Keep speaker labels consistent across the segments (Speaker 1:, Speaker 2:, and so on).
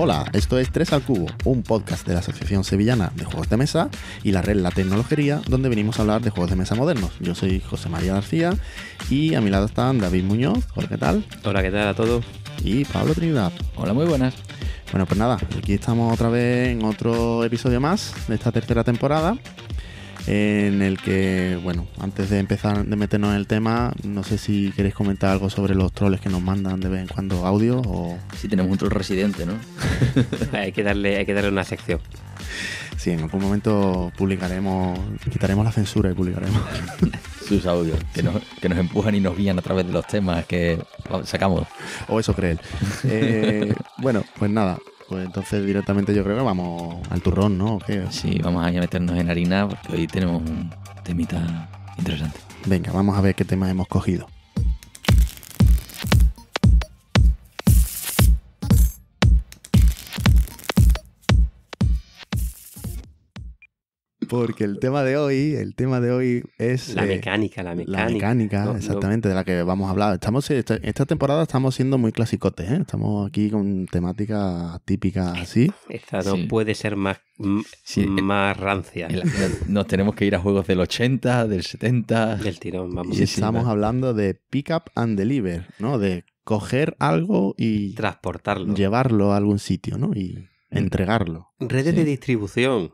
Speaker 1: Hola, esto es 3 al Cubo, un podcast de la Asociación Sevillana de Juegos de Mesa y la red La Tecnologería, donde venimos a hablar de juegos de mesa modernos. Yo soy José María García y a mi lado están David Muñoz. Hola, ¿qué tal?
Speaker 2: Hola, ¿qué tal a todos?
Speaker 1: Y Pablo Trinidad.
Speaker 3: Hola, muy buenas.
Speaker 1: Bueno, pues nada, aquí estamos otra vez en otro episodio más de esta tercera temporada, en el que, bueno, antes de empezar de meternos en el tema, no sé si queréis comentar algo sobre los troles que nos mandan de vez en cuando audio o...
Speaker 3: Sí, tenemos un troll residente, ¿no?
Speaker 2: hay que darle una sección.
Speaker 1: Sí, en algún momento quitaremos la censura y publicaremos
Speaker 3: sus audios, que nos empujan y nos guían a través de los temas que sacamos.
Speaker 1: O eso cree él. Bueno, pues nada, pues entonces directamente yo creo que vamos al turrón, ¿no? ¿O qué?
Speaker 3: Sí, vamos a meternos en harina porque hoy tenemos un temita interesante.
Speaker 1: Venga, vamos a ver qué tema hemos cogido. Porque el tema de hoy es...
Speaker 2: La mecánica.
Speaker 1: La mecánica, exactamente, de la que vamos a hablar. Esta temporada estamos siendo muy clasicotes, ¿eh? Estamos aquí con temática típica así.
Speaker 2: Esta no puede ser más rancia.
Speaker 3: Nos tenemos que ir a juegos del 80, del 70...
Speaker 2: Del tirón, vamos.
Speaker 1: Y estamos hablando de pick up and deliver, ¿no? De coger algo y...
Speaker 2: transportarlo.
Speaker 1: Llevarlo a algún sitio, ¿no? Y entregarlo.
Speaker 2: Redes de distribución.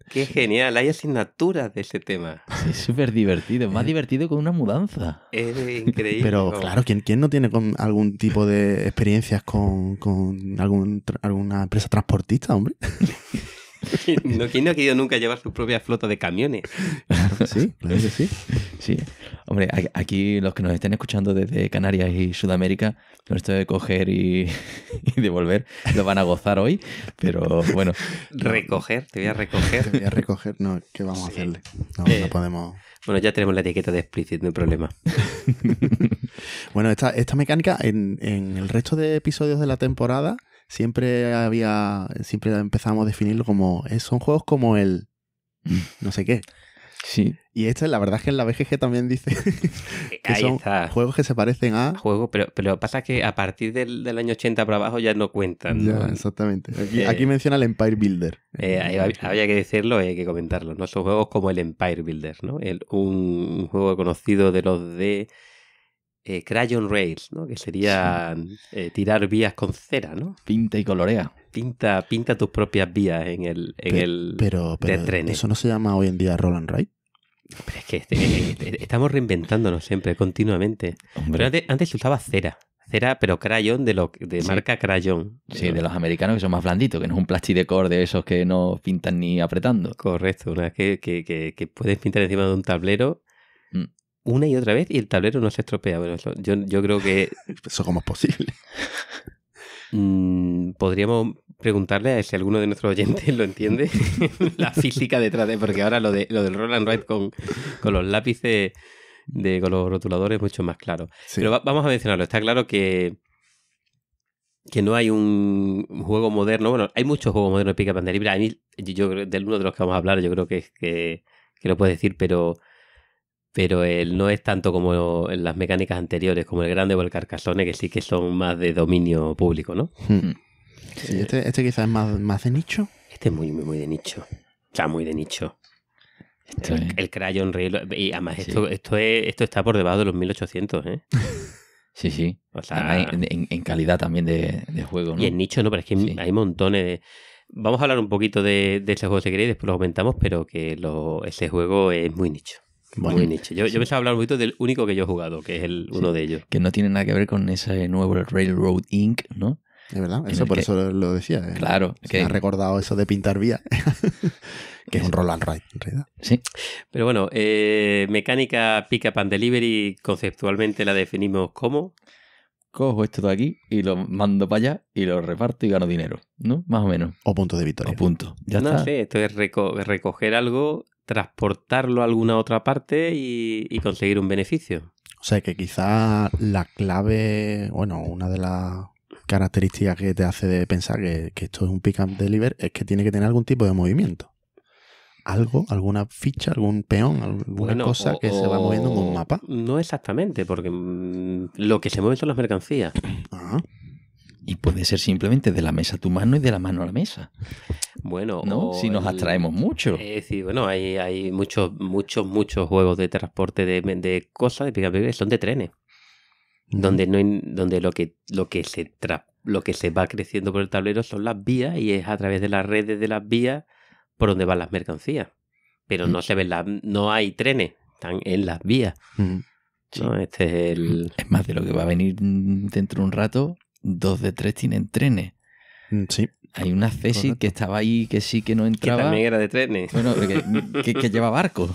Speaker 2: Qué genial, hay asignaturas de ese tema.
Speaker 3: Sí, es súper divertido, más divertido que una mudanza.
Speaker 2: Es increíble.
Speaker 1: Pero claro, ¿quién no tiene algún tipo de experiencias con alguna empresa transportista, hombre?
Speaker 2: ¿Quién no ha querido nunca llevar su propia flota de camiones?
Speaker 1: Claro que sí, claro que sí.
Speaker 3: Sí, hombre, aquí los que nos estén escuchando desde Canarias y Sudamérica, con esto de coger y devolver, lo van a gozar hoy, pero bueno.
Speaker 2: Recoger, te voy a recoger.
Speaker 1: Te voy a recoger, no, ¿qué vamos a hacerle? No podemos...
Speaker 2: Bueno, ya tenemos la etiqueta de explícito, no hay problema.
Speaker 1: Bueno, esta mecánica en el resto de episodios de la temporada siempre empezamos a definirlo como son juegos como el no sé qué.
Speaker 3: Sí.
Speaker 1: Y la verdad es que en la BGG también dice que
Speaker 2: ahí
Speaker 1: son
Speaker 2: está.
Speaker 1: Juegos que se parecen a
Speaker 2: juegos, pero pasa que a partir del año 80 para abajo ya no cuentan.
Speaker 1: Ya,
Speaker 2: ¿no?
Speaker 1: exactamente. Aquí menciona el Empire Builder.
Speaker 2: Había que decirlo, hay que comentarlo, ¿no? Son juegos como el Empire Builder, ¿no? Un juego conocido de los de Crayon Rails, ¿no? Que sería tirar vías con cera, ¿no?
Speaker 3: Pinta y colorea.
Speaker 2: Pinta tus propias vías en el
Speaker 1: pero
Speaker 2: de trenes.
Speaker 1: ¿Eso no se llama hoy en día Roll and Ride?
Speaker 2: Pero es que estamos reinventándonos siempre, continuamente. Pero antes se usaba cera, pero crayon de marca Crayon.
Speaker 3: Sí, de los americanos que son más blanditos, que no es un plastidecor de esos que no pintan ni apretando.
Speaker 2: Correcto, una vez que puedes pintar encima de un tablero una y otra vez y el tablero no se estropea. Bueno, yo creo que...
Speaker 1: ¿Eso cómo es posible?
Speaker 2: Podríamos preguntarle a si alguno de nuestros oyentes lo entiende la física detrás porque ahora lo del roll and write con los lápices con los rotuladores es mucho más claro. Sí. Pero vamos a mencionarlo. Está claro que no hay un juego moderno. Bueno, hay muchos juegos modernos de Pick Up and Deliver. A mí, yo creo del uno de los que vamos a hablar, yo creo que lo puedes decir, pero él no es tanto como en las mecánicas anteriores, como el Grande o el Carcassonne, que sí que son más de dominio público, ¿no?
Speaker 1: Sí, este quizás es más de nicho.
Speaker 2: Este es muy, muy, muy de nicho. O sea, muy de nicho. El Crayon Rail. Y además, sí. esto está por debajo de los 1800, ¿eh?
Speaker 3: Sí, sí.
Speaker 2: O sea,
Speaker 3: en calidad también de juego, ¿no?
Speaker 2: Y en nicho, no, pero es que hay montones de... Vamos a hablar un poquito de ese juego si queréis, después lo comentamos, pero que ese juego es muy nicho. Bueno, muy nicho. Yo pensaba hablar un poquito del único que yo he jugado, que es uno de ellos.
Speaker 3: Que no tiene nada que ver con ese nuevo Railroad Inc., ¿no?
Speaker 1: Es verdad, eso lo decía.
Speaker 3: Claro.
Speaker 1: Me ha recordado eso de pintar vías, que es un roll and ride, en realidad.
Speaker 3: Sí.
Speaker 2: Pero bueno, mecánica Pick Up and Delivery, conceptualmente la definimos como...
Speaker 3: Cojo esto de aquí y lo mando para allá y lo reparto y gano dinero, ¿no? Más o menos.
Speaker 1: O punto de victoria.
Speaker 3: O punto. Ya
Speaker 2: no
Speaker 3: está.
Speaker 2: Sé, esto es recoger algo, transportarlo a alguna otra parte y conseguir un beneficio.
Speaker 1: O sea que quizá la clave, bueno, una de las características que te hace de pensar que esto es un pick up deliver es que tiene que tener algún tipo de movimiento. Algo, alguna ficha, algún peón, alguna cosa que se va moviendo en un mapa.
Speaker 2: No exactamente, porque lo que se mueve son las mercancías.
Speaker 1: Ajá.
Speaker 3: Y puede ser simplemente de la mesa a tu mano y de la mano a la mesa.
Speaker 2: Bueno,
Speaker 3: ¿no? Si nos abstraemos mucho.
Speaker 2: Es decir, bueno, hay muchos juegos de transporte de cosas de pick up que son de trenes. Donde lo que se va creciendo por el tablero son las vías y es a través de las redes de las vías por donde van las mercancías. Pero no se ven no hay trenes, están en las vías.
Speaker 3: Sí.
Speaker 2: ¿No? Este es
Speaker 3: Es más, de lo que va a venir dentro de un rato, 2 de 3 tienen trenes.
Speaker 1: Sí.
Speaker 3: Hay una Ceci que estaba ahí que sí que no entraba.
Speaker 2: Que también era de trenes.
Speaker 3: Bueno, que lleva barco.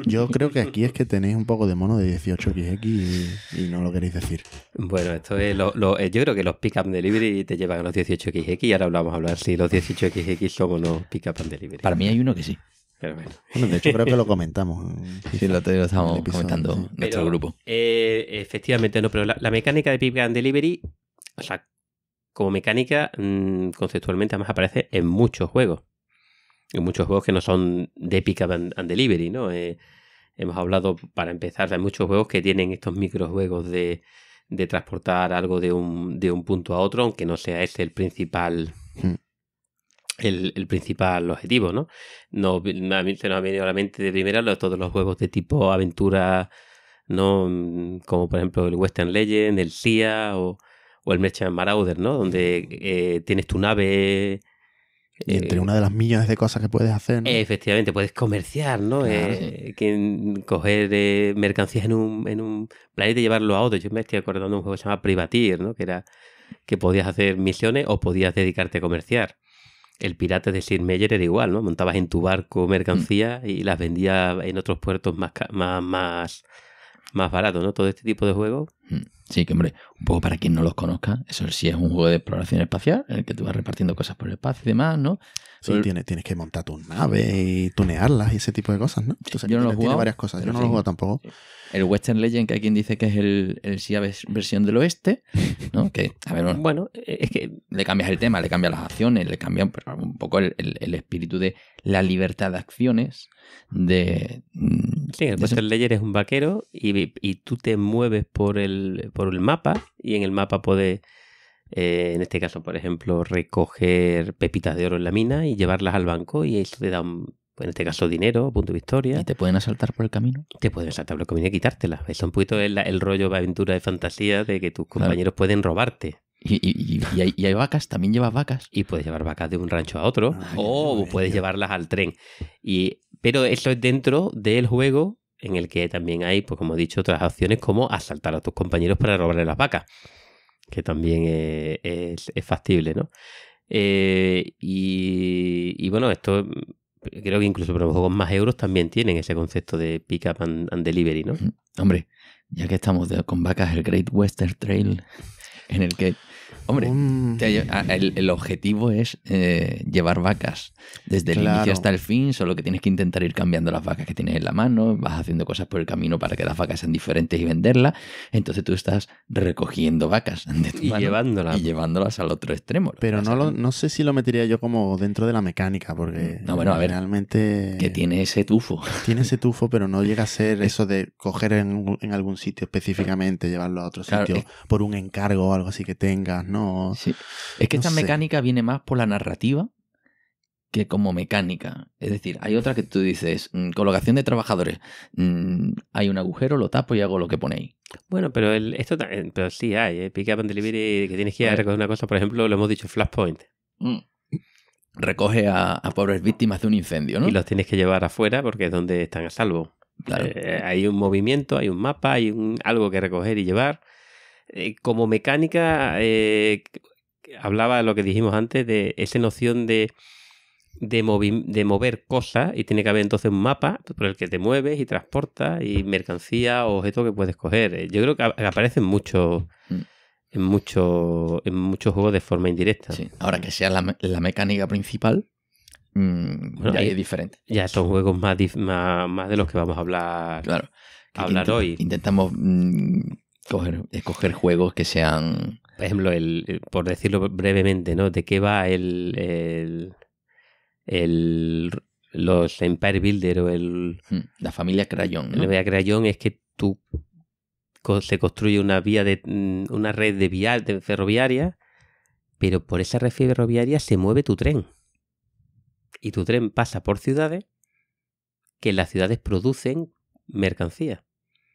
Speaker 1: Yo creo que aquí es que tenéis un poco de mono de 18XX y no lo queréis decir.
Speaker 2: Bueno, esto es yo creo que los pick up delivery te llevan a los 18XX y ahora vamos a hablar si los 18XX son o no pick up and delivery.
Speaker 3: Para mí hay uno que sí.
Speaker 2: Pero bueno.
Speaker 1: De hecho creo que lo comentamos.
Speaker 3: Sí, lo estábamos comentando en nuestro grupo.
Speaker 2: Efectivamente, no, pero la mecánica de pick up and delivery, o sea, como mecánica, conceptualmente además aparece en muchos juegos. En muchos juegos que no son de pick up and delivery, ¿no? Hemos hablado, para empezar, de muchos juegos que tienen estos microjuegos de transportar algo de un punto a otro, aunque no sea ese el principal el principal objetivo, ¿no? A mí se nos ha venido a la mente de primera todos los juegos de tipo aventura, ¿no? Como por ejemplo el Western Legend, el SIA o el Merchant Marauder, ¿no? Donde tienes tu nave.
Speaker 1: Y entre una de las millones de cosas que puedes hacer, ¿no?
Speaker 2: Efectivamente, puedes comerciar, ¿no?
Speaker 1: Claro.
Speaker 2: Coger mercancías en un planeta y llevarlo a otro. Yo me estoy acordando de un juego que se llama Privateer, ¿no? Que podías hacer misiones o podías dedicarte a comerciar. El Pirata de Sid Meier era igual, ¿no? Montabas en tu barco mercancías y las vendías en otros puertos más baratos, ¿no? Todo este tipo de juegos.
Speaker 3: Sí, que hombre, un poco para quien no los conozca, eso sí es un juego de exploración espacial en el que tú vas repartiendo cosas por el espacio y demás, ¿no?
Speaker 1: Sí, tienes que montar tus naves y tunearlas y ese tipo de cosas, ¿no? Entonces,
Speaker 3: yo no lo he
Speaker 1: tiene
Speaker 3: jugado,
Speaker 1: varias cosas. Yo no lo he jugado tampoco.
Speaker 3: El Western Legend, que hay quien dice que es el SIA versión del oeste, ¿no? Que, a ver,
Speaker 2: bueno, es que
Speaker 3: le cambias el tema, le cambias las acciones, le cambias un poco el espíritu de la libertad de acciones.
Speaker 2: Sí, el Western Legend es un vaquero y tú te mueves por el mapa y en el mapa puedes, en este caso, por ejemplo, recoger pepitas de oro en la mina y llevarlas al banco y eso te da, en este caso, dinero, punto de victoria.
Speaker 3: ¿Y te pueden asaltar por el camino?
Speaker 2: Te pueden asaltar por el camino y quitártelas. Es un poquito el rollo de aventura de fantasía de que tus compañeros pueden robarte.
Speaker 3: Y hay vacas, también llevas vacas.
Speaker 2: Y puedes llevar vacas de un rancho a otro o puedes llevarlas al tren. Pero eso es dentro del juego en el que también hay, pues como he dicho, otras opciones como asaltar a tus compañeros para robarle las vacas, que también es factible, ¿no? Y bueno, esto creo que incluso para los juegos más euros también tienen ese concepto de pick up and delivery, ¿no?
Speaker 3: Hombre, ya que estamos con vacas, el Great Western Trail, en el que, hombre, el objetivo es llevar vacas desde el inicio hasta el fin, solo que tienes que intentar ir cambiando las vacas que tienes en la mano, vas haciendo cosas por el camino para que las vacas sean diferentes y venderlas, entonces tú estás recogiendo vacas de tu mano y llevándolas al otro extremo.
Speaker 1: Pero no sé si lo metería yo como dentro de la mecánica, porque
Speaker 3: no, bueno, a ver,
Speaker 1: realmente
Speaker 3: que tiene ese tufo.
Speaker 1: Tiene ese tufo, pero no llega a ser eso de coger en algún sitio específicamente, llevarlo a otro sitio por un encargo o algo así que tengas, ¿no?
Speaker 3: Sí. Es que esta mecánica viene más por la narrativa que como mecánica. Es decir, hay otra que tú dices, colocación de trabajadores. Hay un agujero, lo tapo y hago lo que pone ahí.
Speaker 2: Bueno, pero pero sí hay, pick up and delivery, que tienes que ir a recoger una cosa, por ejemplo, lo hemos dicho, Flashpoint.
Speaker 3: Recoge a pobres víctimas de un incendio, ¿no?
Speaker 2: Y los tienes que llevar afuera porque es donde están a salvo.
Speaker 3: Claro.
Speaker 2: Hay un movimiento, hay un mapa, hay algo que recoger y llevar. Como mecánica, hablaba de lo que dijimos antes, de esa noción de mover cosas, y tiene que haber entonces un mapa por el que te mueves y transportas y mercancía o objetos que puedes coger. Yo creo que aparecen en muchos juegos de forma indirecta.
Speaker 3: Sí. Ahora que sea la mecánica principal, bueno, ya es diferente.
Speaker 2: Ya son juegos más de los que vamos a hablar, hoy.
Speaker 3: Intentamos escoger juegos que sean...
Speaker 2: Por ejemplo, por decirlo brevemente, ¿no? ¿De qué va los Empire Builder o
Speaker 3: la familia Crayon, ¿no?
Speaker 2: La familia Crayon es que se construye una red de ferroviaria pero por esa red ferroviaria se mueve tu tren. Y tu tren pasa por ciudades que las ciudades producen mercancías.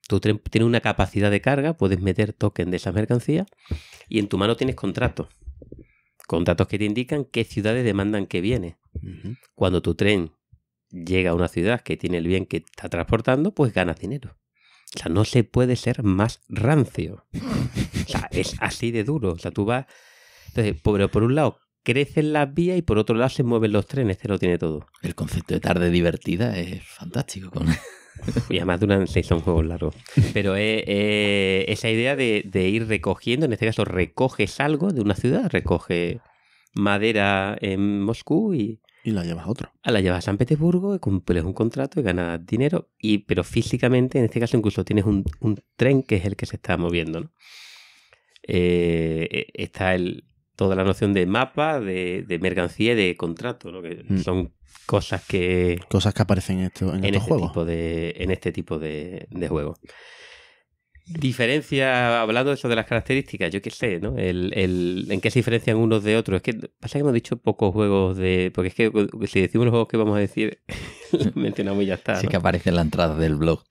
Speaker 2: Tu tren tiene una capacidad de carga, puedes meter token de esas mercancías y en tu mano tienes contratos. Contratos que te indican qué ciudades demandan qué bienes. Cuando tu tren llega a una ciudad que tiene el bien que está transportando, pues ganas dinero. O sea, no se puede ser más rancio. O sea, es así de duro. O sea, tú vas... Entonces, por un lado, crecen las vías y por otro lado se mueven los trenes. Este lo tiene todo.
Speaker 3: El concepto de tarde divertida es fantástico.
Speaker 2: Y además duran 6 son juegos largos. Pero esa idea de ir recogiendo, en este caso recoges algo de una ciudad, recoge madera en Moscú y
Speaker 1: la llevas a otro.
Speaker 2: La llevas a San Petersburgo, cumples un contrato y ganas dinero. Pero físicamente, en este caso, incluso tienes un tren que es el que se está moviendo, ¿no? Está toda la noción de mapa, de mercancía y de contrato, ¿no? Que son cosas que
Speaker 1: aparecen en estos juegos.
Speaker 2: En este tipo de juegos. Diferencia, hablando de eso de las características, yo qué sé, ¿no? ¿En qué se diferencian unos de otros? Es que pasa que hemos dicho pocos juegos porque es que si decimos los juegos que vamos a decir, mencionamos y ya está.
Speaker 3: Sí,
Speaker 2: ¿no?
Speaker 3: que aparece en la entrada del blog.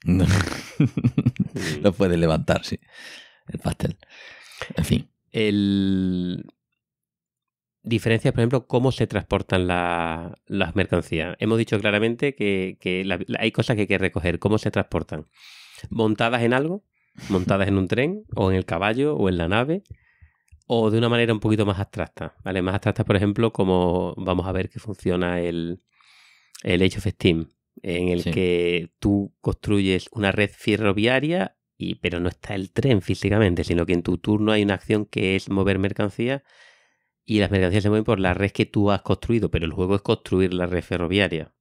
Speaker 3: Lo puedes levantar, sí. El pastel. En fin.
Speaker 2: Diferencias, por ejemplo, cómo se transportan las mercancías. Hemos dicho claramente que hay cosas que hay que recoger. ¿Cómo se transportan? Montadas en algo, montadas en un tren, o en el caballo, o en la nave, o de una manera un poquito más abstracta, ¿vale? Más abstracta, por ejemplo, como vamos a ver que funciona el Age of Steam, en el que tú construyes una red ferroviaria, pero no está el tren físicamente, sino que en tu turno hay una acción que es mover mercancías, y las mercancías se mueven por la red que tú has construido, pero el juego es construir la red ferroviaria.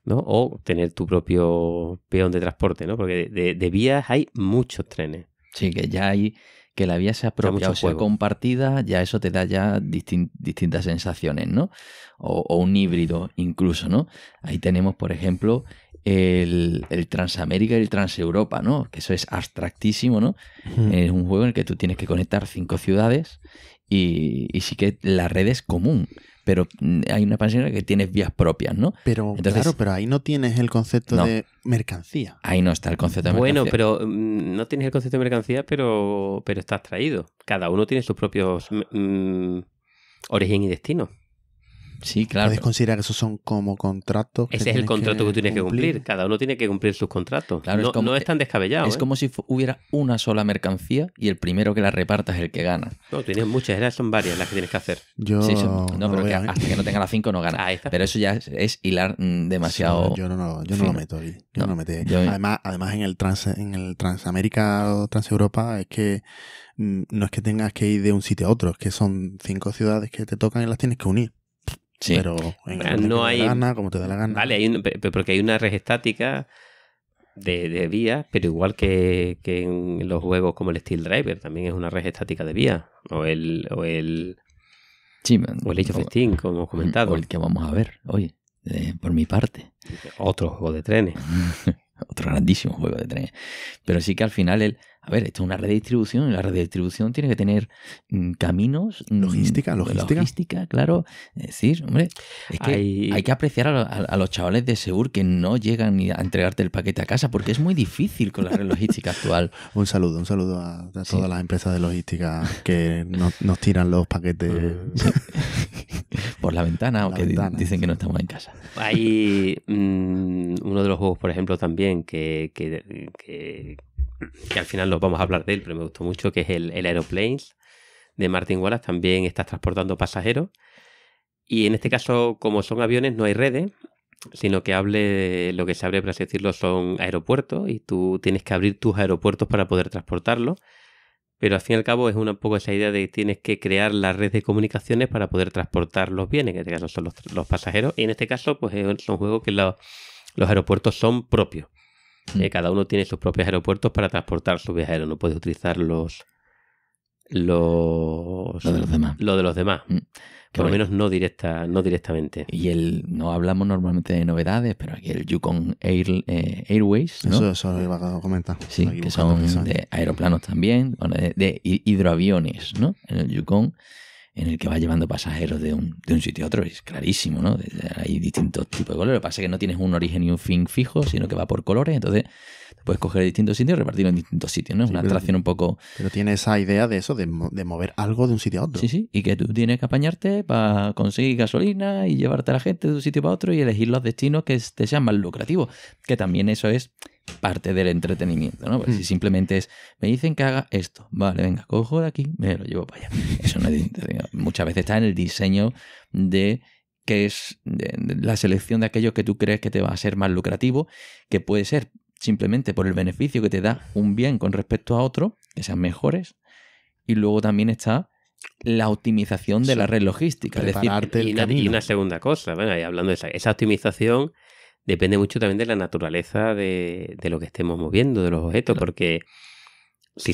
Speaker 2: ¿No? O tener tu propio peón de transporte, ¿no? Porque de vías hay muchos trenes.
Speaker 3: Sí, que ya hay... Que la vía sea propia o sea compartida, ya eso te da ya distintas sensaciones, ¿no? O un híbrido incluso, ¿no? Ahí tenemos, por ejemplo, el Transamérica y el Transeuropa, ¿no? Que eso es abstractísimo, ¿no? Es un juego en el que tú tienes que conectar 5 ciudades y sí que la red es común. Pero hay una expansión en la que tienes vías propias, ¿no?
Speaker 1: Pero entonces, claro, pero ahí no tienes el concepto de mercancía.
Speaker 3: Ahí no está el concepto de mercancía.
Speaker 2: Bueno, pero no tienes el concepto de mercancía, pero está abstraído. Cada uno tiene sus propios origen y destino.
Speaker 3: Sí, claro.
Speaker 1: ¿Puedes considerar que esos son como contratos?
Speaker 2: Ese es el contrato que tienes que cumplir. Cada uno tiene que cumplir sus contratos.
Speaker 3: Claro,
Speaker 2: no es tan descabellado.
Speaker 3: Es como si hubiera una sola mercancía y el primero que la reparta es el que gana.
Speaker 2: No, tienes muchas, son varias las que tienes que hacer.
Speaker 3: Pero hasta que no tenga las 5 no gana. Pero eso ya es hilar demasiado.
Speaker 1: Sí, yo no lo meto aquí. Yo no lo meto. Además en el Transamérica o Transeuropa es que no es que tengas que ir de un sitio a otro, es que son 5 ciudades que te tocan y las tienes que unir. Sí. Pero
Speaker 2: no hay
Speaker 1: gana, como te da la gana.
Speaker 2: Vale, porque hay una red estática de vías, pero igual que en los juegos como el Steel Driver, también es una red estática de vías. O el Age of Steam, como hemos comentado.
Speaker 3: O el que vamos a ver hoy, por mi parte.
Speaker 2: Otro juego de trenes.
Speaker 3: Otro grandísimo juego de trenes. Pero sí que al final esto es una red de distribución y la red de distribución tiene que tener caminos.
Speaker 1: Logística,
Speaker 3: claro. Es decir, hombre, es que hay que apreciar a los chavales de Seur que no llegan ni a entregarte el paquete a casa porque es muy difícil con la red logística actual.
Speaker 1: Un saludo a todas las empresas de logística que nos tiran los paquetes
Speaker 3: por la ventana, aunque dicen que no estamos en casa.
Speaker 2: Hay uno de los juegos, por ejemplo, también que al final nos vamos a hablar de él, pero me gustó mucho, que es el Aeroplanes de Martin Wallace. También estás transportando pasajeros y en este caso, como son aviones, no hay redes, sino que lo que se abre, por así decirlo, son aeropuertos y tú tienes que abrir tus aeropuertos para poder transportarlos. Pero al fin y al cabo es un poco esa idea de que tienes que crear la red de comunicaciones para poder transportar los bienes, que en este caso son los pasajeros. Y en este caso pues son juegos que los aeropuertos son propios. Cada uno tiene sus propios aeropuertos para transportar sus viajeros. No puedes utilizar lo de los demás. Por lo menos no directamente.
Speaker 3: Y no hablamos normalmente de novedades, pero aquí el Yukon Airways, ¿no?
Speaker 1: Eso lo iba a comentar.
Speaker 3: Sí, que son de aeroplanos también, de hidroaviones, ¿no? En el Yukon. en el que vas llevando pasajeros de un sitio a otro. Es clarísimo, ¿no? Hay distintos tipos de colores. Lo que pasa es que no tienes un origen y un fin fijo, sino que va por colores. Entonces puedes coger distintos sitios y repartirlo en distintos sitios, ¿no? Es una abstracción un poco...
Speaker 1: Pero tiene esa idea de eso, de mover algo de un sitio a otro.
Speaker 3: Sí, sí. Y que tú tienes que apañarte para conseguir gasolina y llevarte a la gente de un sitio para otro y elegir los destinos que te sean más lucrativos. Que también eso es parte del entretenimiento, ¿no? Pues si simplemente es, me dicen que haga esto, vale, venga, cojo de aquí, me lo llevo para allá. Eso no es, muchas veces está en el diseño de que es de la selección de aquello que tú crees que te va a ser más lucrativo, que puede ser simplemente por el beneficio que te da un bien con respecto a otro, que sean mejores, y luego también está la optimización de la red logística. Es decir,
Speaker 2: y una segunda cosa, bueno, y hablando de esa optimización, depende mucho también de la naturaleza de lo que estemos moviendo, de los objetos, claro. Porque si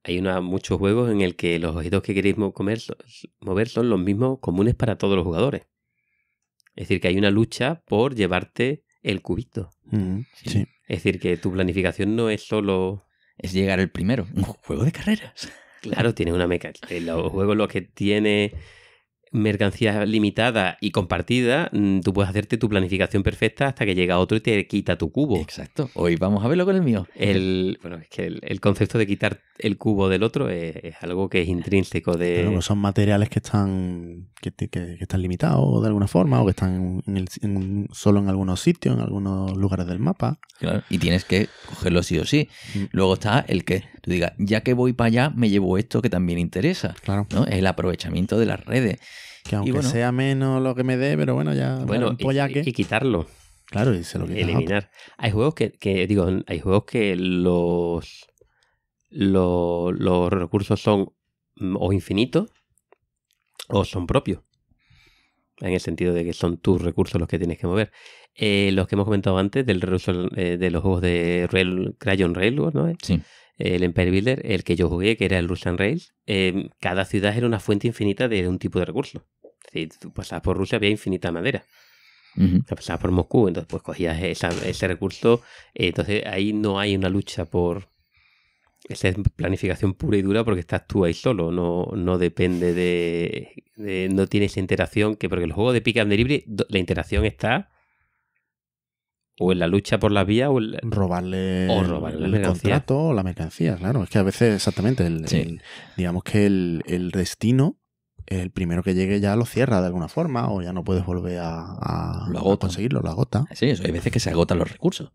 Speaker 2: hay muchos juegos en el que los objetos que queréis mover son los mismos comunes para todos los jugadores. Es decir, que hay una lucha por llevarte el cubito.
Speaker 1: Sí.
Speaker 2: Es decir, que tu planificación no es solo...
Speaker 3: Es llegar el primero. Un juego de carreras.
Speaker 2: Claro, tiene una mecánica. Los juegos los que tiene mercancía limitada y compartida, tú puedes hacerte tu planificación perfecta hasta que llega otro y te quita tu cubo.
Speaker 3: Exacto. Hoy vamos a verlo con el mío.
Speaker 2: Bueno, es que el concepto de quitar el cubo del otro es algo que es intrínseco de...
Speaker 1: Pero son materiales que están limitados de alguna forma o que están solo en algunos sitios, en algunos lugares del mapa.
Speaker 3: Claro, y tienes que cogerlo sí o sí. Luego está el que tú digas, ya que voy para allá, me llevo esto que también interesa.
Speaker 1: Claro.
Speaker 3: ¿No? Es el aprovechamiento de las redes.
Speaker 1: Que aunque sea menos lo que me dé, pero bueno, ya...
Speaker 2: Bueno, y quitarlo.
Speaker 1: Claro, y se lo quitas.
Speaker 2: Eliminar. Hay juegos hay juegos que los recursos son o infinitos o son propios. En el sentido de que son tus recursos los que tienes que mover. Los que hemos comentado antes de los juegos de Crayon Railroad, ¿no?
Speaker 3: Sí.
Speaker 2: El Empire Builder, el que yo jugué, que era el Russian Rails, cada ciudad era una fuente infinita de un tipo de recurso. Es decir, tú pasabas por Rusia, había infinita madera. Pasabas por Moscú, entonces pues cogías ese recurso. Entonces ahí no hay una lucha por... Esa es planificación pura y dura porque estás tú ahí solo. No depende de no tienes interacción, porque el juego de Pick and Delivery, la interacción está... O en la lucha por las vías o
Speaker 1: robarle
Speaker 2: el
Speaker 1: contrato o la mercancía, claro. Es que a veces exactamente digamos que el destino, el primero que llegue ya lo cierra de alguna forma o ya no puedes volver a conseguirlo, lo agota.
Speaker 3: Sí, eso hay veces que se agotan los recursos.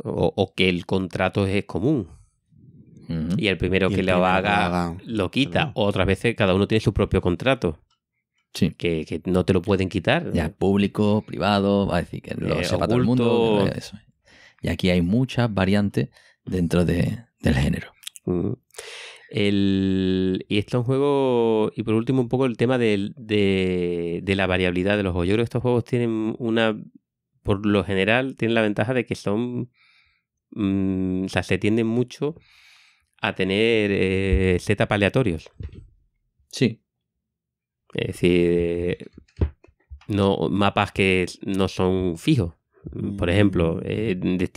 Speaker 2: O que el contrato es común. Y el primero que lo haga lo quita. Claro. O otras veces cada uno tiene su propio contrato.
Speaker 3: Sí.
Speaker 2: Que no te lo pueden quitar.
Speaker 3: Ya, público, privado, va a decir que lo sepa todo el mundo. Eso. Y aquí hay muchas variantes dentro del género.
Speaker 2: Y esto es un juego... Y por último, un poco el tema de la variabilidad de los juegos. Yo creo que estos juegos tienen por lo general, tienen la ventaja de que son... o sea, se tienden mucho a tener setup aleatorios.
Speaker 3: Sí.
Speaker 2: Es decir, mapas que no son fijos. Por ejemplo,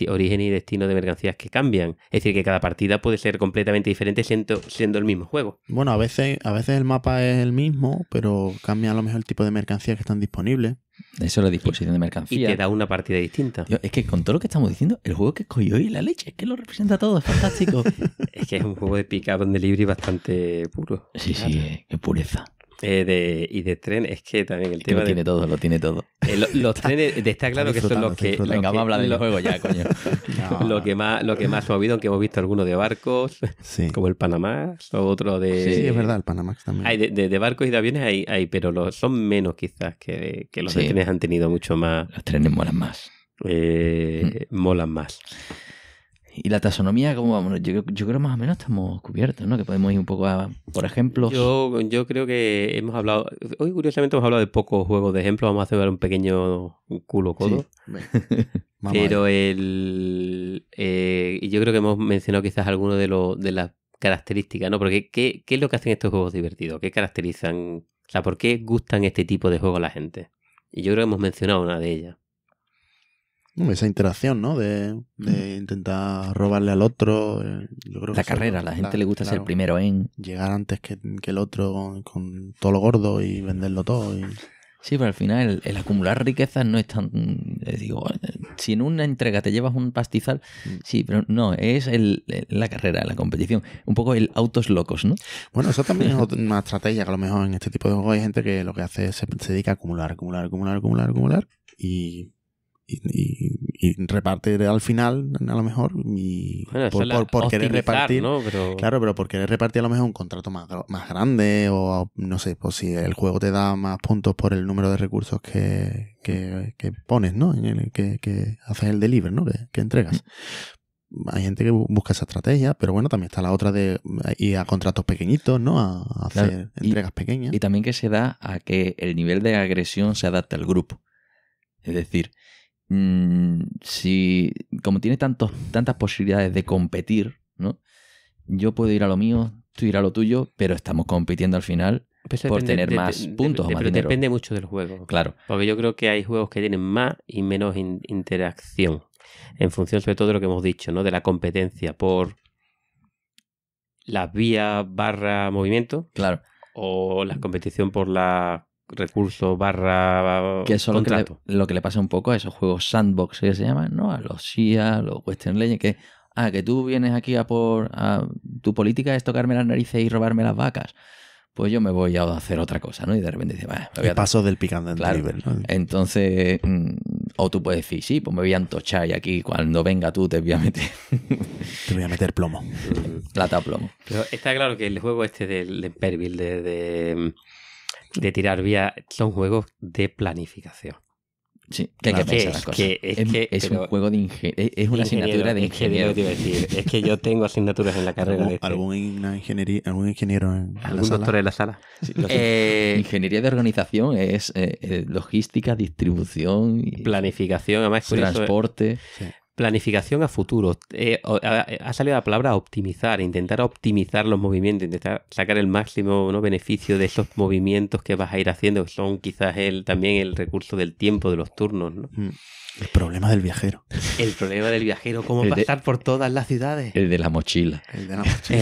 Speaker 2: origen y destino de mercancías que cambian. Es decir, que cada partida puede ser completamente diferente siendo el mismo juego.
Speaker 1: Bueno, a veces el mapa es el mismo, pero cambia a lo mejor el tipo de mercancías que están disponibles.
Speaker 3: Eso es la disposición de mercancía.
Speaker 2: Y te da una partida distinta.
Speaker 3: Tío, es que con todo lo que estamos diciendo, el juego que escogí hoy, la leche, es que lo representa todo, es fantástico.
Speaker 2: Es que es un juego de pick-up and delivery bastante puro.
Speaker 3: Sí, claro. Sí, qué pureza.
Speaker 2: Y de tren, es que también el tema
Speaker 3: lo tiene todo.
Speaker 2: Los trenes, está claro que son los que...
Speaker 3: Venga, vamos a hablar del juego ya, coño.
Speaker 2: No. Lo que más se ha movido, aunque hemos visto algunos de barcos, sí. Como el Panamax, o otro de...
Speaker 1: Sí, es verdad, el Panamax también.
Speaker 2: Hay de barcos y de aviones hay pero son menos quizás que los de trenes han tenido mucho más...
Speaker 3: Los trenes molan más.
Speaker 2: Molan más.
Speaker 3: Y la taxonomía, ¿cómo vamos? Yo creo más o menos estamos cubiertos, ¿no? Que podemos ir un poco por ejemplos.
Speaker 2: Yo creo que hemos hablado... Hoy, curiosamente, hemos hablado de pocos juegos de ejemplos. Vamos a hacer un pequeño culo-codo. Sí. Pero y yo creo que hemos mencionado quizás algunos de las características, ¿no? Porque ¿qué es lo que hacen estos juegos divertidos? ¿Qué caracterizan? O sea, ¿por qué gustan este tipo de juegos a la gente? Y yo creo que hemos mencionado una de ellas.
Speaker 1: Esa interacción, ¿no? De intentar robarle al otro. Yo creo que
Speaker 3: la carrera, a la gente le gusta ser primero en...
Speaker 1: Llegar antes que el otro con todo lo gordo y venderlo todo.
Speaker 3: Sí, pero al final el acumular riquezas no es tan... Digo, si en una entrega te llevas un pastizal, sí, pero no, es la carrera, la competición. Un poco el autos locos, ¿no?
Speaker 1: Bueno, eso también es una estrategia que a lo mejor en este tipo de juegos hay gente que lo que hace es se dedica a acumular y repartir al final, a lo mejor, por querer repartir,
Speaker 2: ¿no?
Speaker 1: Claro, pero por querer repartir a lo mejor un contrato más grande o no sé, pues si el juego te da más puntos por el número de recursos que pones, ¿no? Que haces el deliver, ¿no? Que entregas. Hay gente que busca esa estrategia, pero bueno, también está la otra de ir a contratos pequeñitos, ¿no? A hacer entregas pequeñas.
Speaker 3: Y también que se da a que el nivel de agresión se adapte al grupo. Es decir, si como tiene tantas posibilidades de competir, ¿no? Yo puedo ir a lo mío, tú ir a lo tuyo, pero estamos compitiendo al final por tener más puntos o más dinero.
Speaker 2: Depende mucho del juego.
Speaker 3: Claro.
Speaker 2: Porque yo creo que hay juegos que tienen más y menos interacción, en función sobre todo de lo que hemos dicho, ¿no? De la competencia por las vías / movimiento.
Speaker 3: Claro.
Speaker 2: O la competición por la recursos /
Speaker 3: que eso
Speaker 2: contrato.
Speaker 3: Lo que le pasa un poco a esos juegos sandbox que se llaman, ¿no? A los SIA, a los Western Legends, que tú vienes aquí a tu política es tocarme las narices y robarme las vacas. Pues yo me voy a hacer otra cosa, ¿no? Y de repente dices,
Speaker 1: el paso del pick and deliver, ¿no?
Speaker 3: Entonces, o tú puedes decir, sí, pues me voy a antochar y aquí cuando venga tú te voy a meter...
Speaker 1: Te voy a meter plomo.
Speaker 3: Plata o plomo.
Speaker 2: Pero está claro que el juego este del Perville, de tirar vías, son juegos de planificación.
Speaker 3: Sí, que hay que pensar las cosas. Es un juego es una asignatura de ingeniero.
Speaker 2: Es que yo tengo asignaturas en la carrera.
Speaker 1: ¿Algún ingeniero en
Speaker 2: ¿Algún doctor en la sala?
Speaker 3: Sí, ingeniería de organización es logística, distribución,
Speaker 2: planificación, además
Speaker 3: transporte.
Speaker 2: Sí. Planificación a futuro. Ha salido la palabra optimizar, intentar optimizar los movimientos, intentar sacar el máximo, ¿no? beneficio de esos movimientos que vas a ir haciendo, que son quizás también el recurso del tiempo, de los turnos, ¿no?
Speaker 1: El problema del viajero.
Speaker 2: El problema del viajero, cómo pasar por todas las ciudades.
Speaker 3: El de la mochila.
Speaker 2: El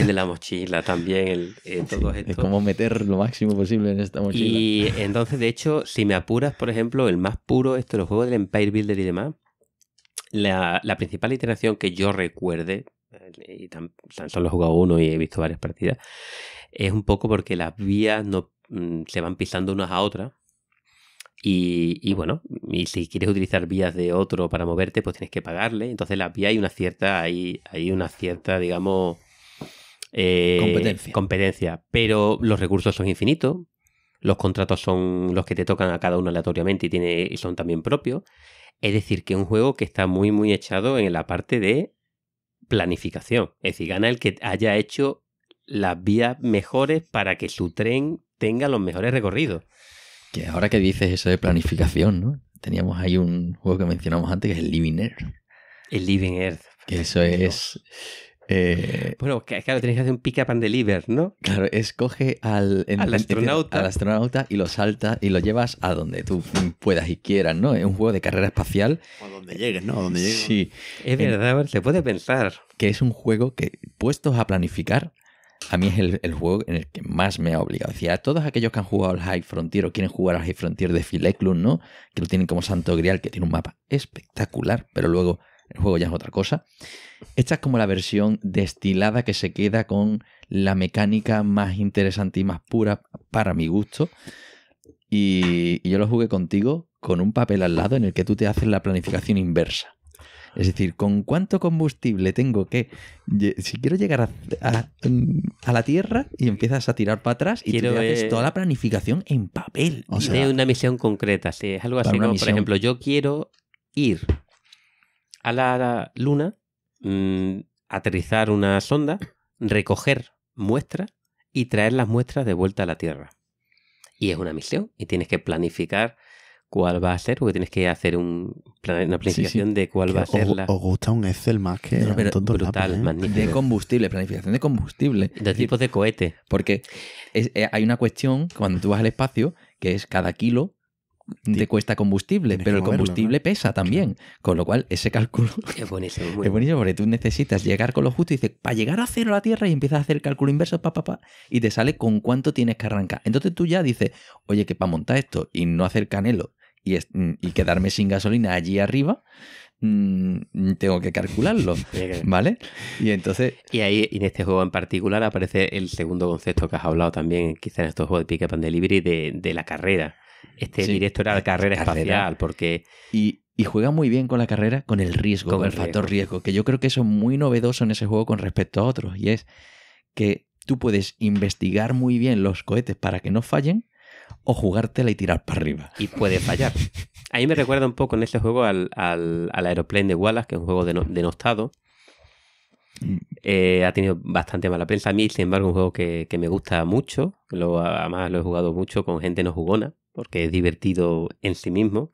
Speaker 2: de la mochila también. Todo esto.
Speaker 3: Es como meter lo máximo posible en esta mochila.
Speaker 2: Y entonces, de hecho, si me apuras, por ejemplo, el más puro, los juegos del Empire Builder y demás, la principal iteración que yo recuerde, y tan solo he jugado uno y he visto varias partidas, es un poco porque las vías no se van pisando unas a otras. Y bueno, y si quieres utilizar vías de otro para moverte, pues tienes que pagarle. Entonces las vías hay una cierta, digamos, competencia. Pero los recursos son infinitos. Los contratos son los que te tocan a cada uno aleatoriamente y son también propios. Es decir, que es un juego que está muy, muy echado en la parte de planificación. Es decir, gana el que haya hecho las vías mejores para que su tren tenga los mejores recorridos.
Speaker 3: Que ahora que dices eso de planificación, ¿no? Teníamos ahí un juego que mencionamos antes que es el Living Earth.
Speaker 2: El Living Earth.
Speaker 3: Que eso es...
Speaker 2: bueno, claro, tienes que hacer un pick up and deliver, ¿no?
Speaker 3: Claro, escoge al astronauta y lo salta y lo llevas a donde tú puedas y quieras, ¿no? Es un juego de carrera espacial.
Speaker 1: O donde llegues, ¿no? Donde llegues.
Speaker 3: Sí.
Speaker 2: Es verdad, se puede pensar.
Speaker 3: Que es un juego que, puestos a planificar, a mí es el juego en el que más me ha obligado. Decía, a todos aquellos que han jugado al High Frontier o quieren jugar al High Frontier de Phil Eklund, ¿no? Que lo tienen como santo grial, que tiene un mapa espectacular, pero luego el juego ya es otra cosa. Esta es como la versión destilada que se queda con la mecánica más interesante y más pura para mi gusto. Y yo lo jugué contigo con un papel al lado en el que tú te haces la planificación inversa. Es decir, ¿con cuánto combustible tengo que... Si quiero llegar a la Tierra y empiezas a tirar para atrás y tú te haces toda la planificación en papel.
Speaker 2: O sea, una misión concreta, sí. Es algo así como, por ejemplo, yo quiero ir a la Luna, aterrizar una sonda, recoger muestras y traer las muestras de vuelta a la Tierra. Y es una misión y tienes que planificar cuál va a ser, porque tienes que hacer una planificación de cuál va a ser la...
Speaker 1: Os gusta un Excel más que
Speaker 2: brutal, magnífico.
Speaker 3: De combustible, planificación de combustible.
Speaker 2: De tipos de cohete.
Speaker 3: Porque hay una cuestión, cuando tú vas al espacio, que es cada kilo, te cuesta combustible, pero el combustible pesa también. Claro. Con lo cual, ese cálculo
Speaker 2: es buenísimo.
Speaker 3: Es buenísimo porque tú necesitas llegar con lo justo y dices, para llegar a cero a la Tierra, y empiezas a hacer el cálculo inverso, y te sale con cuánto tienes que arrancar. Entonces tú ya dices, oye, que para montar esto y no hacer canelo y quedarme sin gasolina allí arriba, tengo que calcularlo, ¿vale? Y entonces...
Speaker 2: Y ahí, en este juego en particular, aparece el segundo concepto que has hablado también, quizás en estos juegos de Pick Up and Delivery, de la carrera. Directo era la carrera espacial, porque...
Speaker 3: Y juega muy bien con la carrera, con el riesgo, con el factor riesgo, que yo creo que eso es muy novedoso en ese juego con respecto a otros, y es que tú puedes investigar muy bien los cohetes para que no fallen, o jugártela y tirar para arriba.
Speaker 2: Y puede fallar. A mí me recuerda un poco en este juego al Aeroplane de Wallace, que es un juego denostado. Ha tenido bastante mala prensa. A mí, sin embargo, es un juego que me gusta mucho. Además, lo he jugado mucho con gente no jugona, porque es divertido en sí mismo.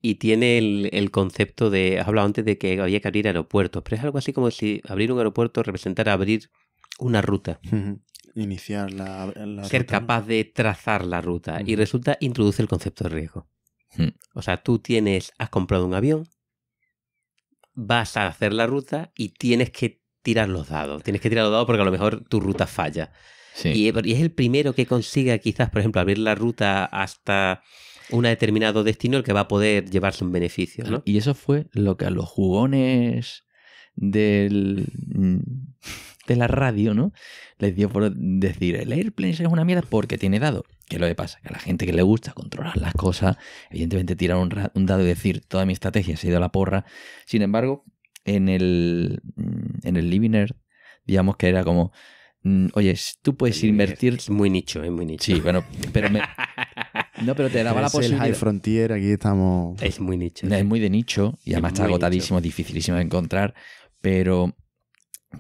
Speaker 2: Y tiene el concepto de... Has hablado antes de que había que abrir aeropuertos, pero es algo así como si abrir un aeropuerto representara abrir una ruta.
Speaker 1: Iniciar la
Speaker 2: ser
Speaker 1: ruta,
Speaker 2: capaz de trazar la ruta. Y resulta, introduce el concepto de riesgo. O sea, tú has comprado un avión, vas a hacer la ruta y tienes que tirar los dados. Tienes que tirar los dados porque a lo mejor tu ruta falla. Sí. Y es el primero que consiga quizás, por ejemplo, abrir la ruta hasta un determinado destino el que va a poder llevarse un beneficio, ¿no?
Speaker 3: Y eso fue lo que a los jugones de la radio, ¿no?, les dio por decir, el Airplane es una mierda porque tiene dados. ¿Qué es lo que pasa? Que a la gente que le gusta controlar las cosas, evidentemente tirar un dado y decir, toda mi estrategia se ha ido a la porra. Sin embargo, en el Living Earth, digamos que era como, oye, tú puedes invertir...
Speaker 2: Es muy nicho, es muy nicho.
Speaker 3: Sí, bueno, pero no, pero te daba la posibilidad.
Speaker 1: El High Frontier, aquí estamos...
Speaker 2: Es muy nicho.
Speaker 3: Es muy de nicho y además está agotadísimo, dificilísimo de encontrar, pero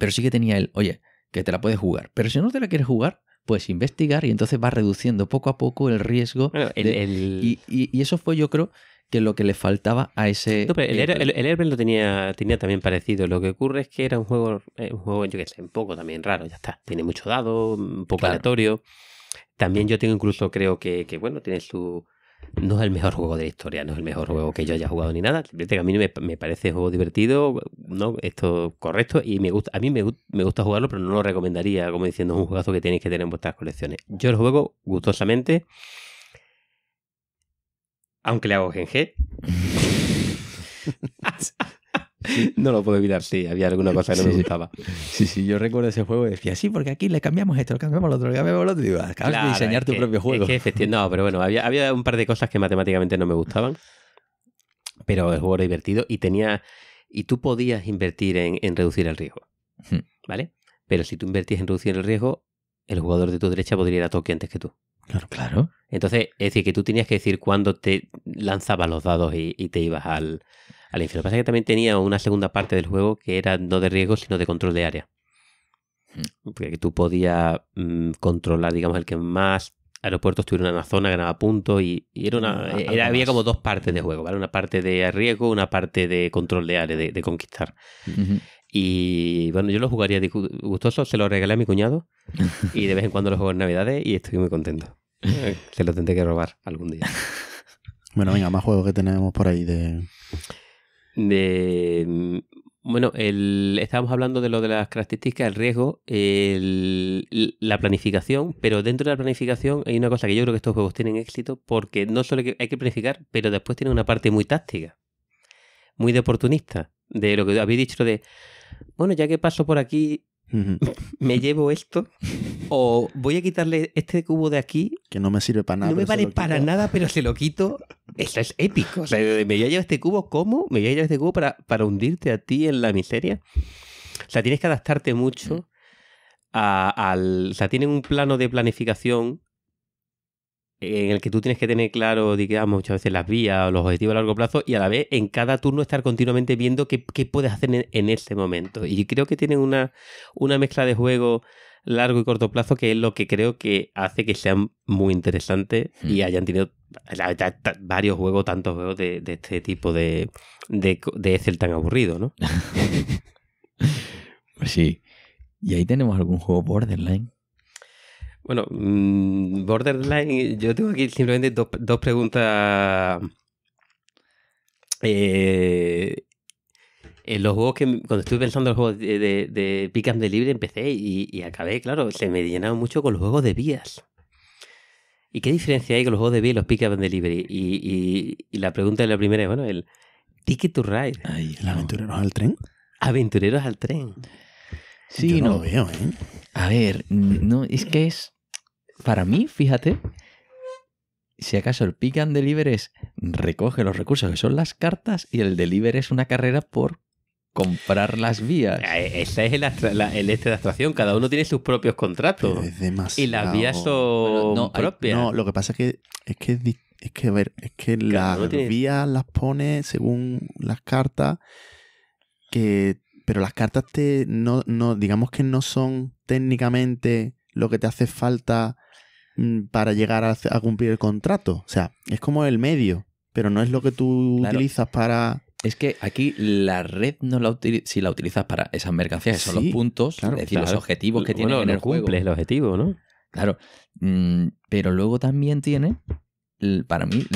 Speaker 3: sí que tenía oye, que te la puedes jugar. Pero si no te la quieres jugar, puedes investigar y entonces vas reduciendo poco a poco el riesgo.
Speaker 2: Bueno,
Speaker 3: y eso fue, yo creo, que lo que le faltaba a ese...
Speaker 2: No, pero el Airplane lo tenía también parecido. Lo que ocurre es que era un juego, yo qué sé, un poco también raro, ya está. Tiene mucho dado, un poco aleatorio. También yo tengo incluso, creo que bueno, tiene su... No es el mejor juego de la historia, no es el mejor juego que yo haya jugado ni nada. A mí me parece un juego divertido, ¿no? Esto correcto, y a mí me gusta jugarlo, pero no lo recomendaría como diciendo es un juegazo que tenéis que tener en vuestras colecciones. Yo lo juego gustosamente, aunque le hago GNG. No lo puedo evitar, sí, había alguna cosa que no me gustaba.
Speaker 3: Sí, yo recuerdo ese juego y decía, sí, porque aquí le cambiamos esto, le cambiamos lo otro, le cambiamos lo otro. Y digo, acabas de diseñar tu propio juego.
Speaker 2: No, pero bueno, había un par de cosas que matemáticamente no me gustaban, pero el juego era divertido y tú podías invertir en reducir el riesgo, ¿vale? Pero si tú invertías en reducir el riesgo, el jugador de tu derecha podría ir a Tokio antes que tú.
Speaker 3: Claro.
Speaker 2: Entonces, es decir, que tú tenías que decir cuándo te lanzabas los dados y te ibas al infierno. Lo que pasa es que también tenía una segunda parte del juego que era no de riesgo, sino de control de área. Porque tú podías controlar, digamos, el que más aeropuertos tuviera una zona, ganaba puntos y había como dos partes de juego, ¿vale? Una parte de riesgo, una parte de control de área, de conquistar. Y bueno, yo lo jugaría gustoso, se lo regalé a mi cuñado y de vez en cuando lo juego en Navidades y estoy muy contento. Se lo tendré que robar algún día.
Speaker 1: Bueno, venga, más juegos que tenemos por ahí
Speaker 2: Bueno, estábamos hablando de lo de las características, el riesgo, la planificación, pero dentro de la planificación hay una cosa que yo creo que estos juegos tienen éxito porque no solo hay que planificar, pero después tienen una parte muy táctica, muy de oportunista, de lo que habéis dicho de, bueno, ya que paso por aquí, me llevo esto o voy a quitarle este cubo de aquí
Speaker 1: que no me sirve para nada,
Speaker 2: no me vale para nada, pero se lo quito. Eso es épico. O sea, me voy a llevar este cubo, ¿cómo? Me voy a llevar este cubo para hundirte a ti en la miseria. O sea, tienes que adaptarte mucho o sea, tienen un plano de planificación en el que tú tienes que tener claro, digamos, muchas veces las vías o los objetivos a largo plazo y a la vez en cada turno estar continuamente viendo qué puedes hacer en ese momento. Y creo que tienen una mezcla de juego largo y corto plazo que es lo que creo que hace que sean muy interesantes y hayan tenido varios juegos, tantos juegos de este tipo de Excel tan aburrido, ¿no?
Speaker 3: Pues sí. ¿Y ahí tenemos algún juego Borderline?
Speaker 2: Bueno, Borderline, yo tengo aquí simplemente dos preguntas. En los juegos cuando estuve pensando en los juegos de Pick and Delivery empecé y acabé, claro, se me llenaron mucho con los juegos de vías. ¿Y qué diferencia hay con los juegos de vías y los Pick and Delivery? Y la pregunta de la primera es, bueno, el Ticket to Ride.
Speaker 1: Ay, ¿el Aventureros al Tren?
Speaker 2: Aventureros al Tren.
Speaker 3: Sí,
Speaker 1: yo no lo veo, ¿eh?
Speaker 3: A ver, no, es que es... Para mí, fíjate, si acaso el Pick and Deliver es recoge los recursos que son las cartas y el Deliver es una carrera por comprar las vías.
Speaker 2: Esa es el de abstracción. Cada uno tiene sus propios contratos.
Speaker 1: Pero es demasiado...
Speaker 2: Y las vías son propias.
Speaker 1: No, lo que pasa es que
Speaker 2: Claro,
Speaker 1: las vías las pone según las cartas, pero las cartas no digamos que no son técnicamente lo que te hace falta para llegar a cumplir el contrato. O sea, es como el medio, pero no es lo que tú utilizas para...
Speaker 3: Es que aquí la red no la si la utilizas para esas mercancías, que son los puntos, es decir, los objetivos que tiene en el juego.
Speaker 2: Cumples el objetivo, ¿no?
Speaker 3: Claro, pero luego también tiene, para mí,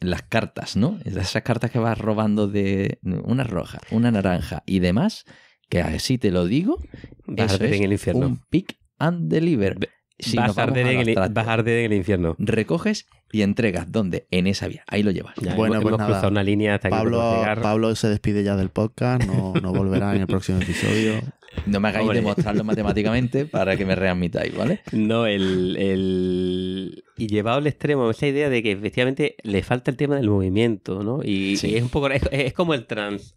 Speaker 3: las cartas, ¿no? Esas cartas que vas robando de una roja, una naranja y demás, que así te lo digo,
Speaker 2: vas a arder en el infierno.
Speaker 3: Un Pick and Deliver. Si
Speaker 2: vas a arder en el infierno.
Speaker 3: Recoges y entregas. ¿Dónde? En esa vía. Ahí lo llevas.
Speaker 1: Ya, bueno,
Speaker 2: hemos cruzado una línea hasta
Speaker 1: Pablo se despide ya del podcast, no volverá en el próximo episodio.
Speaker 3: No me hagáis demostrarlo matemáticamente para que me readmitáis, ¿vale?
Speaker 2: No, y llevado al extremo, esa idea de que efectivamente le falta el tema del movimiento, ¿no? Y es un poco, es como el trans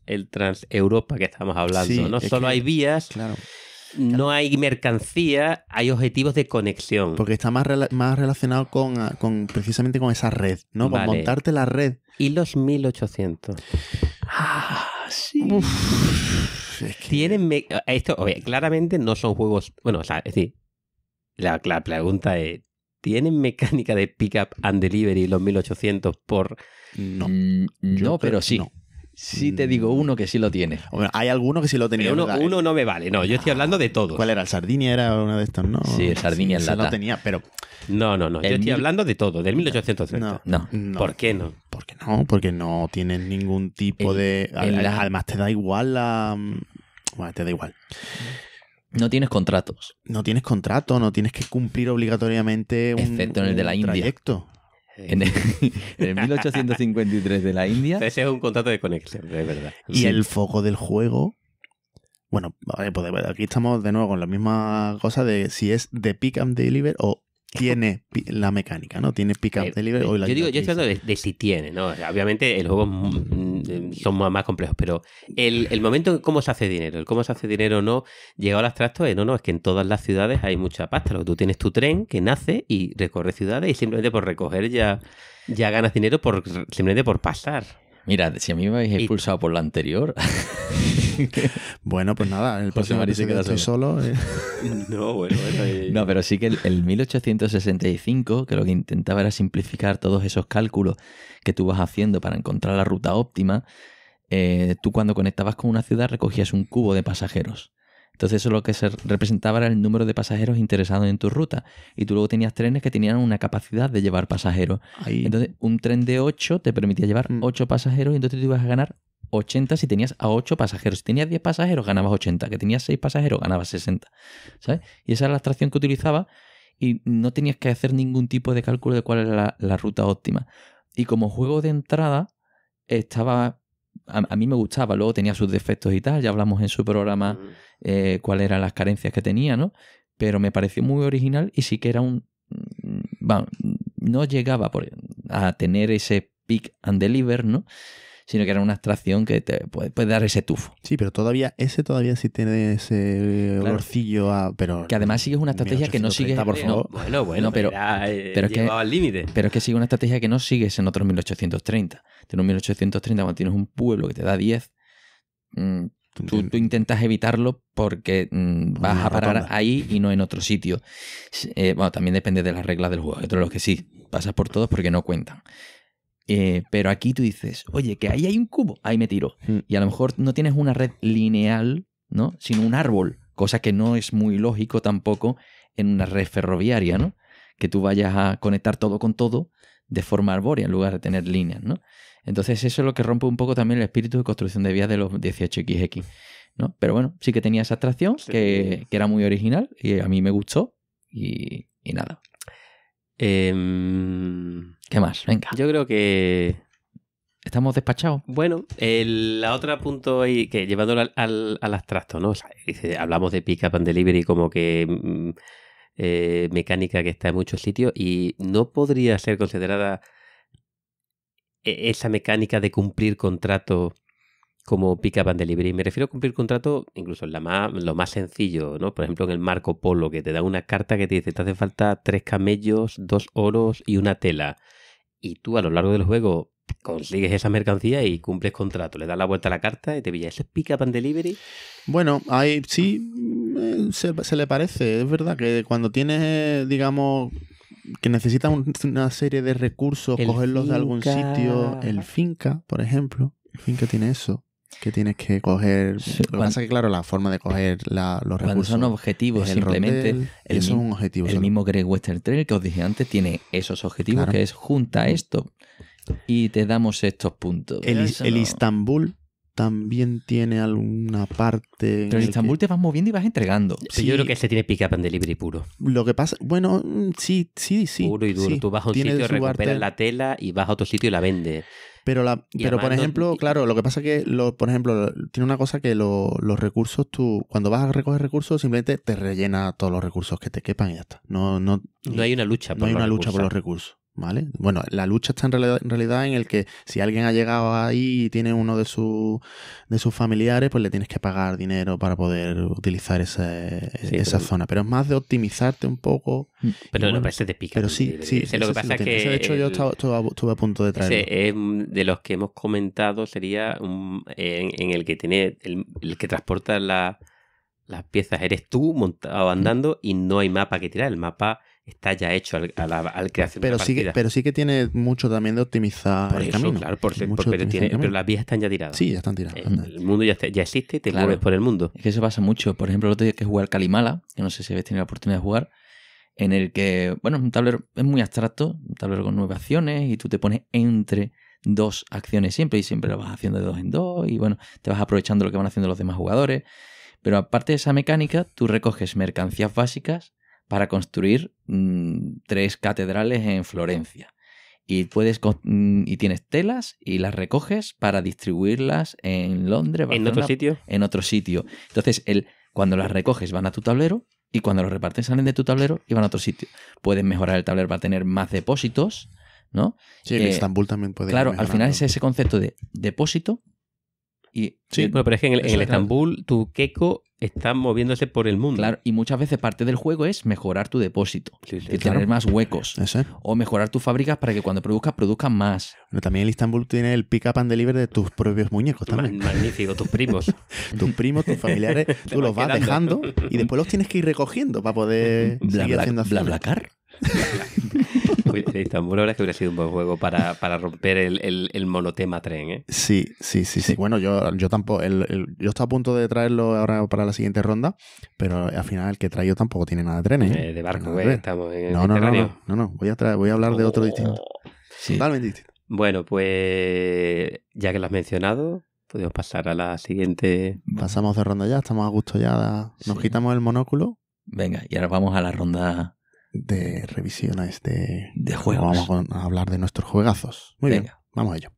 Speaker 2: Europa que estamos hablando, sí, ¿no? Solo hay vías.
Speaker 1: Claro.
Speaker 2: No hay mercancía, hay objetivos de conexión.
Speaker 1: Porque está más relacionado con precisamente con esa red, ¿no? Con montarte la red.
Speaker 2: ¿Y los 1800?
Speaker 3: Sí.
Speaker 1: Es que...
Speaker 2: Tienen esto, claramente no son juegos... Bueno, o sea, es decir, la pregunta es, ¿tienen mecánica de pick up and delivery los 1800 por...?
Speaker 3: No, pero sí. No. Sí te digo uno que sí lo tiene.
Speaker 1: Bueno, hay alguno que sí lo tenía.
Speaker 2: Uno no me vale. No, yo estoy hablando de todos.
Speaker 1: ¿Cuál era? ¿El Sardinia era uno de estos? No.
Speaker 3: Sí, el Sardinia en lata.
Speaker 1: lo tenía, pero...
Speaker 2: No. Yo estoy hablando de todo, del 1830.
Speaker 3: No.
Speaker 2: ¿Por qué no?
Speaker 1: Porque no tienen ningún tipo de... Además te da igual la... Bueno, te da igual.
Speaker 3: No tienes contratos.
Speaker 1: No tienes contrato, no tienes que cumplir obligatoriamente
Speaker 3: excepto en el de la India.
Speaker 1: Trayecto.
Speaker 3: En el 1853 de la India.
Speaker 2: Ese es un contrato de conexión, es verdad.
Speaker 1: Y el foco del juego... Bueno, pues aquí estamos de nuevo con la misma cosa de si es de pick and deliver o tiene la mecánica, ¿no? Tiene pick and deliver o la...
Speaker 2: Yo estoy hablando de si tiene, ¿no? O sea, obviamente el juego son más complejos, pero el momento en cómo se hace dinero, el cómo se hace dinero o no, llegado al abstracto es que en todas las ciudades hay mucha pasta. Tú tienes tu tren que nace y recorre ciudades y simplemente por recoger ya ganas dinero simplemente por pasar.
Speaker 3: Mira, si a mí me habéis expulsado por la anterior...
Speaker 1: Bueno, pues nada, el próximo episodio estoy solo.
Speaker 3: No, pero sí que el 1865, que lo que intentaba era simplificar todos esos cálculos que tú vas haciendo para encontrar la ruta óptima, tú cuando conectabas con una ciudad recogías un cubo de pasajeros. Entonces eso lo que se representaba era el número de pasajeros interesados en tu ruta. Y tú luego tenías trenes que tenían una capacidad de llevar pasajeros. Ahí. Entonces un tren de 8 te permitía llevar 8 pasajeros y entonces tú ibas a ganar 80 si tenías a 8 pasajeros. Si tenías 10 pasajeros, ganabas 80. Que tenías 6 pasajeros, ganabas 60. ¿Sabes? Y esa era la abstracción que utilizaba y no tenías que hacer ningún tipo de cálculo de cuál era la ruta óptima. Y como juego de entrada estaba... A mí me gustaba, luego tenía sus defectos y tal, ya hablamos en su programa cuáles eran las carencias que tenía, ¿no? Pero me pareció muy original y sí que era no llegaba a tener ese pick and deliver, ¿no? Sino que era una abstracción que te puede dar ese tufo.
Speaker 1: Sí, pero todavía sí tiene ese olorcillo pero
Speaker 3: que además sigue una estrategia que no sigues...
Speaker 1: Por favor.
Speaker 2: Bueno, pero es que al límite.
Speaker 3: Pero es que sigue una estrategia que no sigues en otros 1830. En un 1830, cuando tienes un pueblo que te da 10, tú intentas evitarlo porque vas a parar ahí y no en otro sitio. Bueno, también depende de las reglas del juego. Hay otros los que sí, pasas por todos porque no cuentan. Pero aquí tú dices, oye, que ahí hay un cubo, ahí me tiro. Y a lo mejor no tienes una red lineal, ¿no? Sino un árbol, cosa que no es muy lógico tampoco en una red ferroviaria, ¿no? Que tú vayas a conectar todo con todo de forma arbórea en lugar de tener líneas, ¿no? Entonces eso es lo que rompe un poco también el espíritu de construcción de vías de los 18XX, ¿no? Pero bueno, sí que tenía esa atracción que era muy original y a mí me gustó y nada. ¿Qué más? Venga.
Speaker 2: Yo creo que...
Speaker 3: ¿Estamos despachados?
Speaker 2: Bueno, la otra punto ahí, que llevándolo al abstracto, ¿no? O sea, hablamos de pick up and delivery como que mecánica que está en muchos sitios y no podría ser considerada esa mecánica de cumplir contrato como pick up and delivery. Me refiero a cumplir contrato incluso en lo más sencillo, ¿no? Por ejemplo, en el Marco Polo, que te da una carta que te dice te hace falta 3 camellos, 2 oros y una tela. Y tú a lo largo del juego consigues esa mercancía y cumples contrato. Le das la vuelta a la carta y te pillas. ¿Eso es pick up and delivery?
Speaker 1: Bueno, ahí sí se le parece. Es verdad que cuando tienes, digamos, que necesitas una serie de recursos, cogerlos de algún sitio. El Finca, por ejemplo. El Finca tiene eso. Que tienes que coger...
Speaker 3: Sí,
Speaker 1: lo que pasa es que, claro, la forma de coger los recursos...
Speaker 3: Cuando son objetivos, simplemente...
Speaker 1: Esos son objetivos.
Speaker 3: El mismo Great Western Trail que os dije antes tiene esos objetivos, claro, que es junta esto y te damos estos puntos.
Speaker 1: El Istanbul también tiene alguna parte...
Speaker 3: Pero en Istanbul te vas moviendo y vas entregando.
Speaker 2: Sí, yo creo que ese tiene pick up and delivery puro.
Speaker 1: Lo que pasa... Bueno, sí.
Speaker 2: Puro y duro. Sí. Tú vas a un sitio, recuperas la tela y vas a otro sitio y la vendes.
Speaker 1: Pero por ejemplo, claro, lo que pasa es que, por ejemplo, tiene una cosa que los recursos, tú, cuando vas a recoger recursos, simplemente te rellena todos los recursos que te quepan y ya está. No
Speaker 2: hay una lucha
Speaker 1: por los recursos. ¿Vale? Bueno, la lucha está en realidad en el que si alguien ha llegado ahí y tiene uno de sus familiares, pues le tienes que pagar dinero para poder utilizar esa zona. Pero es más de optimizarte un poco.
Speaker 2: Pero no parece de pica.
Speaker 1: Pero sí.
Speaker 2: Lo que pasa es que...
Speaker 1: de hecho, yo estuve a punto de traerlo.
Speaker 2: De los que hemos comentado sería en el que tiene el que transporta las piezas. Eres tú montado andando y no hay mapa que tirar. El mapa está ya hecho al creación de la partida.
Speaker 1: Pero sí que tiene mucho también de optimizar el camino.
Speaker 2: Claro, pero las vías están ya tiradas.
Speaker 1: Sí, ya están tiradas.
Speaker 2: El mundo ya existe y te mueves por el mundo.
Speaker 3: Es que eso pasa mucho. Por ejemplo, el otro día que jugué al Kalimala, que no sé si habéis tenido la oportunidad de jugar, en el que, bueno, un tablero es muy abstracto, un tablero con 9 acciones y tú te pones entre 2 acciones siempre y siempre lo vas haciendo de 2 en 2 y bueno, te vas aprovechando lo que van haciendo los demás jugadores. Pero aparte de esa mecánica, tú recoges mercancías básicas para construir 3 catedrales en Florencia. Y tienes telas y las recoges para distribuirlas en Londres, Barcelona,
Speaker 2: ¿en otro sitio?
Speaker 3: En otro sitio. Entonces, cuando las recoges van a tu tablero y cuando los repartes salen de tu tablero y van a otro sitio. Puedes mejorar el tablero para tener más depósitos, ¿no?
Speaker 1: Sí, en Estambul también puede.
Speaker 3: Claro, al final es ese concepto de depósito.
Speaker 2: Sí, bueno, pero es que en el Estambul tu Keiko está moviéndose por el mundo.
Speaker 3: Claro, y muchas veces parte del juego es mejorar tu depósito, tener más huecos. O mejorar tus fábricas para que cuando produzcan más.
Speaker 1: Pero también el Istanbul tiene el pick up and deliver de tus propios muñecos también.
Speaker 2: Magnífico, tus primos.
Speaker 1: Tus primos, tus familiares, tú los vas dejando y después los tienes que ir recogiendo para poder seguir haciendo
Speaker 3: BlaBlaCar.
Speaker 2: Istanbul, la verdad es que hubiera sido un buen juego para romper el monotema tren, ¿eh?
Speaker 1: Sí. Bueno, yo tampoco. Yo estaba a punto de traerlo ahora para la siguiente ronda, pero al final el que he traído tampoco tiene nada de trenes.
Speaker 2: De barco, estamos en el
Speaker 1: Mediterráneo. No. Voy a hablar de otro distinto.
Speaker 3: Sí.
Speaker 1: Totalmente distinto.
Speaker 2: Bueno, pues ya que lo has mencionado, podemos pasar a la siguiente.
Speaker 1: Pasamos de ronda ya, estamos a gusto ya. Nos quitamos el monóculo.
Speaker 3: Venga, y ahora vamos a la ronda
Speaker 1: de revisiones de
Speaker 3: juegos.
Speaker 1: Vamos a hablar de nuestros juegazos. Muy bien, vamos a ello.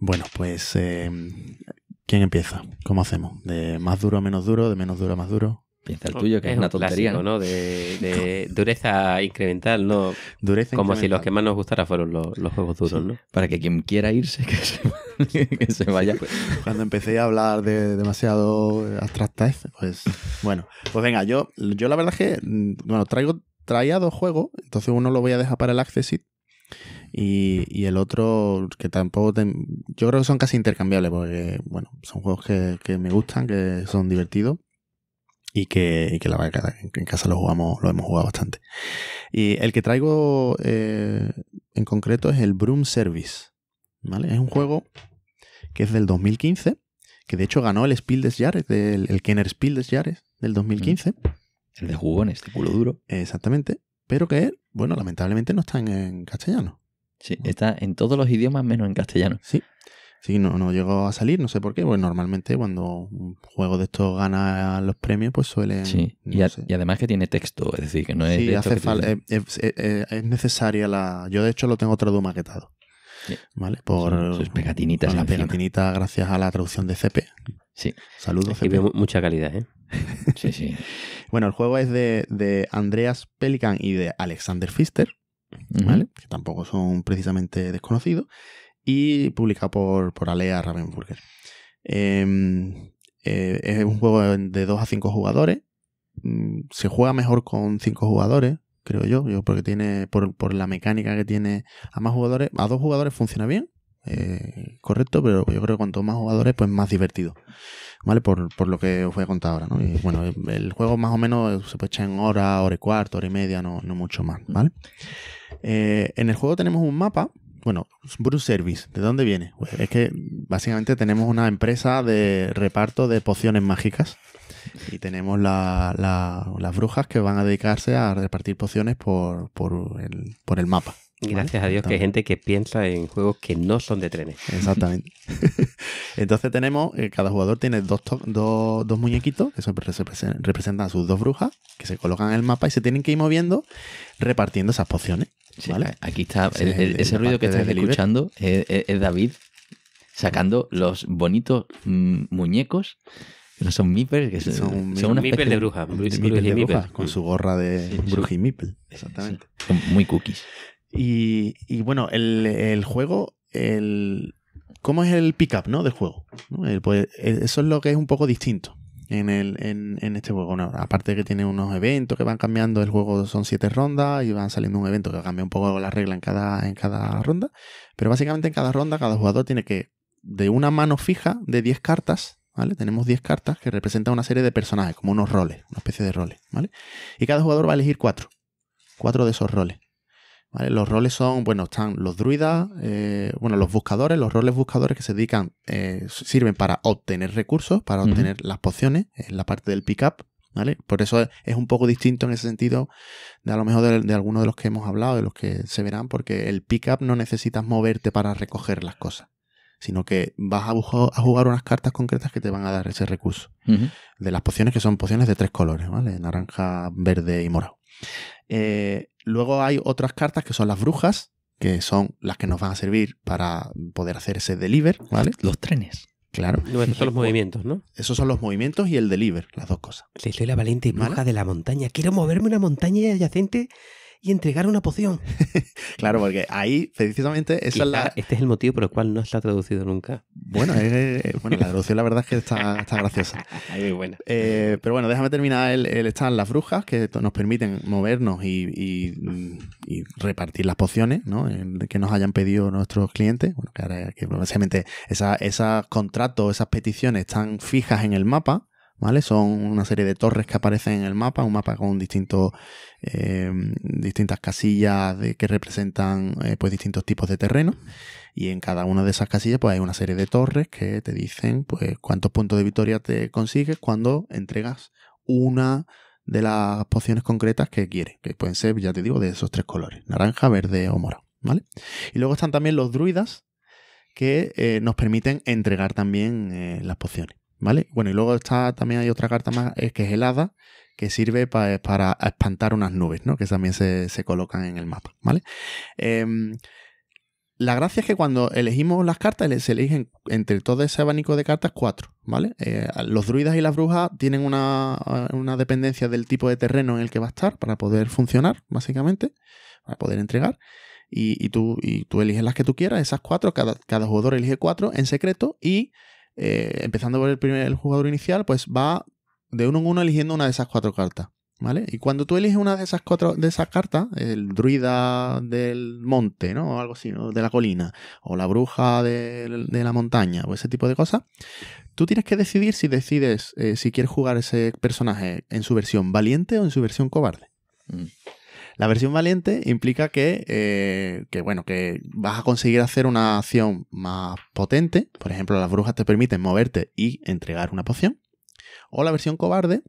Speaker 1: Bueno, pues ¿quién empieza? ¿Cómo hacemos? ¿De más duro a menos duro? ¿De menos duro a más duro?
Speaker 3: Piensa el tuyo, que es una tontería,
Speaker 2: clásico, ¿no? De dureza incremental, ¿no?
Speaker 1: Dureza
Speaker 2: como
Speaker 1: incremental.
Speaker 2: Si los que más nos gustara fueron los juegos duros, ¿no?
Speaker 3: Para que quien quiera irse, que se vaya.
Speaker 1: Cuando empecé a hablar de demasiado abstractas, pues bueno. Pues venga, yo la verdad es que, bueno, traía 2 juegos, entonces uno lo voy a dejar para el Accessit y el otro que tampoco... yo creo que son casi intercambiables porque, bueno, son juegos que me gustan, que son divertidos. y que la verdad en casa lo hemos jugado bastante. Y el que traigo en concreto es el Broom Service, ¿vale? Es un juego que es del 2015, que de hecho ganó el Spiel des Jahres, el Kenner Spiel des Jahres del 2015.
Speaker 3: El de jugones, de culo duro.
Speaker 1: Exactamente, pero que, bueno, lamentablemente no está en castellano.
Speaker 3: Sí, está en todos los idiomas menos en castellano.
Speaker 1: Sí, no llegó a salir, no sé por qué. Pues normalmente cuando un juego de estos gana los premios, pues suelen...
Speaker 3: Sí, y además que tiene texto, es decir, que no es...
Speaker 1: Sí, es necesaria yo de hecho lo tengo todo maquetado. Sí. ¿Vale? Por
Speaker 3: sus pegatinitas.
Speaker 1: Con las pegatinitas gracias a la traducción de CP.
Speaker 3: Sí.
Speaker 1: Saludos,
Speaker 2: CP. Veo mucha calidad, ¿eh?
Speaker 3: Sí.
Speaker 1: Bueno, el juego es de Andreas Pelikan y de Alexander Pfister, ¿vale? Que tampoco son precisamente desconocidos. Y publicado por Alea Ravensburger. Es un juego de 2 a 5 jugadores. Se juega mejor con 5 jugadores, creo yo, porque tiene por la mecánica que tiene a más jugadores. A 2 jugadores funciona bien, correcto, pero yo creo que cuanto más jugadores, pues más divertido, ¿vale? Por lo que os voy a contar ahora, ¿no? Y bueno, el juego más o menos se puede echar en hora y cuarto, hora y media, no mucho más, ¿vale? En el juego tenemos un mapa. Bueno, Brew Service, ¿de dónde viene? Pues es que básicamente tenemos una empresa de reparto de pociones mágicas y tenemos las brujas que van a dedicarse a repartir pociones por el mapa.
Speaker 2: Gracias a Dios que hay gente que piensa en juegos que no son de trenes.
Speaker 1: Exactamente. Entonces tenemos, cada jugador tiene dos muñequitos que representan a sus 2 brujas que se colocan en el mapa y se tienen que ir moviendo repartiendo esas pociones.
Speaker 3: Sí,
Speaker 1: ¿vale?
Speaker 3: Aquí está, ese ruido que estás escuchando es David sacando los bonitos muñecos. No son Meeples, que son
Speaker 2: una Meeple de bruja.
Speaker 1: Con su gorra de bruja y Meeple. Exactamente.
Speaker 3: Sí. Son muy cookies.
Speaker 1: Y bueno, el juego, ¿cómo es el pick-up, ¿no? del juego? ¿No? Pues eso es lo que es un poco distinto en este juego. Bueno, aparte de que tiene unos eventos que van cambiando, el juego son 7 rondas y van saliendo un evento que cambia un poco la regla en cada ronda. Pero básicamente en cada ronda, cada jugador tiene que, de una mano fija de 10 cartas, ¿vale? Tenemos 10 cartas que representan una serie de personajes, como unos roles, una especie de roles, ¿vale? Y cada jugador va a elegir 4 de esos roles. ¿Vale? Los roles son, bueno, están los druidas, los buscadores, los roles buscadores que se dedican, sirven para obtener recursos, para obtener las pociones, en la parte del pick-up, ¿vale? Por eso es un poco distinto en ese sentido, a lo mejor de algunos de los que hemos hablado, de los que se verán, porque el pick-up no necesitas moverte para recoger las cosas, sino que vas a jugar unas cartas concretas que te van a dar ese recurso. De las pociones, que son pociones de 3 colores, ¿vale? Naranja, verde y morado. Luego hay otras cartas que son las brujas, que son las que nos van a servir para poder hacer ese deliver, ¿vale?
Speaker 3: Los trenes.
Speaker 1: Claro.
Speaker 2: No, esos son los movimientos, ¿no?
Speaker 1: Esos son los movimientos y el deliver, las dos cosas.
Speaker 2: Sí, soy la valiente bruja de la montaña. Quiero moverme una montaña adyacente y entregar una poción.
Speaker 1: Claro, porque ahí precisamente esa es la...
Speaker 2: Este es el motivo por el cual no se ha traducido nunca.
Speaker 1: Bueno, la traducción la verdad es que está graciosa.
Speaker 2: Muy buena.
Speaker 1: Pero bueno, déjame terminar. Están las brujas que nos permiten movernos y repartir las pociones, ¿no? Que nos hayan pedido nuestros clientes. Bueno, que básicamente esos contratos, esas peticiones están fijas en el mapa, ¿vale? Son una serie de torres que aparecen en el mapa, un mapa con distintas casillas que representan pues distintos tipos de terreno, y en cada una de esas casillas pues hay una serie de torres que te dicen pues cuántos puntos de victoria te consigues cuando entregas una de las pociones concretas que quieres, que pueden ser, ya te digo, de esos 3 colores, naranja, verde o morado, ¿vale? Y luego están también los druidas que nos permiten entregar también las pociones, ¿vale? Bueno, y luego también hay otra carta más, que es el hada, que sirve para espantar unas nubes, ¿no? Que también se colocan en el mapa, ¿vale? La gracia es que cuando elegimos las cartas, se eligen entre todo ese abanico de cartas 4, ¿vale? Los druidas y las brujas tienen una dependencia del tipo de terreno en el que va a estar para poder funcionar, básicamente, para poder entregar. Y tú eliges las que tú quieras, esas 4, cada jugador elige 4 en secreto y empezando por el jugador inicial, pues va de uno en uno eligiendo una de esas 4 cartas, ¿vale? Y cuando tú eliges una de esas cartas, el druida del monte, ¿no? O algo así, ¿no? De la colina, o la bruja de la montaña, o ese tipo de cosas, tú tienes que decidir si decides si quieres jugar ese personaje en su versión valiente o en su versión cobarde. La versión valiente implica que vas a conseguir hacer una acción más potente. Por ejemplo, las brujas te permiten moverte y entregar una poción. O la versión cobarde,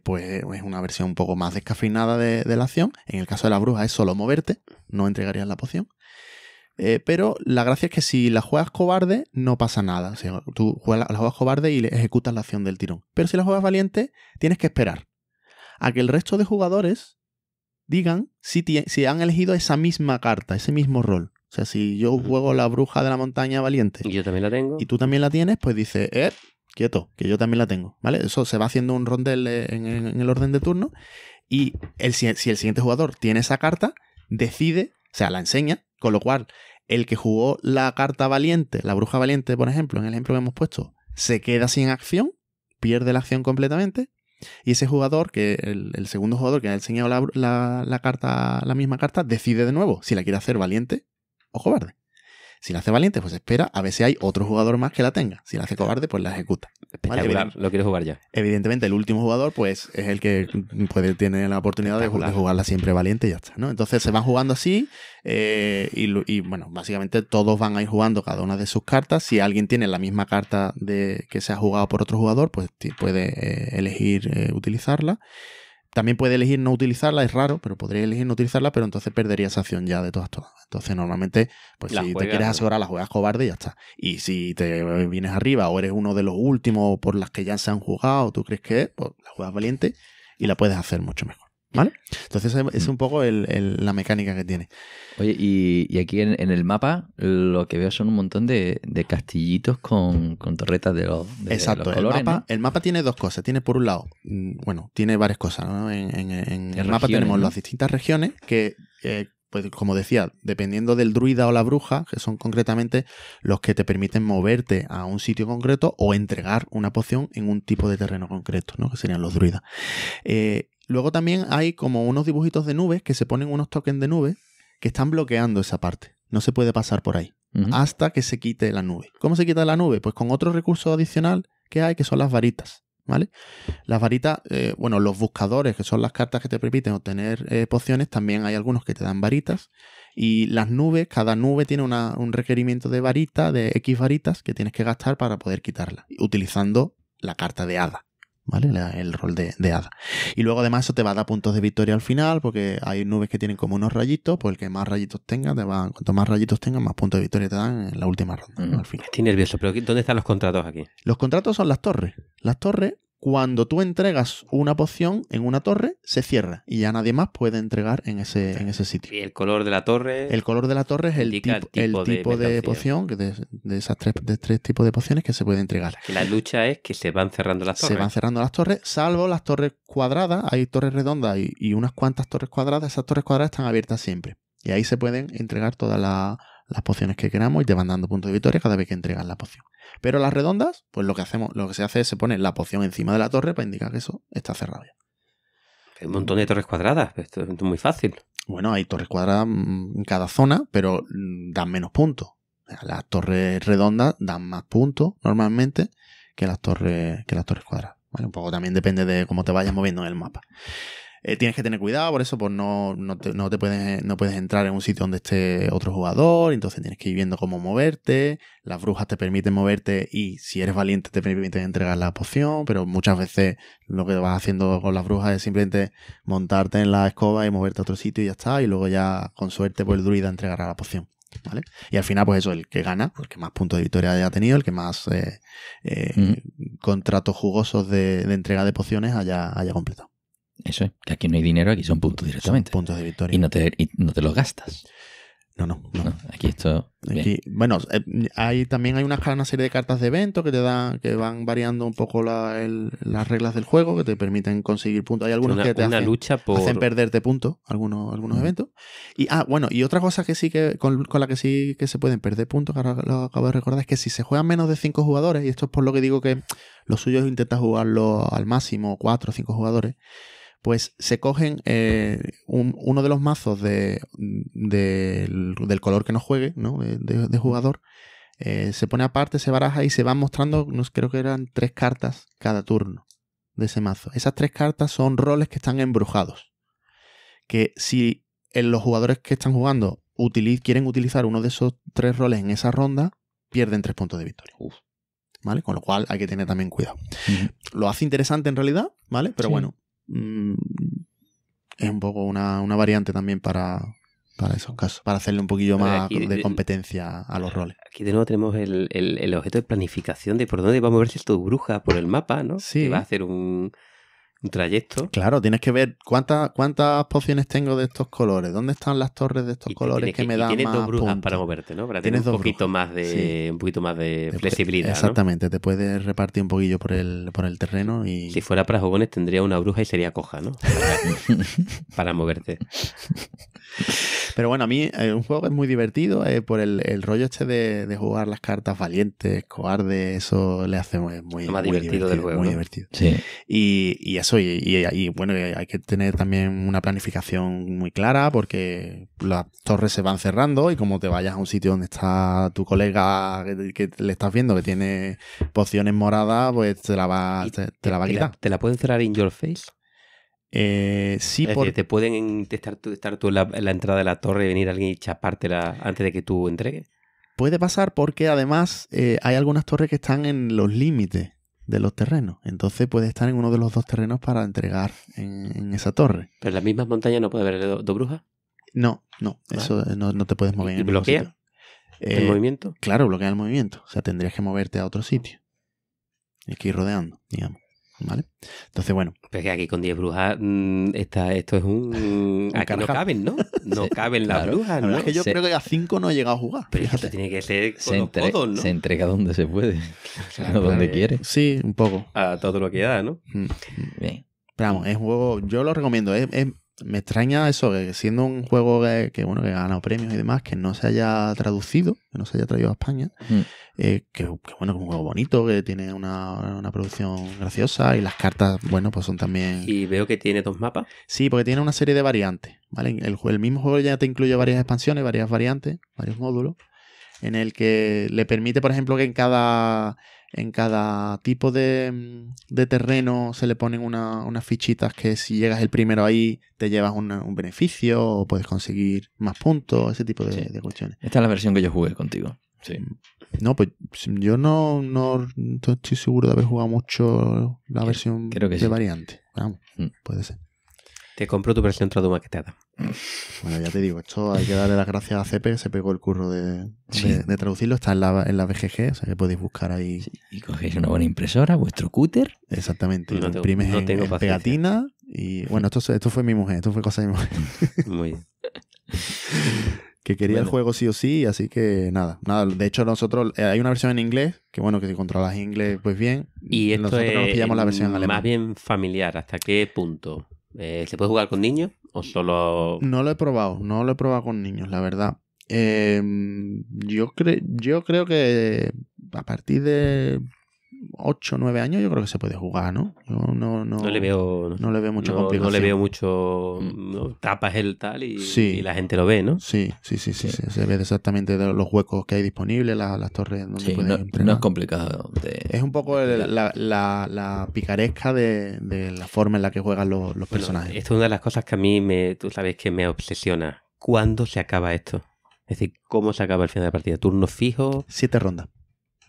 Speaker 1: pues es una versión un poco más descafeinada de la acción. En el caso de la bruja es solo moverte, no entregarías la poción. Pero la gracia es que si la juegas cobarde, no pasa nada. O sea, tú la juegas cobarde y ejecutas la acción del tirón. Pero si la juegas valiente, tienes que esperar a que el resto de jugadores digan si han elegido esa misma carta, ese mismo rol. O sea, si yo juego la bruja de la montaña valiente
Speaker 2: y yo también la tengo,
Speaker 1: y tú también la tienes, pues dice, quieto, que yo también la tengo, ¿vale? Eso se va haciendo un rondel en el orden de turno y si el siguiente jugador tiene esa carta, decide, o sea, la enseña, con lo cual el que jugó la carta valiente, la bruja valiente, por ejemplo, en el ejemplo que hemos puesto, se queda sin acción, pierde la acción completamente, y ese jugador, que el segundo jugador que ha enseñado la misma carta, decide de nuevo si la quiere hacer valiente o cobarde. Si la hace valiente, pues espera a ver si hay otro jugador más que la tenga. Si la hace cobarde, pues la ejecuta.
Speaker 2: Espectacular, ¿vale? Lo quiero jugar ya.
Speaker 1: Evidentemente, el último jugador, pues, es el que tiene la oportunidad de jugarla siempre valiente y ya está, ¿no? Entonces se van jugando así y bueno, básicamente todos van a ir jugando cada una de sus cartas. Si alguien tiene la misma carta que se ha jugado por otro jugador, pues puede elegir utilizarla. También puede elegir no utilizarla, es raro, pero podría elegir no utilizarla, pero entonces perdería esa acción ya de todas. Entonces normalmente, pues si te quieres asegurar, la juegas cobarde y ya está. Y si te vienes arriba o eres uno de los últimos por las que ya se han jugado, tú crees que es, pues la juegas valiente y la puedes hacer mucho mejor. ¿Vale? Entonces es un poco la mecánica que tiene.
Speaker 3: Oye, y aquí en el mapa lo que veo son un montón de castillitos con torretas de los colores.
Speaker 1: Exacto, el mapa tiene dos cosas. Tiene por un lado, tiene varias cosas, ¿no? En el mapa tenemos las distintas regiones que, pues como decía, dependiendo del druida o la bruja, que son concretamente los que te permiten moverte a un sitio concreto o entregar una poción en un tipo de terreno concreto, ¿no? Que serían los druidas. Luego también hay como unos dibujitos de nubes que se ponen unos tokens de nubes que están bloqueando esa parte. No se puede pasar por ahí hasta que se quite la nube. ¿Cómo se quita la nube? Pues con otro recurso adicional que hay, que son las varitas, ¿vale? Las varitas, los buscadores, que son las cartas que te permiten obtener pociones, también hay algunos que te dan varitas. Y las nubes, cada nube tiene un requerimiento de varita, de X varitas, que tienes que gastar para poder quitarla, utilizando la carta de hada. ¿Vale? El rol de hada. Y luego además eso te va a dar puntos de victoria al final, porque hay nubes que tienen como unos rayitos, pues el que más rayitos tenga, cuanto más rayitos tengan, más puntos de victoria te dan en la última ronda, ¿no? Al final.
Speaker 2: Estoy nervioso, pero ¿dónde están los contratos aquí?
Speaker 1: Los contratos son las torres. Las torres, cuando tú entregas una poción en una torre, se cierra y ya nadie más puede entregar en ese sitio.
Speaker 2: ¿Y el color de la torre?
Speaker 1: El color de la torre es el tipo de poción, de esas tres tipos de pociones que se puede entregar.
Speaker 2: Que la lucha es que se van cerrando las torres.
Speaker 1: Se van cerrando las torres, salvo las torres cuadradas. Hay torres redondas y unas cuantas torres cuadradas. Esas torres cuadradas están abiertas siempre. Y ahí se pueden entregar todas las pociones que queramos y te van dando puntos de victoria cada vez que entregas la poción. Pero las redondas, pues lo que se hace es se pone la poción encima de la torre para indicar que eso está cerrado ya.
Speaker 2: Hay un montón de torres cuadradas, esto es muy fácil.
Speaker 1: Bueno, hay torres cuadradas en cada zona, pero dan menos puntos. Las torres redondas dan más puntos normalmente que las torres cuadradas, ¿vale? Un poco también depende de cómo te vayas moviendo en el mapa. Tienes que tener cuidado, por eso pues no puedes entrar en un sitio donde esté otro jugador, entonces tienes que ir viendo cómo moverte. Las brujas te permiten moverte y si eres valiente te permiten entregar la poción, pero muchas veces lo que vas haciendo con las brujas es simplemente montarte en la escoba y moverte a otro sitio y ya está, y luego ya con suerte pues el druida entregará la poción, ¿vale? Y al final pues eso, el que gana, el que más puntos de victoria haya tenido, el que más contratos jugosos de entrega de pociones haya completado.
Speaker 3: Eso es, que aquí no hay dinero, aquí son puntos directamente.
Speaker 1: Son puntos de victoria.
Speaker 3: Y no te los gastas.
Speaker 1: No.
Speaker 3: Aquí esto...
Speaker 1: Aquí, bueno, también hay una serie de cartas de evento que van variando un poco las reglas del juego, que te permiten conseguir puntos. Hay algunos que te hacen perderte puntos, algunos eventos. Y y otra cosa que sí que con la que sí que se pueden perder puntos, que ahora lo acabo de recordar, es que si se juegan menos de 5 jugadores, y esto es por lo que digo que lo suyo es intentar jugarlo al máximo 4 o 5 jugadores, pues se cogen uno de los mazos del color que nos juegue, ¿no? de jugador, Se pone aparte, se baraja y se van mostrando, creo que eran 3 cartas cada turno de ese mazo. Esas 3 cartas son roles que están embrujados. Que si los jugadores que están jugando quieren utilizar uno de esos 3 roles en esa ronda, pierden 3 puntos de victoria. ¿Vale? Con lo cual hay que tener también cuidado. Lo hace interesante en realidad, ¿vale? Pero bueno, es un poco una variante también para esos casos, para hacerle un poquillo más de competencia a los roles.
Speaker 2: Aquí de nuevo tenemos el objeto de planificación de por dónde va a moverse tu bruja por el mapa, ¿no?
Speaker 1: Sí.
Speaker 2: Que va a hacer un trayecto.
Speaker 1: Claro, tienes que ver cuántas pociones tengo de estos colores, dónde están las torres de estos colores que me dan más
Speaker 2: tienes 2 brujas
Speaker 1: puntos
Speaker 2: para moverte, ¿no? Para tener un poquito más de flexibilidad.
Speaker 1: Exactamente, ¿no? Te puedes repartir un poquillo por el terreno y...
Speaker 2: Si fuera para jugones tendría una bruja y sería coja, ¿no? Para moverte.
Speaker 1: Pero bueno, a mí un juego es muy divertido por el rollo este de jugar las cartas valientes, cobardes, eso le hace muy
Speaker 2: más divertido del juego.
Speaker 1: Muy
Speaker 2: ¿no?
Speaker 1: divertido.
Speaker 3: Sí.
Speaker 1: Y eso, y bueno, hay que tener también una planificación muy clara porque las torres se van cerrando y como te vayas a un sitio donde está tu colega que le estás viendo que tiene pociones moradas, pues te la va a quitar.
Speaker 2: ¿Te la pueden cerrar in your face?
Speaker 1: Sí,
Speaker 2: es decir, te pueden estar tú en la entrada de la torre y venir alguien y chapártela antes de que tú entregues.
Speaker 1: Puede pasar porque además hay algunas torres que están en los límites de los terrenos. Entonces puedes estar en uno de los 2 terrenos para entregar en esa torre.
Speaker 2: ¿Pero en las mismas montañas no puede haber 2 brujas?
Speaker 1: No,
Speaker 2: ¿Vale?
Speaker 1: Eso no te puedes mover.
Speaker 2: ¿Y bloquea el movimiento?
Speaker 1: Claro, bloquea el movimiento. O sea, tendrías que moverte a otro sitio. Tienes que ir rodeando, digamos. ¿Vale? Entonces, bueno.
Speaker 2: Pero es que aquí con 10 brujas esto es un... Aquí no caben, ¿no? No caben las brujas, ¿no?
Speaker 1: Es que yo creo que a 5 no he llegado a jugar.
Speaker 2: Pero esto tiene que ser con los codos, ¿no?
Speaker 3: Se entrega donde se puede, no donde quiere.
Speaker 1: Sí, un poco.
Speaker 2: A todo lo que da, ¿no?
Speaker 3: Bien.
Speaker 1: Pero vamos, es un juego, yo lo recomiendo. Me extraña eso, que siendo un juego que ha ganado premios y demás, que no se haya traducido, que no se haya traído a España. Que bueno, que es un juego bonito, que tiene una producción graciosa y las cartas, bueno, pues son también...
Speaker 2: Y veo que tiene 2 mapas.
Speaker 1: Sí, porque tiene una serie de variantes, ¿vale? El mismo juego ya te incluye varias expansiones, varias variantes, varios módulos, en el que le permite, por ejemplo, que en cada tipo de terreno se le ponen unas fichitas que si llegas el primero ahí te llevas un beneficio o puedes conseguir más puntos, ese tipo de cuestiones.
Speaker 3: Esta es la versión que yo jugué contigo. Sí.
Speaker 1: No, pues yo no estoy seguro de haber jugado mucho la versión
Speaker 3: creo que
Speaker 1: de
Speaker 3: sí.
Speaker 1: variante. Vamos, puede ser.
Speaker 2: Te compro tu versión tradumaquetada.
Speaker 1: Bueno, ya te digo, esto hay que darle las gracias a Cepe, que se pegó el curro de traducirlo. Está en la BGG, o sea que podéis buscar ahí.
Speaker 3: Sí. Y cogéis una buena impresora, vuestro cúter.
Speaker 1: Exactamente. Y lo imprimes en pegatina. Y bueno, esto fue mi mujer, esto fue cosa de mi mujer.
Speaker 2: Muy bien.
Speaker 1: Que quería el juego sí o sí, así que nada. De hecho, nosotros hay una versión en inglés, que bueno, que si controlas inglés, pues bien.
Speaker 2: Y esto
Speaker 1: nosotros nos pillamos la versión en alemán.
Speaker 2: Más bien familiar, ¿hasta qué punto? ¿Se puede jugar con niños o solo...?
Speaker 1: No lo he probado con niños, la verdad. Yo creo que a partir de 8 o 9 años yo creo que se puede jugar, ¿no? No le veo mucha complicación.
Speaker 2: No le veo mucho... ¿no? Tapas el tal y la gente lo ve, ¿no?
Speaker 1: Sí. Se ve exactamente los huecos que hay disponibles, las torres donde puedes entrenar.
Speaker 3: No es complicado.
Speaker 1: Es un poco la picaresca de la forma en la que juegan los personajes.
Speaker 2: Esto es una de las cosas que a mí tú sabes que me obsesiona. ¿Cuándo se acaba esto? Es decir, ¿cómo se acaba el final de partida? ¿Turnos fijos?
Speaker 1: 7 rondas.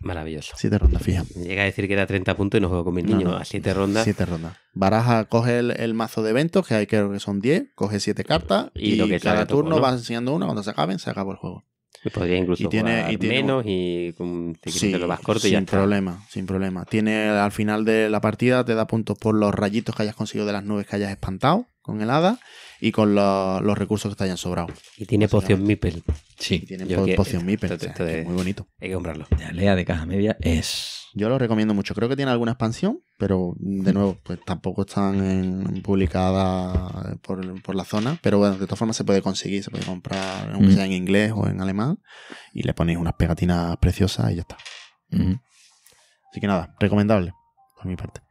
Speaker 2: Maravilloso.
Speaker 1: 7 rondas, fija.
Speaker 2: Llega a decir que era 30 puntos y no juego con mis niños. A 7 rondas.
Speaker 1: 7 rondas. Baraja, coge el mazo de eventos, que hay creo que son 10, coge 7 cartas y
Speaker 2: lo que
Speaker 1: cada turno vas enseñando una. Cuando se acaben, se acabó el juego.
Speaker 2: Y podría incluso jugar menos y te lo más corto y ya está.
Speaker 1: Sin problema. Tiene al final de la partida, te da puntos por los rayitos que hayas conseguido de las nubes que hayas espantado con el hada y con los recursos que te hayan sobrado.
Speaker 2: Y tiene poción Meeple.
Speaker 1: Sí, tiene poción Meeple. Esto es muy bonito.
Speaker 2: Hay que comprarlo.
Speaker 3: De alea de caja media es...
Speaker 1: Yo lo recomiendo mucho. Creo que tiene alguna expansión, pero de nuevo, pues tampoco están publicadas por la zona. Pero bueno, de todas formas se puede conseguir, se puede comprar, aunque sea en inglés o en alemán, y le ponéis unas pegatinas preciosas y ya está. Así que nada, recomendable por mi parte.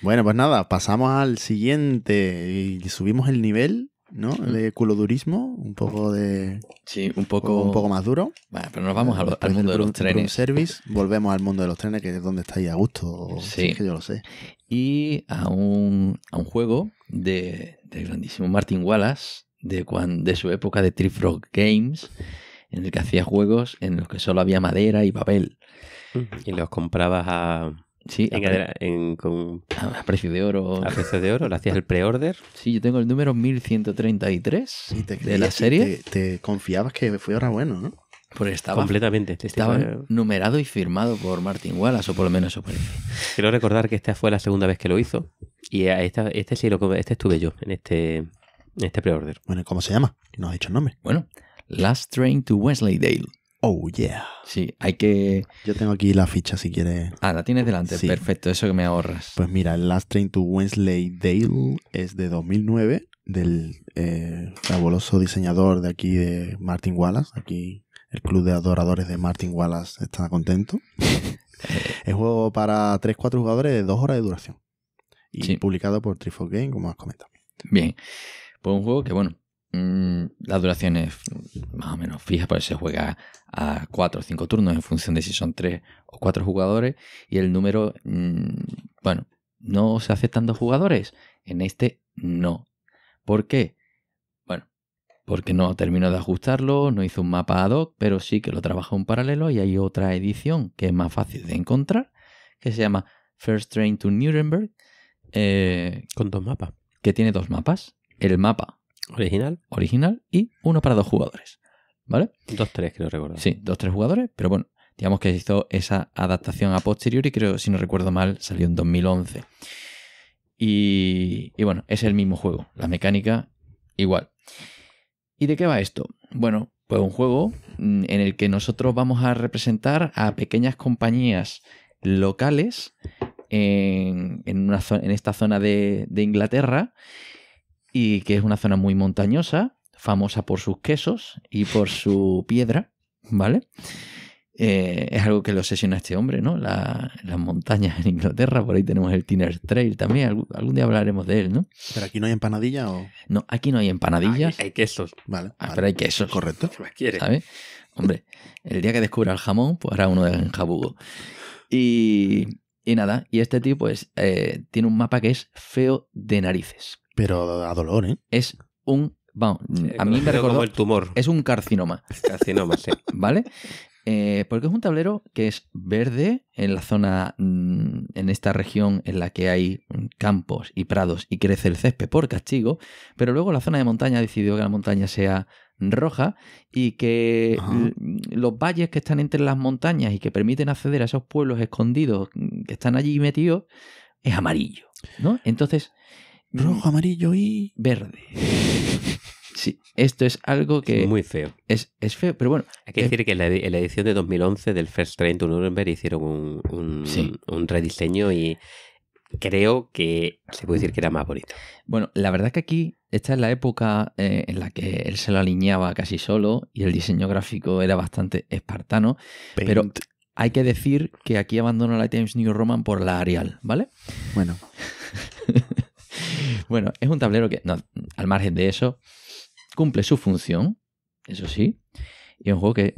Speaker 1: Bueno, pues nada, pasamos al siguiente y subimos el nivel ¿no? De culodurismo, un poco de...
Speaker 3: Sí, un poco
Speaker 1: más duro.
Speaker 3: Bueno, pero nos vamos al mundo de los trenes.
Speaker 1: Room service, volvemos al mundo de los trenes, que es donde estáis a gusto.
Speaker 3: Sí.
Speaker 1: Sí, es que yo lo sé.
Speaker 3: Y a un juego del grandísimo Martin Wallace, de su época de Tree Frog Games, en el que hacía juegos en los que solo había madera y papel.
Speaker 2: Y los comprabas a
Speaker 3: precio de oro.
Speaker 2: A precio de oro, le hacías el pre-order.
Speaker 3: Sí, yo tengo el número 1133 de la serie.
Speaker 1: Te confiabas que fuera bueno, ¿no?
Speaker 3: Porque estaba
Speaker 2: completamente.
Speaker 3: Estaba numerado y firmado por Martin Wallace, o por lo menos eso parece.
Speaker 2: Quiero recordar que esta fue la segunda vez que lo hizo. Y este estuve yo en este pre-order.
Speaker 1: Bueno, ¿cómo se llama? No has dicho el nombre.
Speaker 3: Bueno, Last Train to Wensleydale.
Speaker 1: Oh, yeah.
Speaker 3: Sí, hay que...
Speaker 1: Yo tengo aquí la ficha si quieres.
Speaker 3: Ah, la tienes delante. Sí. Perfecto, eso que me ahorras.
Speaker 1: Pues mira, el Last Train to Wensleydale es de 2009, del fabuloso diseñador de aquí de Martin Wallace. Aquí el club de adoradores de Martin Wallace está contento. Es juego para 3-4 jugadores de 2 horas de duración. Y publicado por Tree Frog Games, como has comentado.
Speaker 3: Bien. Pues un juego que, bueno, la duración es más o menos fija, porque se juega a 4 o 5 turnos en función de si son 3 o 4 jugadores. Y el número, bueno, ¿no se aceptan 2 jugadores? En este no. ¿Por qué? Bueno, porque no terminó de ajustarlo, no hizo un mapa ad hoc, pero sí que lo trabajó en paralelo, y hay otra edición que es más fácil de encontrar, que se llama First Train to Nuremberg.
Speaker 2: Con 2 mapas.
Speaker 3: Que tiene 2 mapas. El mapa original y uno para 2 jugadores. ¿Vale?
Speaker 2: 2-3, creo recordar.
Speaker 3: Sí, 2-3 jugadores, pero bueno, digamos que hizo esa adaptación a posteriori, creo, si no recuerdo mal, salió en 2011. Y bueno, es el mismo juego, la mecánica igual. ¿Y de qué va esto? Bueno, pues un juego en el que nosotros vamos a representar a pequeñas compañías locales en esta zona de Inglaterra, y que es una zona muy montañosa, famosa por sus quesos y por su piedra, ¿vale? Es algo que le obsesiona a este hombre, ¿no? Las montañas en Inglaterra, por ahí tenemos el Tinner Trail también, algún día hablaremos de él, ¿no?
Speaker 1: ¿Pero aquí no hay empanadillas o...?
Speaker 3: No, aquí no hay empanadillas.
Speaker 2: Hay quesos.
Speaker 1: Vale.
Speaker 3: Pero hay quesos.
Speaker 1: Correcto.
Speaker 2: ¿Qué más quieres?
Speaker 3: ¿Sabes? Hombre, el día que descubra el jamón, pues hará uno de jabugo. Y nada, y este tío pues tiene un mapa que es feo de narices.
Speaker 1: Pero a dolor, ¿eh?
Speaker 3: Es un... Vamos, a mí me recordó...
Speaker 2: Como el tumor.
Speaker 3: Es un carcinoma.
Speaker 2: Carcinoma, sí.
Speaker 3: ¿Vale? Porque es un tablero que es verde en la zona, en esta región en la que hay campos y prados y crece el césped por castigo, pero luego la zona de montaña ha decidido que la montaña sea roja y que los valles que están entre las montañas y que permiten acceder a esos pueblos escondidos que están allí metidos es amarillo, ¿no? Entonces...
Speaker 1: Rojo, amarillo y...
Speaker 3: verde. Sí, esto es algo que...
Speaker 2: Es muy feo.
Speaker 3: Es feo, pero bueno...
Speaker 2: Hay que decir que en la edición de 2011 del First Train to Nuremberg hicieron un rediseño, y creo que se puede decir que era más bonito.
Speaker 3: Bueno, la verdad es que aquí, esta es la época en la que él se lo alineaba casi solo y el diseño gráfico era bastante espartano, pero hay que decir que aquí abandonó la Times New Roman por la Arial, ¿vale?
Speaker 1: Bueno.
Speaker 3: Bueno, es un tablero que, no, al margen de eso, cumple su función, eso sí, y es un juego que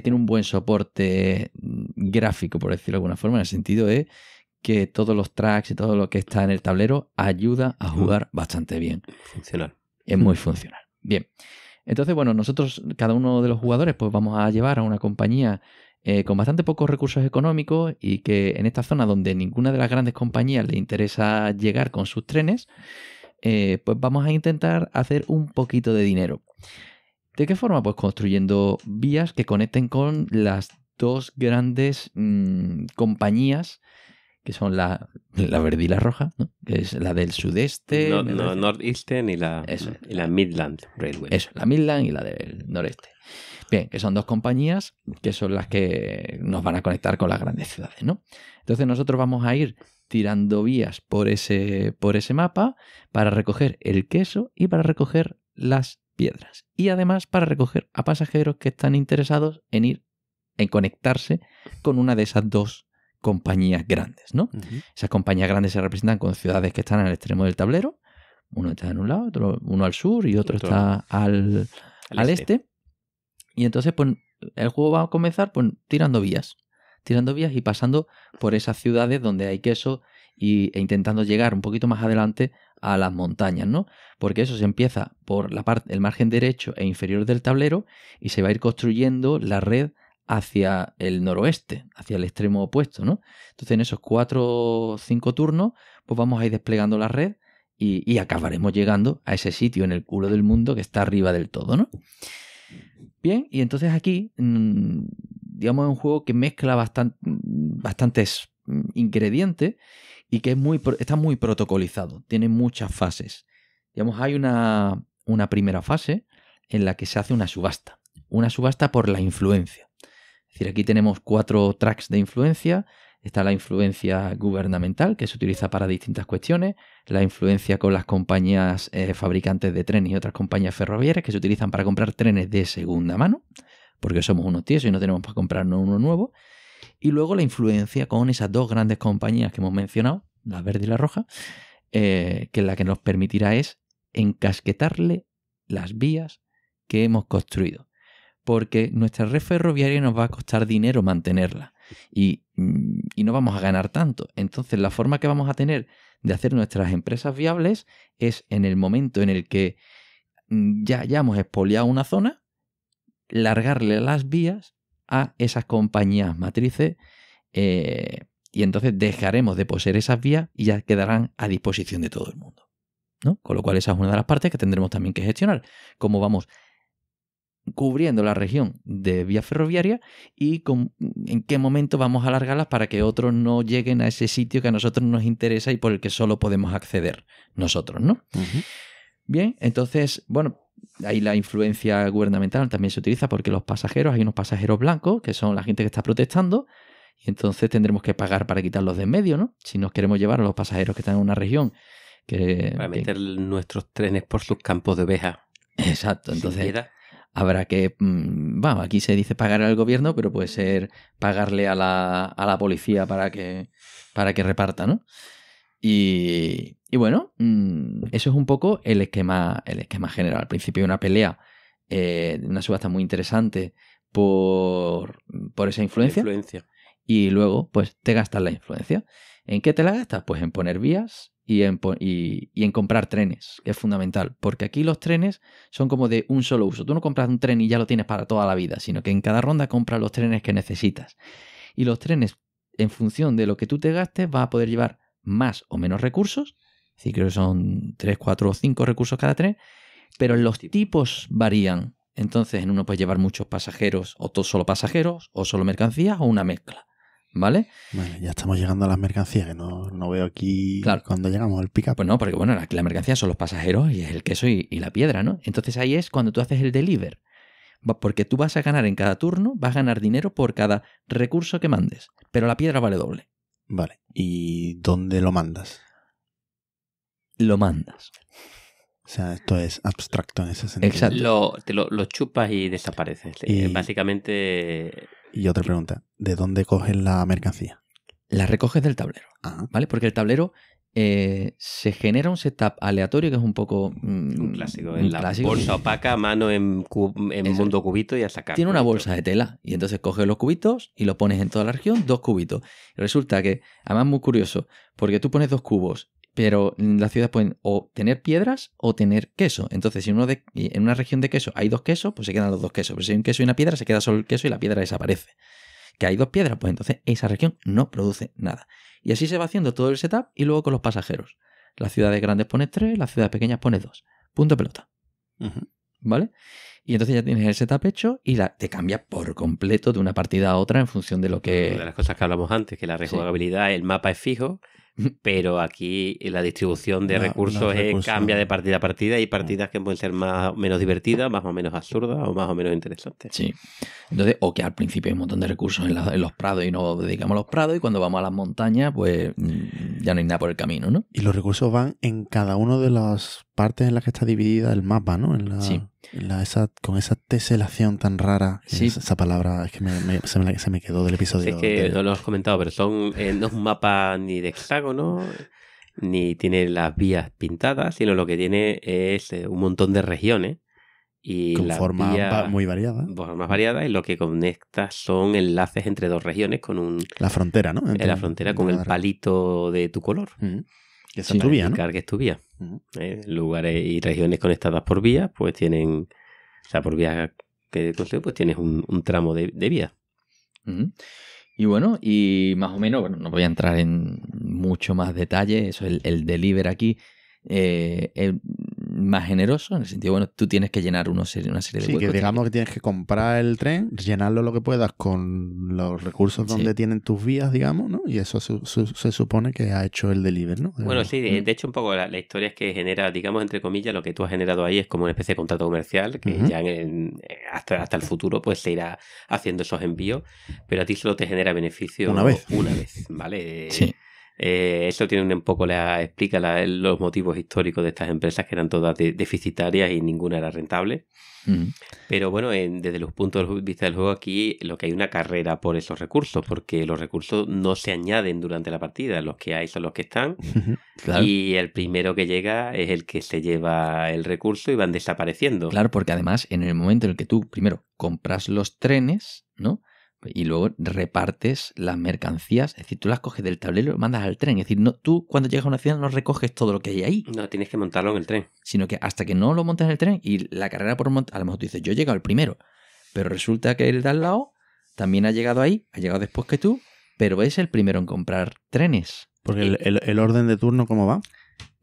Speaker 3: tiene un buen soporte gráfico, por decirlo de alguna forma, en el sentido de que todos los tracks y todo lo que está en el tablero ayuda a jugar bastante bien.
Speaker 2: Funcional.
Speaker 3: Es muy funcional. Bien. Entonces, bueno, nosotros, cada uno de los jugadores, pues vamos a llevar a una compañía con bastante pocos recursos económicos, y que en esta zona donde ninguna de las grandes compañías le interesa llegar con sus trenes, pues vamos a intentar hacer un poquito de dinero. ¿De qué forma? Pues construyendo vías que conecten con las 2 grandes compañías, que son la verde y la roja, ¿no? Que es la del sudeste.
Speaker 2: No, Northeastern y la Midland Railway.
Speaker 3: Eso, la Midland y la del noreste. Bien, que son 2 compañías que son las que nos van a conectar con las grandes ciudades, ¿no? Entonces nosotros vamos a ir tirando vías por ese mapa para recoger el queso y para recoger las piedras. Y además para recoger a pasajeros que están interesados en conectarse con una de esas 2 compañías grandes, ¿no? Esas compañías grandes se representan con ciudades que están al extremo del tablero, Uno está en un lado, uno al sur y otro está al este. Y entonces, pues, el juego va a comenzar pues, tirando vías y pasando por esas ciudades donde hay queso e intentando llegar un poquito más adelante a las montañas, ¿no? Porque eso se empieza por el margen derecho e inferior del tablero y se va a ir construyendo la red hacia el noroeste, hacia el extremo opuesto, ¿no? Entonces, en esos 4 o 5 turnos, pues vamos a ir desplegando la red y acabaremos llegando a ese sitio en el culo del mundo que está arriba del todo, ¿no? Bien, y entonces aquí, digamos, es un juego que mezcla bastantes ingredientes y que está muy protocolizado, tiene muchas fases. Digamos, hay una primera fase en la que se hace una subasta por la influencia. Es decir, aquí tenemos 4 tracks de influencia. Está la influencia gubernamental, que se utiliza para distintas cuestiones, la influencia con las compañías fabricantes de trenes y otras compañías ferroviarias que se utilizan para comprar trenes de segunda mano, porque somos unos tiesos y no tenemos para comprarnos uno nuevo, y luego la influencia con esas 2 grandes compañías que hemos mencionado, la verde y la roja, que la que nos permitirá es encasquetarle las vías que hemos construido, porque nuestra red ferroviaria nos va a costar dinero mantenerla. Y no vamos a ganar tanto. Entonces la forma que vamos a tener de hacer nuestras empresas viables es en el momento en el que ya hemos expoliado una zona, largarle las vías a esas compañías matrices y entonces dejaremos de poseer esas vías y ya quedarán a disposición de todo el mundo, ¿no? Con lo cual esa es una de las partes que tendremos también que gestionar. Cómo vamos cubriendo la región de vía ferroviaria y en qué momento vamos a alargarlas para que otros no lleguen a ese sitio que a nosotros nos interesa y por el que solo podemos acceder nosotros, ¿no? Uh-huh. Bien, entonces, bueno, ahí la influencia gubernamental también se utiliza porque hay unos pasajeros blancos que son la gente que está protestando y entonces tendremos que pagar para quitarlos de en medio, ¿no? Si nos queremos llevar a los pasajeros que están en una región
Speaker 2: para meter nuestros trenes por sus campos de oveja.
Speaker 3: Exacto, entonces habrá que, bueno, aquí se dice pagar al gobierno, pero puede ser pagarle a la policía para que reparta, ¿no? Y bueno, eso es un poco el esquema general. Al principio hay una pelea, una subasta muy interesante por esa influencia. Y luego, pues, te gastas la influencia. ¿En qué te la gastas? Pues en poner vías y en comprar trenes, que es fundamental. Porque aquí los trenes son como de un solo uso. Tú no compras un tren y ya lo tienes para toda la vida, sino que en cada ronda compras los trenes que necesitas. Y los trenes, en función de lo que tú te gastes, vas a poder llevar más o menos recursos. Es decir, creo que son 3, 4 o 5 recursos cada tren. Pero los tipos varían. Entonces, en uno puedes llevar muchos pasajeros, o solo pasajeros, o solo mercancías, o una mezcla. ¿Vale?
Speaker 1: Bueno, ya estamos llegando a las mercancías, que no veo aquí cuando llegamos al pick-up.
Speaker 3: Pues no, porque bueno, la mercancía son los pasajeros y es el queso y la piedra, ¿no? Entonces ahí es cuando tú haces el deliver. Porque tú vas a ganar en cada turno, vas a ganar dinero por cada recurso que mandes. Pero la piedra vale doble.
Speaker 1: Vale. ¿Y dónde lo mandas?
Speaker 3: Lo mandas.
Speaker 1: O sea, esto es abstracto en ese sentido.
Speaker 3: Exacto.
Speaker 2: Lo chupas y desapareces. Básicamente...
Speaker 1: Y otra pregunta, ¿de dónde coges la mercancía?
Speaker 3: La recoges del tablero, ¿vale? Porque el tablero se genera un setup aleatorio que es un poco...
Speaker 2: un clásico. Bolsa opaca, mano en mundo cubito y a sacar.
Speaker 3: Tiene una bolsa de tela y entonces coges los cubitos y los pones en toda la región, 2 cubitos. Y resulta que, además muy curioso, porque tú pones 2 cubos, pero las ciudades pueden o tener piedras o tener queso. Entonces, si en una región de queso hay 2 quesos, pues se quedan los 2 quesos. Pero si hay un queso y una piedra, se queda solo el queso y la piedra desaparece. Que hay 2 piedras, pues entonces esa región no produce nada. Y así se va haciendo todo el setup y luego con los pasajeros. Las ciudades grandes pones 3, las ciudades pequeñas pones 2. Punto pelota. Uh-huh. ¿Vale? Y entonces ya tienes el setup hecho y te cambia por completo de una partida a otra en función de lo que...
Speaker 2: Una de las cosas que hablamos antes, que la rejugabilidad, el mapa es fijo, pero aquí la distribución de recursos cambia de partida a partida. Hay partidas que pueden ser más o menos divertidas, más o menos absurdas o más o menos interesantes.
Speaker 3: Sí. Entonces, o que al principio hay un montón de recursos en los prados y nos dedicamos a los prados y cuando vamos a las montañas, pues ya no hay nada por el camino, ¿no?
Speaker 1: Y los recursos van en cada una de las partes en las que está dividida el mapa, ¿no?
Speaker 3: Sí.
Speaker 1: Con esa teselación tan rara.
Speaker 3: Sí.
Speaker 1: Esa palabra es que se me quedó del episodio.
Speaker 2: Es que no lo has comentado, pero no es un mapa ni de hexágono, ni tiene las vías pintadas, sino lo que tiene es un montón de regiones. Y
Speaker 1: con formas muy variadas.
Speaker 2: Formas variadas, y lo que conecta son enlaces entre dos regiones con
Speaker 1: la frontera, ¿no?
Speaker 2: La frontera con el palito de tu color.
Speaker 1: Que esa es tu vía, ¿no?
Speaker 2: Que es tu vía. Lugares y regiones conectadas por vías, pues tienen... O sea, por vías que construyen, pues tienes un tramo de vía.
Speaker 3: Y bueno, y más o menos, bueno, no voy a entrar en mucho más detalle, eso el deliver aquí es más generoso, en el sentido, bueno, tú tienes que llenar una serie de huecos.
Speaker 1: Sí, que digamos que tienes que comprar el tren, llenarlo lo que puedas con los recursos donde tienen tus vías, digamos, ¿no? Y eso se supone que ha hecho el deliver, ¿no?
Speaker 2: Bueno, sí, de hecho un poco la historia es que genera, digamos, entre comillas, lo que tú has generado ahí es como una especie de contrato comercial que ya hasta el futuro pues se irá haciendo esos envíos, pero a ti solo te genera beneficio
Speaker 1: una vez,
Speaker 2: ¿vale?
Speaker 3: Sí.
Speaker 2: Eso tiene un poco explica los motivos históricos de estas empresas, que eran todas deficitarias y ninguna era rentable. Pero bueno, desde los puntos de vista del juego, aquí lo que hay una carrera por esos recursos, porque los recursos no se añaden durante la partida, los que hay son los que están. Claro. Y el primero que llega es el que se lleva el recurso y van desapareciendo.
Speaker 3: Claro, porque además en el momento en el que tú primero compras los trenes, ¿no? Y luego repartes las mercancías, es decir, tú las coges del tablero y lo mandas al tren. Es decir, no, tú cuando llegas a una ciudad no recoges todo lo que hay ahí.
Speaker 2: No, tienes que montarlo en el tren.
Speaker 3: Sino que hasta que no lo montas en el tren y la carrera por montar, a lo mejor tú dices, yo he llegado el primero, pero resulta que el de al lado también ha llegado ahí, ha llegado después que tú, pero es el primero en comprar trenes.
Speaker 1: Porque el orden de turno, ¿cómo va?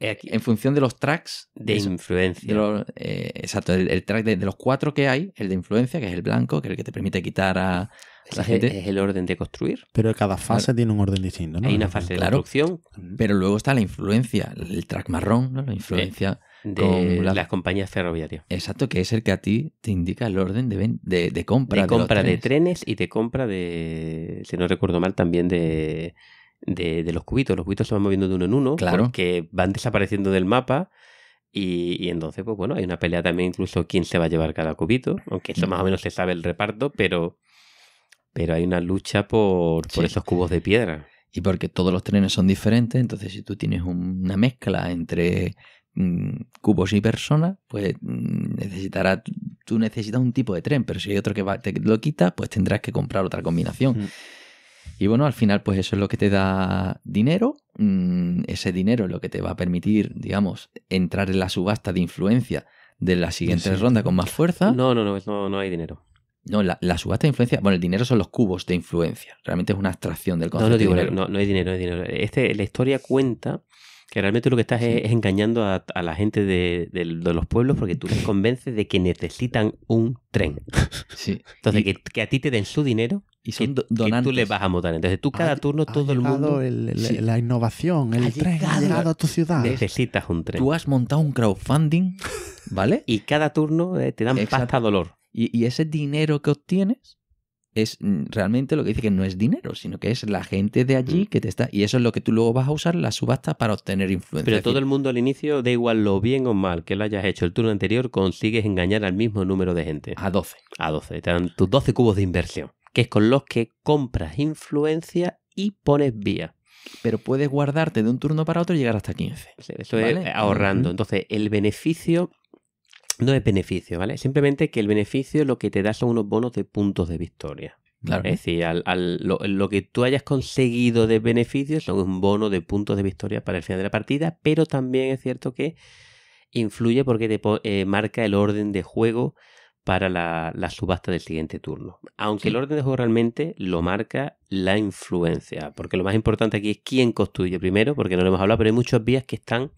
Speaker 3: Aquí, en función de los tracks
Speaker 2: de influencia.
Speaker 3: Exacto, el track de los 4 que hay, el de influencia, que es el blanco, que es el que te permite quitar a la gente.
Speaker 2: Es el orden de construir.
Speaker 1: Pero cada fase tiene un orden distinto, ¿no?
Speaker 2: Hay una fase de construcción.
Speaker 3: Pero luego está la influencia, el track marrón, ¿no? La influencia
Speaker 2: de las compañías ferroviarias.
Speaker 3: Exacto, que es el que a ti te indica el orden de compra.
Speaker 2: De compra de trenes y de compra de, si no recuerdo mal, también de los cubitos. Los cubitos se van moviendo de uno en uno, claro, porque van desapareciendo del mapa y entonces, pues bueno, hay una pelea también incluso quién se va a llevar cada cubito, aunque eso más o menos se sabe el reparto, pero hay una lucha por esos cubos de piedra.
Speaker 3: Y porque todos los trenes son diferentes, entonces si tú tienes una mezcla entre cubos y personas, pues tú necesitas un tipo de tren, pero si hay otro que te lo quita, pues tendrás que comprar otra combinación. Y bueno, al final pues eso es lo que te da dinero. Ese dinero es lo que te va a permitir, digamos, entrar en la subasta de influencia de la siguiente ronda con más fuerza.
Speaker 2: No hay dinero.
Speaker 3: No, la subasta de influencia, bueno, el dinero son los cubos de influencia. Realmente es una abstracción del concepto de dinero.
Speaker 2: No hay dinero, la historia cuenta que realmente lo que estás es engañando a la gente de los pueblos, porque tú les convences de que necesitan un tren.
Speaker 3: Sí.
Speaker 2: Entonces, que a ti te den su dinero
Speaker 3: y son
Speaker 2: que tú les vas a montar. Entonces, tú cada turno, todo el mundo...
Speaker 1: La innovación, el tren ha llegado a tu ciudad.
Speaker 2: Necesitas un tren.
Speaker 3: Tú has montado un crowdfunding, ¿vale?
Speaker 2: Y cada turno te dan pasta dolor.
Speaker 3: Y ese dinero que obtienes es realmente lo que dice que no es dinero, sino que es la gente de allí que te está... Y eso es lo que tú luego vas a usar en la subasta para obtener influencia.
Speaker 2: Pero todo el mundo al inicio, da igual lo bien o mal que lo hayas hecho el turno anterior, consigues engañar al mismo número de gente.
Speaker 3: A 12.
Speaker 2: A 12. Te dan tus 12 cubos de inversión, que es con los que compras influencia y pones vía.
Speaker 3: Pero puedes guardarte de un turno para otro y llegar hasta 15.
Speaker 2: Eso ¿vale? Es ahorrando. Entonces, el beneficio... No es beneficio, ¿vale? Simplemente que el beneficio lo que te da son unos bonos de puntos de victoria.
Speaker 3: Claro.
Speaker 2: Es decir, lo que tú hayas conseguido de beneficios son un bono de puntos de victoria para el final de la partida, pero también es cierto que influye porque te marca el orden de juego para la subasta del siguiente turno. Aunque el orden de juego realmente lo marca la influencia, porque lo más importante aquí es quién construye primero, porque no lo hemos hablado, pero hay muchas vías que están...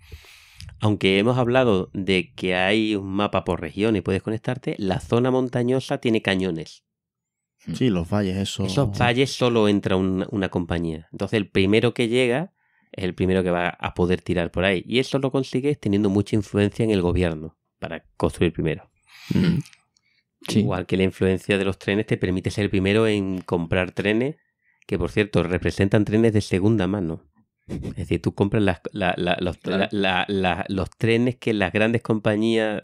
Speaker 2: Aunque hemos hablado de que hay un mapa por región y puedes conectarte, la zona montañosa tiene cañones.
Speaker 1: Sí, los valles, eso.
Speaker 2: Esos valles solo entra una compañía. Entonces el primero que llega es el primero que va a poder tirar por ahí. Y eso lo consigues teniendo mucha influencia en el gobierno para construir primero.
Speaker 3: Sí.
Speaker 2: Igual que la influencia de los trenes te permite ser el primero en comprar trenes, que por cierto representan trenes de segunda mano. Es decir, tú compras los trenes que las grandes compañías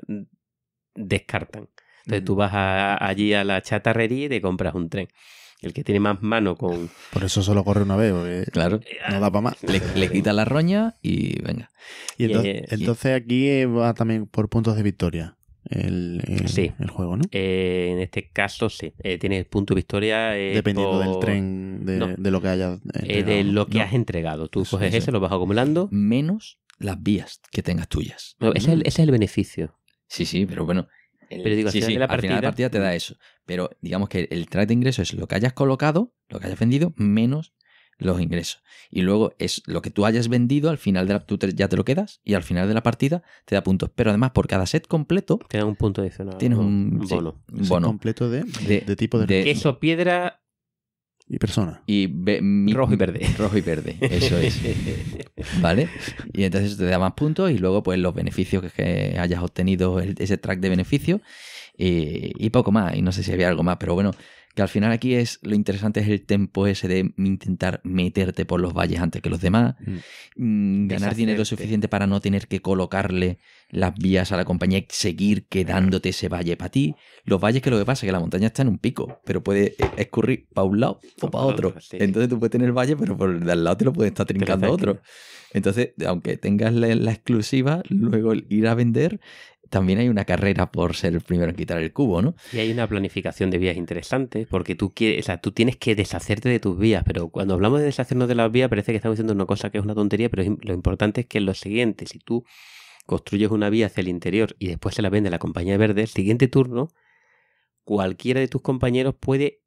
Speaker 2: descartan. Entonces tú vas allí a la chatarrería y te compras un tren. El que tiene más mano con...
Speaker 1: Por eso solo corre una vez, porque
Speaker 3: claro,
Speaker 1: no da para más.
Speaker 3: le quita la roña y venga.
Speaker 1: Y entonces aquí va también por puntos de victoria
Speaker 2: sí.
Speaker 1: el juego, ¿no?
Speaker 2: En este caso sí. Tienes punto de victoria
Speaker 1: dependiendo del tren, de lo que hayas entregado.
Speaker 2: De lo que has entregado. Tú coges ese, lo vas acumulando.
Speaker 3: Menos las vías que tengas tuyas.
Speaker 2: No, ese es el beneficio.
Speaker 3: Sí, pero bueno.
Speaker 2: Pero digo, al final de la
Speaker 3: partida te da eso. Pero digamos que el track de ingreso es lo que hayas colocado, lo que hayas vendido, menos los ingresos. Y luego es lo que tú hayas vendido, al final tú ya te lo quedas y al final de la partida te da puntos. Pero además, por cada set completo...
Speaker 2: Te da un punto adicional.
Speaker 3: Tienes un bono.
Speaker 1: Un bono completo de tipo de...
Speaker 2: Queso, piedra...
Speaker 1: Y persona.
Speaker 3: Y
Speaker 2: rojo y verde.
Speaker 3: Rojo y verde, eso es. ¿Vale? Y entonces te da más puntos y luego pues los beneficios que hayas obtenido, ese track de beneficios y poco más. Y no sé si había algo más, pero bueno, que al final aquí lo interesante es el tempo ese de intentar meterte por los valles antes que los demás, ganar dinero suficiente para no tener que colocarle las vías a la compañía y seguir quedándote ese valle para ti. Los valles, que lo que pasa es que la montaña está en un pico, pero puede escurrir para un lado o para otro. Sí. Entonces tú puedes tener el valle, pero por el de al lado te lo puede estar trincando otro. Entonces, aunque tengas la exclusiva, luego el ir a vender... También hay una carrera por ser el primero en quitar el cubo, ¿no?
Speaker 2: Y hay una planificación de vías interesante, porque tú tienes que deshacerte de tus vías, pero cuando hablamos de deshacernos de las vías parece que estamos diciendo una cosa que es una tontería, pero lo importante es que es lo siguiente: si tú construyes una vía hacia el interior y después se la vende a la compañía verde, el siguiente turno, cualquiera de tus compañeros puede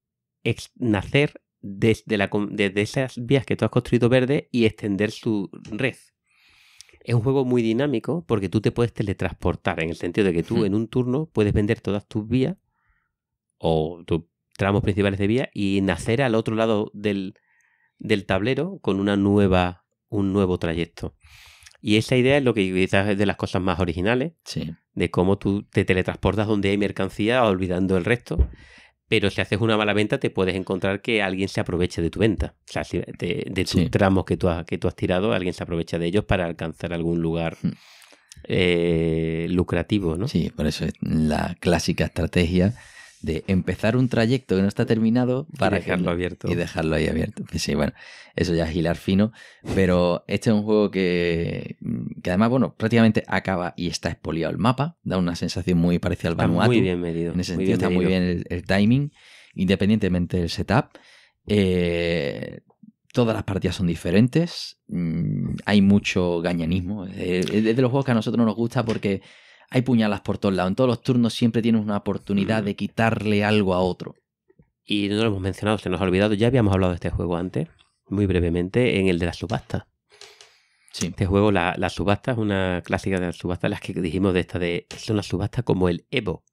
Speaker 2: nacer desde esas vías que tú has construido verde y extender su red. Es un juego muy dinámico porque tú te puedes teletransportar, en el sentido de que tú en un turno puedes vender todas tus vías o tus tramos principales de vía y nacer al otro lado del tablero con un nuevo trayecto. Y esa idea es lo que quizás es de las cosas más originales,
Speaker 3: sí,
Speaker 2: de cómo tú te teletransportas donde hay mercancía olvidando el resto. Pero si haces una mala venta te puedes encontrar que alguien se aproveche de tu venta. O sea, de tus tramos que tú has tirado, alguien se aprovecha de ellos para alcanzar algún lugar lucrativo, ¿no?
Speaker 3: Sí, por eso es la clásica estrategia de empezar un trayecto que no está terminado para
Speaker 2: dejarlo abierto.
Speaker 3: Y dejarlo ahí abierto. Sí, bueno, eso ya es hilar fino, pero este es un juego que además, bueno, prácticamente acaba y está expoliado el mapa, da una sensación muy parecida al Vanuatu.
Speaker 2: Muy bien medido.
Speaker 3: En ese sentido está muy bien el timing, independientemente del setup. Todas las partidas son diferentes, hay mucho gañanismo. Es de los juegos que a nosotros nos gusta porque hay puñalas por todos lados. En todos los turnos siempre tienes una oportunidad de quitarle algo a otro.
Speaker 2: Y no lo hemos mencionado, se nos ha olvidado. Ya habíamos hablado de este juego antes, muy brevemente, en el de la subasta.
Speaker 3: Sí.
Speaker 2: Este juego, la subasta, es una clásica de las subastas, las que dijimos son las subastas como el Evo.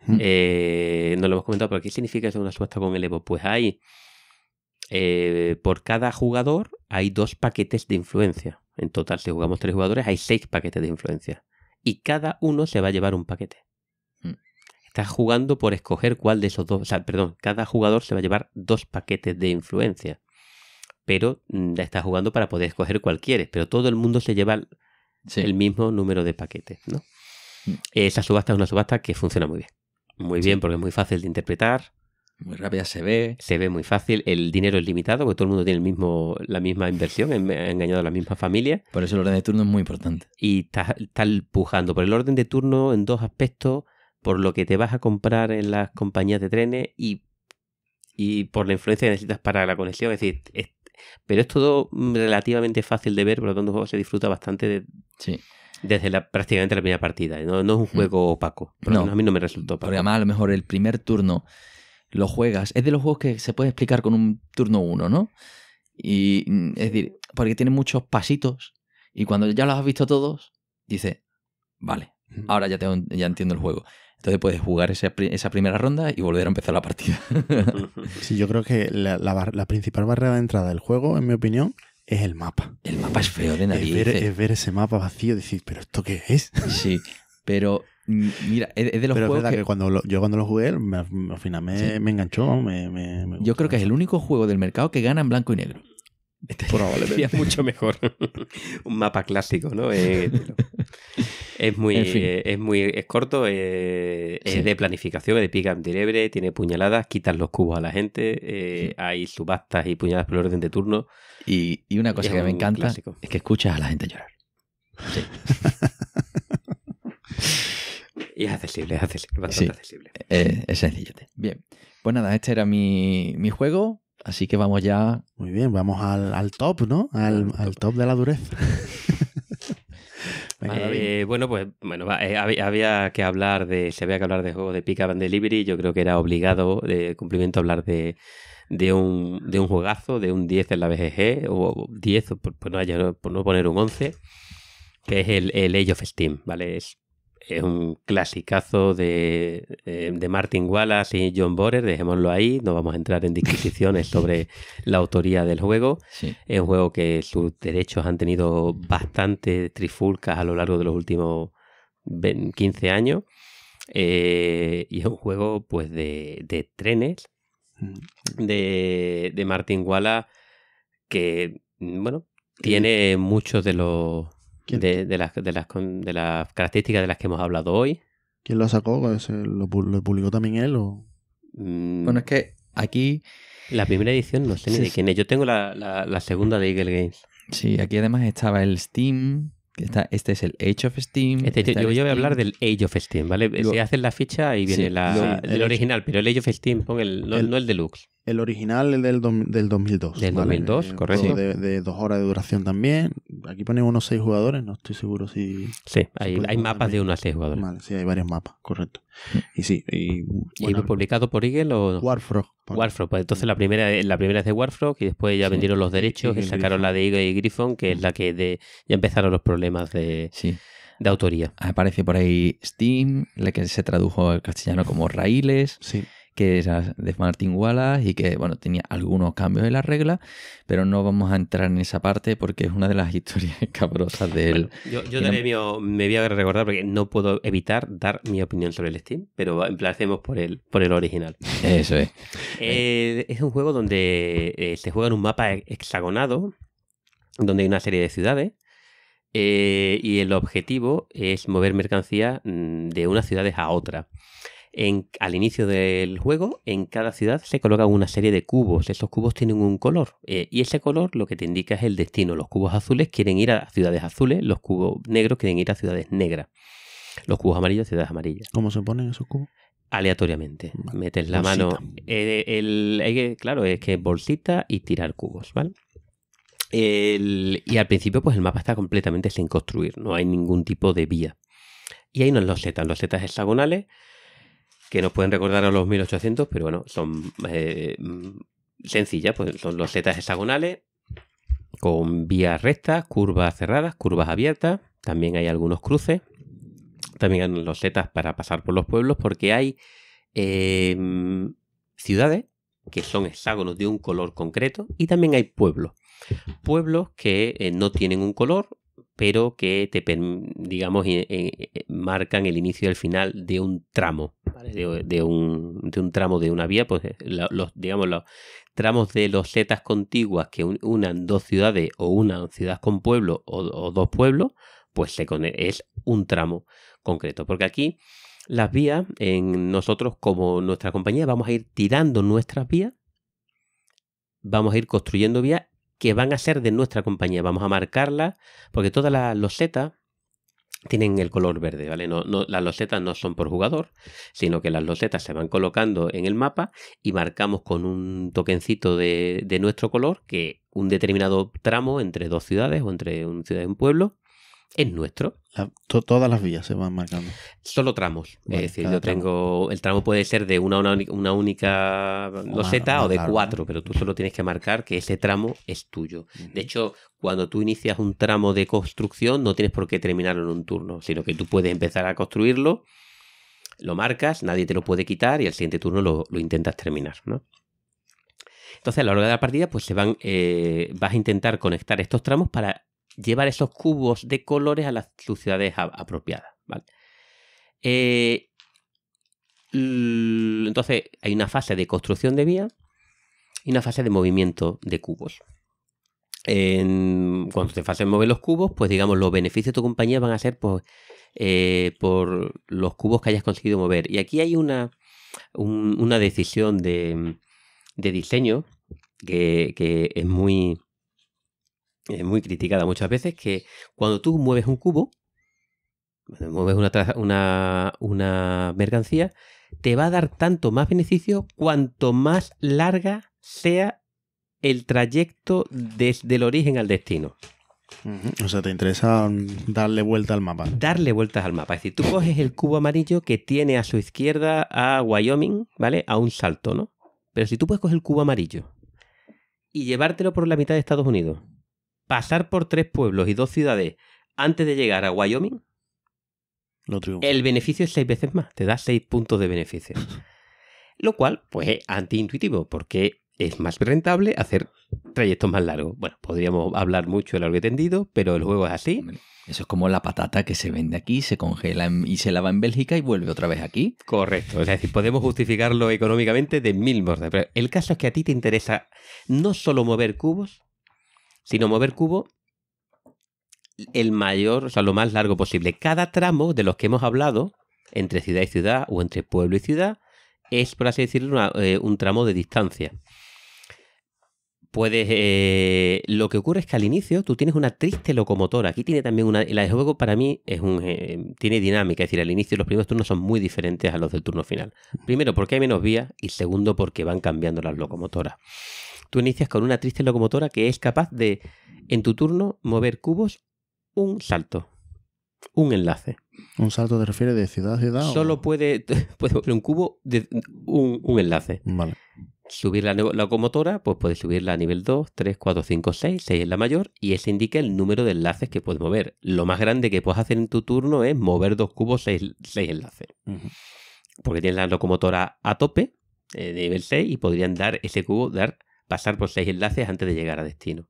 Speaker 2: No lo hemos comentado, pero ¿qué significa eso de una subasta con el Evo? Pues hay, por cada jugador, hay 2 paquetes de influencia. En total, si jugamos 3 jugadores, hay 6 paquetes de influencia. Y cada uno se va a llevar un paquete. Estás jugando por escoger cuál de esos dos... cada jugador se va a llevar 2 paquetes de influencia. Pero estás jugando para poder escoger cuál quieres. Pero todo el mundo se lleva el mismo número de paquetes, ¿no? Esa subasta es una subasta que funciona muy bien. Muy bien, porque es muy fácil de interpretar.
Speaker 3: Muy rápida se ve.
Speaker 2: Se ve muy fácil. El dinero es limitado porque todo el mundo tiene la misma inversión, ha engañado a la misma familia.
Speaker 3: Por eso el orden de turno es muy importante.
Speaker 2: Y está pujando por el orden de turno en 2 aspectos: por lo que te vas a comprar en las compañías de trenes y por la influencia que necesitas para la conexión. Es decir, pero es todo relativamente fácil de ver, por lo tanto el juego se disfruta bastante desde prácticamente la primera partida. No es un juego opaco. A mí no me resultó opaco.
Speaker 3: Porque además a lo mejor el primer turno lo juegas, es de los juegos que se puede explicar con un turno 1, ¿no? Y es decir, porque tiene muchos pasitos y cuando ya los has visto todos, dices, vale, ahora ya entiendo el juego. Entonces puedes jugar esa primera ronda y volver a empezar la partida.
Speaker 1: Sí, yo creo que la principal barrera de entrada del juego, en mi opinión, es el mapa.
Speaker 3: El mapa es feo de narices.
Speaker 1: Es ver ese mapa vacío y decir, ¿pero esto qué es?
Speaker 3: Sí, pero mira, es de los
Speaker 1: pero
Speaker 3: juegos
Speaker 1: es verdad que cuando lo jugué, al final me enganchó.
Speaker 3: Yo creo que es el único juego del mercado que gana en blanco y negro.
Speaker 2: Probablemente. Es mucho mejor. Un mapa clásico, ¿no? Es muy corto, es de planificación, es de pick up delivery, tiene puñaladas, quitas los cubos a la gente, hay subastas y puñaladas por orden de turno.
Speaker 3: Y una cosa que me encanta es que escuchas a la gente llorar. Sí.
Speaker 2: Y es accesible, bastante accesible.
Speaker 3: Es sencillote. Bien, pues nada, este era mi juego, así que vamos ya...
Speaker 1: Muy bien, vamos al top, ¿no? Al top de la dureza.
Speaker 2: Había que hablar de juegos de Pick Up and Delivery. Yo creo que era obligado de cumplimiento hablar de un juegazo, de un 10 en la BGG, o 10, por no poner un 11, que es el Age of Steam, ¿vale? Es un clasicazo de Martin Wallace y John Borer, dejémoslo ahí, no vamos a entrar en disquisiciones sobre la autoría del juego.
Speaker 3: Sí.
Speaker 2: Es un juego que sus derechos han tenido bastante trifulcas a lo largo de los últimos 15 años, y es un juego pues de trenes de Martin Wallace que, bueno, tiene muchos de los... De las características de las que hemos hablado hoy.
Speaker 1: ¿Quién lo sacó? ¿Lo publicó también él? ¿O?
Speaker 3: Bueno, es que aquí...
Speaker 2: La primera edición no sé ni de quién es. Yo tengo la segunda de Eagle Games.
Speaker 3: Sí, aquí además estaba el Steam... Este es el Age of Steam.
Speaker 2: Yo voy a hablar del Age of Steam, ¿vale? Si haces la ficha, ahí viene el original, pero el Age of Steam, pon no el deluxe.
Speaker 1: El original es del 2002.
Speaker 2: Del
Speaker 1: ¿vale?
Speaker 2: 2002, correcto.
Speaker 1: De 2 horas de duración también. Aquí ponen unos 6 jugadores, no estoy seguro si...
Speaker 2: Sí, hay mapas también de unos 6 jugadores.
Speaker 1: Vale, sí, hay varios mapas, correcto. Y sí.
Speaker 2: ¿Y publicado por Eagle o...?
Speaker 1: Warfrog.
Speaker 2: Warfrog, pues entonces la primera es de Warfrog y después ya vendieron los derechos y sacaron la de Eagle y Griffon, que es la que ya empezaron los problemas de autoría.
Speaker 3: Aparece por ahí Steam, la que se tradujo al castellano como Raíles.
Speaker 1: Sí.
Speaker 3: Que era de Martin Wallace y que, bueno, tenía algunos cambios en la regla, pero no vamos a entrar en esa parte porque es una de las historias cabrosas de él.
Speaker 2: Bueno, yo me voy a recordar porque no puedo evitar dar mi opinión sobre el Steam, pero emplacemos por el original.
Speaker 3: Eso es.
Speaker 2: Es un juego donde se juega en un mapa hexagonado, donde hay una serie de ciudades, y el objetivo es mover mercancía de unas ciudades a otra. Al inicio del juego, en cada ciudad se colocan una serie de cubos. Esos cubos tienen un color, y ese color lo que te indica es el destino. Los cubos azules quieren ir a ciudades azules, los cubos negros quieren ir a ciudades negras, los cubos amarillos a ciudades amarillas.
Speaker 1: ¿Cómo se ponen esos cubos?
Speaker 2: Aleatoriamente. Vale. Metes la mano. Claro, es que bolsita y tirar cubos, ¿vale? Y al principio, pues el mapa está completamente sin construir, no hay ningún tipo de vía. Y hay unos losetas hexagonales que nos pueden recordar a los 1800, pero bueno, son sencillas, pues son losetas hexagonales con vías rectas, curvas cerradas, curvas abiertas. También hay algunos cruces. También hay losetas para pasar por los pueblos, porque hay ciudades que son hexágonos de un color concreto y también hay pueblos. Pueblos que no tienen un color, pero que digamos marcan el inicio y el final de un tramo, ¿vale? de un tramo de una vía, pues los tramos de losetas contiguas que unan dos ciudades o una ciudad con pueblo o dos pueblos, pues es un tramo concreto, porque aquí las vías, nosotros como nuestra compañía vamos a ir tirando nuestras vías, vamos a ir construyendo vías que van a ser de nuestra compañía, vamos a marcarlas, porque todas las losetas tienen el color verde, ¿vale? No, las losetas no son por jugador, sino que las losetas se van colocando en el mapa y marcamos con un tokencito de nuestro color que un determinado tramo entre dos ciudades o entre una ciudad y un pueblo es nuestro.
Speaker 1: Todas las vías se van marcando.
Speaker 2: Solo tramos.
Speaker 1: Vale,
Speaker 2: es decir, yo tengo... El tramo puede ser de una única loseta o de 4, pero tú solo tienes que marcar que ese tramo es tuyo. De hecho, cuando tú inicias un tramo de construcción, no tienes por qué terminarlo en un turno, sino que tú puedes empezar a construirlo, lo marcas, nadie te lo puede quitar y al siguiente turno lo intentas terminar, ¿no? Entonces, a lo largo de la partida, pues vas a intentar conectar estos tramos para llevar esos cubos de colores a las ciudades apropiadas, ¿vale? Entonces hay una fase de construcción de vía y una fase de movimiento de cubos. cuando te facen mover los cubos, pues digamos, los beneficios de tu compañía van a ser pues, por los cubos que hayas conseguido mover. Y aquí hay una decisión de diseño que es muy criticada muchas veces, que cuando tú mueves un cubo, mueves una mercancía, te va a dar tanto más beneficio cuanto más larga sea el trayecto desde el origen al destino.
Speaker 1: O sea, te interesa darle vuelta al mapa.
Speaker 2: Darle vueltas al mapa. Es decir, tú coges el cubo amarillo que tiene a su izquierda a Wyoming, ¿vale? A un salto, ¿no? Pero si tú puedes coger el cubo amarillo y llevártelo por la mitad de Estados Unidos, pasar por 3 pueblos y 2 ciudades antes de llegar a Wyoming, el beneficio es 6 veces más. Te da 6 puntos de beneficio. Lo cual, pues, es antiintuitivo, porque es más rentable hacer trayectos más largos. Bueno, podríamos hablar mucho de largo y tendido, pero el juego es así.
Speaker 3: Eso es como la patata que se vende aquí, se congela y se lava en Bélgica y vuelve otra vez aquí.
Speaker 2: Correcto. Es decir, podemos justificarlo económicamente de 1000 modos. Pero el caso es que a ti te interesa no solo mover cubos, sino mover cubos el mayor, o sea, lo más largo posible. Cada tramo de los que hemos hablado, entre ciudad y ciudad o entre pueblo y ciudad, es, por así decirlo, un tramo de distancia. Lo que ocurre es que al inicio tú tienes una triste locomotora. Aquí tiene también la de juego, para mí tiene dinámica, es decir, al inicio los primeros turnos son muy diferentes a los del turno final. Primero porque hay menos vías y segundo porque van cambiando las locomotoras. Tú inicias con una triste locomotora que es capaz de, en tu turno, mover cubos un salto, un enlace.
Speaker 1: ¿Un salto te refieres de ciudad a ciudad?
Speaker 2: Solo puede mover un cubo de un enlace.
Speaker 1: Vale.
Speaker 2: Subir la locomotora, pues puedes subirla a nivel 2, 3, 4, 5, 6. 6 es la mayor y eso indica el número de enlaces que puedes mover. Lo más grande que puedes hacer en tu turno es mover 2 cubos, 6 enlaces. Uh-huh. Porque tienes la locomotora a tope, de nivel 6, y podrían dar ese cubo, pasar por 6 enlaces antes de llegar a destino.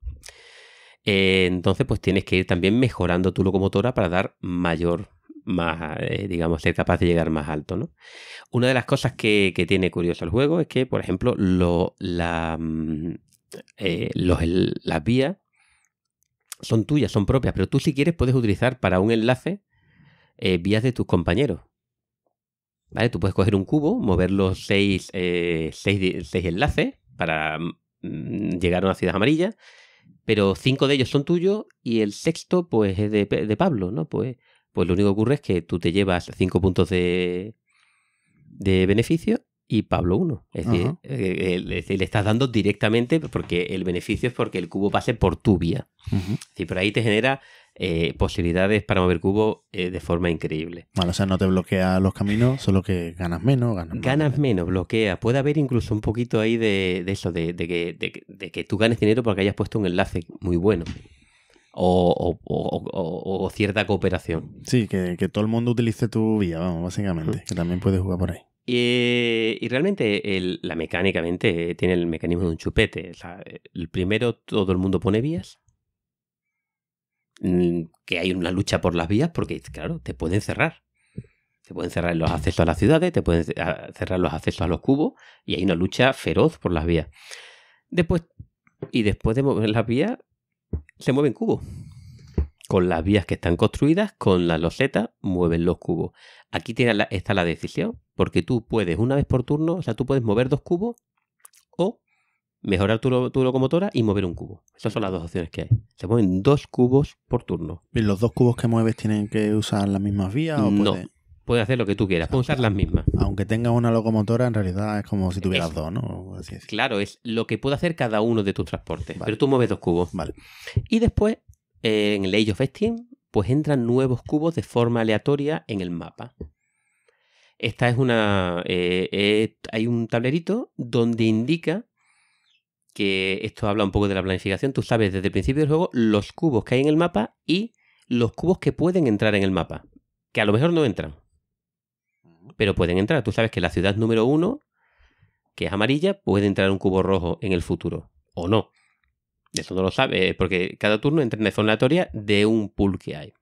Speaker 2: Entonces, pues tienes que ir también mejorando tu locomotora para dar digamos, ser capaz de llegar más alto, ¿no? Una de las cosas que tiene curioso el juego es que, por ejemplo, las vías son tuyas, son propias, pero tú si quieres puedes utilizar para un enlace vías de tus compañeros. ¿Vale? Tú puedes coger un cubo, mover los 6 enlaces para llegar a una ciudad amarilla, pero 5 de ellos son tuyos y el sexto pues es de Pablo, ¿no? Pues lo único que ocurre es que tú te llevas 5 puntos de beneficio y Pablo 1. Es decir, le estás dando directamente porque el beneficio es porque el cubo pase por tu vía. Uh-huh. Es decir, por ahí te genera posibilidades para mover cubo de forma increíble.
Speaker 1: Vale, o sea, no te bloquea los caminos, solo que ganas menos,
Speaker 2: ganas menos, bloquea. Puede haber incluso un poquito ahí de eso, de que tú ganes dinero porque hayas puesto un enlace muy bueno. O cierta cooperación.
Speaker 1: Sí, que todo el mundo utilice tu vía, vamos, básicamente. Que también puedes jugar por ahí.
Speaker 2: Y realmente, mecánicamente, tiene el mecanismo de un chupete. O sea, el primero, todo el mundo pone vías. Que hay una lucha por las vías porque, claro, te pueden cerrar. Te pueden cerrar los accesos a las ciudades, te pueden cerrar los accesos a los cubos y hay una lucha feroz por las vías. Después de mover las vías, se mueven cubos. Con las vías que están construidas, con la loseta, mueven los cubos. Aquí está la decisión, porque tú puedes, una vez por turno, o sea, tú puedes mover 2 cubos o mejorar tu locomotora y mover un cubo. Esas son las 2 opciones que hay. Se mueven 2 cubos por turno.
Speaker 1: ¿Y los 2 cubos que mueves tienen que usar las mismas vías? ¿O
Speaker 2: no, puedes hacer lo que tú quieras, puedes usar las mismas.
Speaker 1: Aunque tengas una locomotora, en realidad es como si tuvieras 2, ¿no? Así es.
Speaker 2: Claro, es lo que puede hacer cada uno de tus transportes. Vale. Pero tú mueves 2 cubos.
Speaker 1: Vale.
Speaker 2: Y después, en el Age of Steam, pues entran nuevos cubos de forma aleatoria en el mapa. Esta es hay un tablerito donde indica que esto habla un poco de la planificación. Tú sabes desde el principio del juego los cubos que hay en el mapa y los cubos que pueden entrar en el mapa. Que a lo mejor no entran, pero pueden entrar. Tú sabes que la ciudad número 1, que es amarilla, puede entrar un cubo rojo en el futuro. O no. Eso no lo sabes, porque cada turno entra en forma aleatoria de un pool que hay.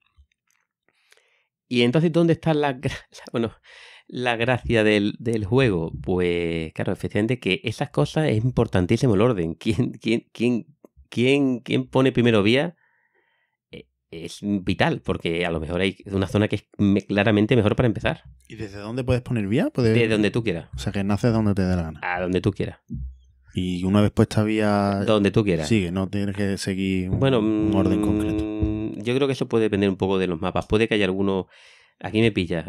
Speaker 2: Y entonces, ¿dónde está la gracia del juego? Pues, claro, efectivamente que esas cosas es importantísimo el orden. ¿Quién quién pone primero vía es vital, porque a lo mejor hay una zona que es claramente mejor para empezar.
Speaker 1: ¿Y desde dónde puedes poner vía?
Speaker 2: Desde donde tú quieras.
Speaker 1: O sea, que nace donde te dé la gana.
Speaker 2: A donde tú quieras.
Speaker 1: Y una vez puesta vía...
Speaker 2: Donde tú quieras.
Speaker 1: Sigue, no tienes que seguir un orden concreto.
Speaker 2: Yo creo que eso puede depender un poco de los mapas. Puede que haya alguno... Aquí me pilla.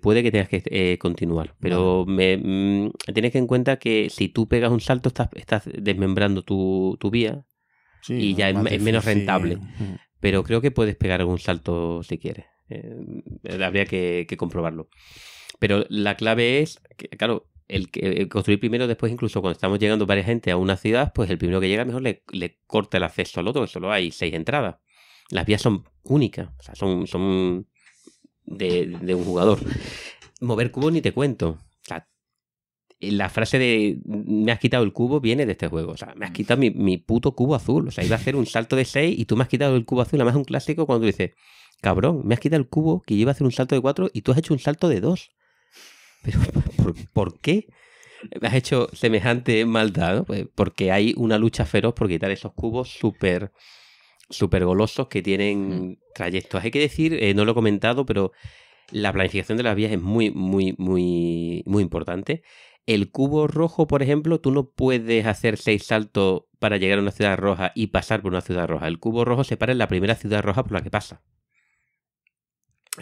Speaker 2: Puede que tengas que continuar. Pero tienes que en cuenta que si tú pegas un salto estás desmembrando tu vía. Sí, y ya es menos rentable. Pero creo que puedes pegar algún salto si quieres. Habría que comprobarlo. Pero la clave es que, claro, el construir primero, después incluso cuando estamos llegando varias gente a una ciudad, pues el primero que llega mejor le corta el acceso al otro, que solo hay 6 entradas. Las vías son únicas, o sea, son de un jugador. Mover cubos ni te cuento. O sea, la frase de me has quitado el cubo viene de este juego. O sea, me has quitado mi puto cubo azul. O sea, iba a hacer un salto de 6 y tú me has quitado el cubo azul. Además es un clásico cuando tú dices, cabrón, me has quitado el cubo que yo iba a hacer un salto de 4 y tú has hecho un salto de 2. Pero, ¿por qué has hecho semejante maldad? ¿No? Pues porque hay una lucha feroz por quitar esos cubos súper golosos que tienen trayectos. Hay que decir, no lo he comentado, pero la planificación de las vías es muy, muy, muy, muy importante. El cubo rojo, por ejemplo, tú no puedes hacer 6 saltos para llegar a una ciudad roja y pasar por una ciudad roja. El cubo rojo se para en la primera ciudad roja por la que pasa.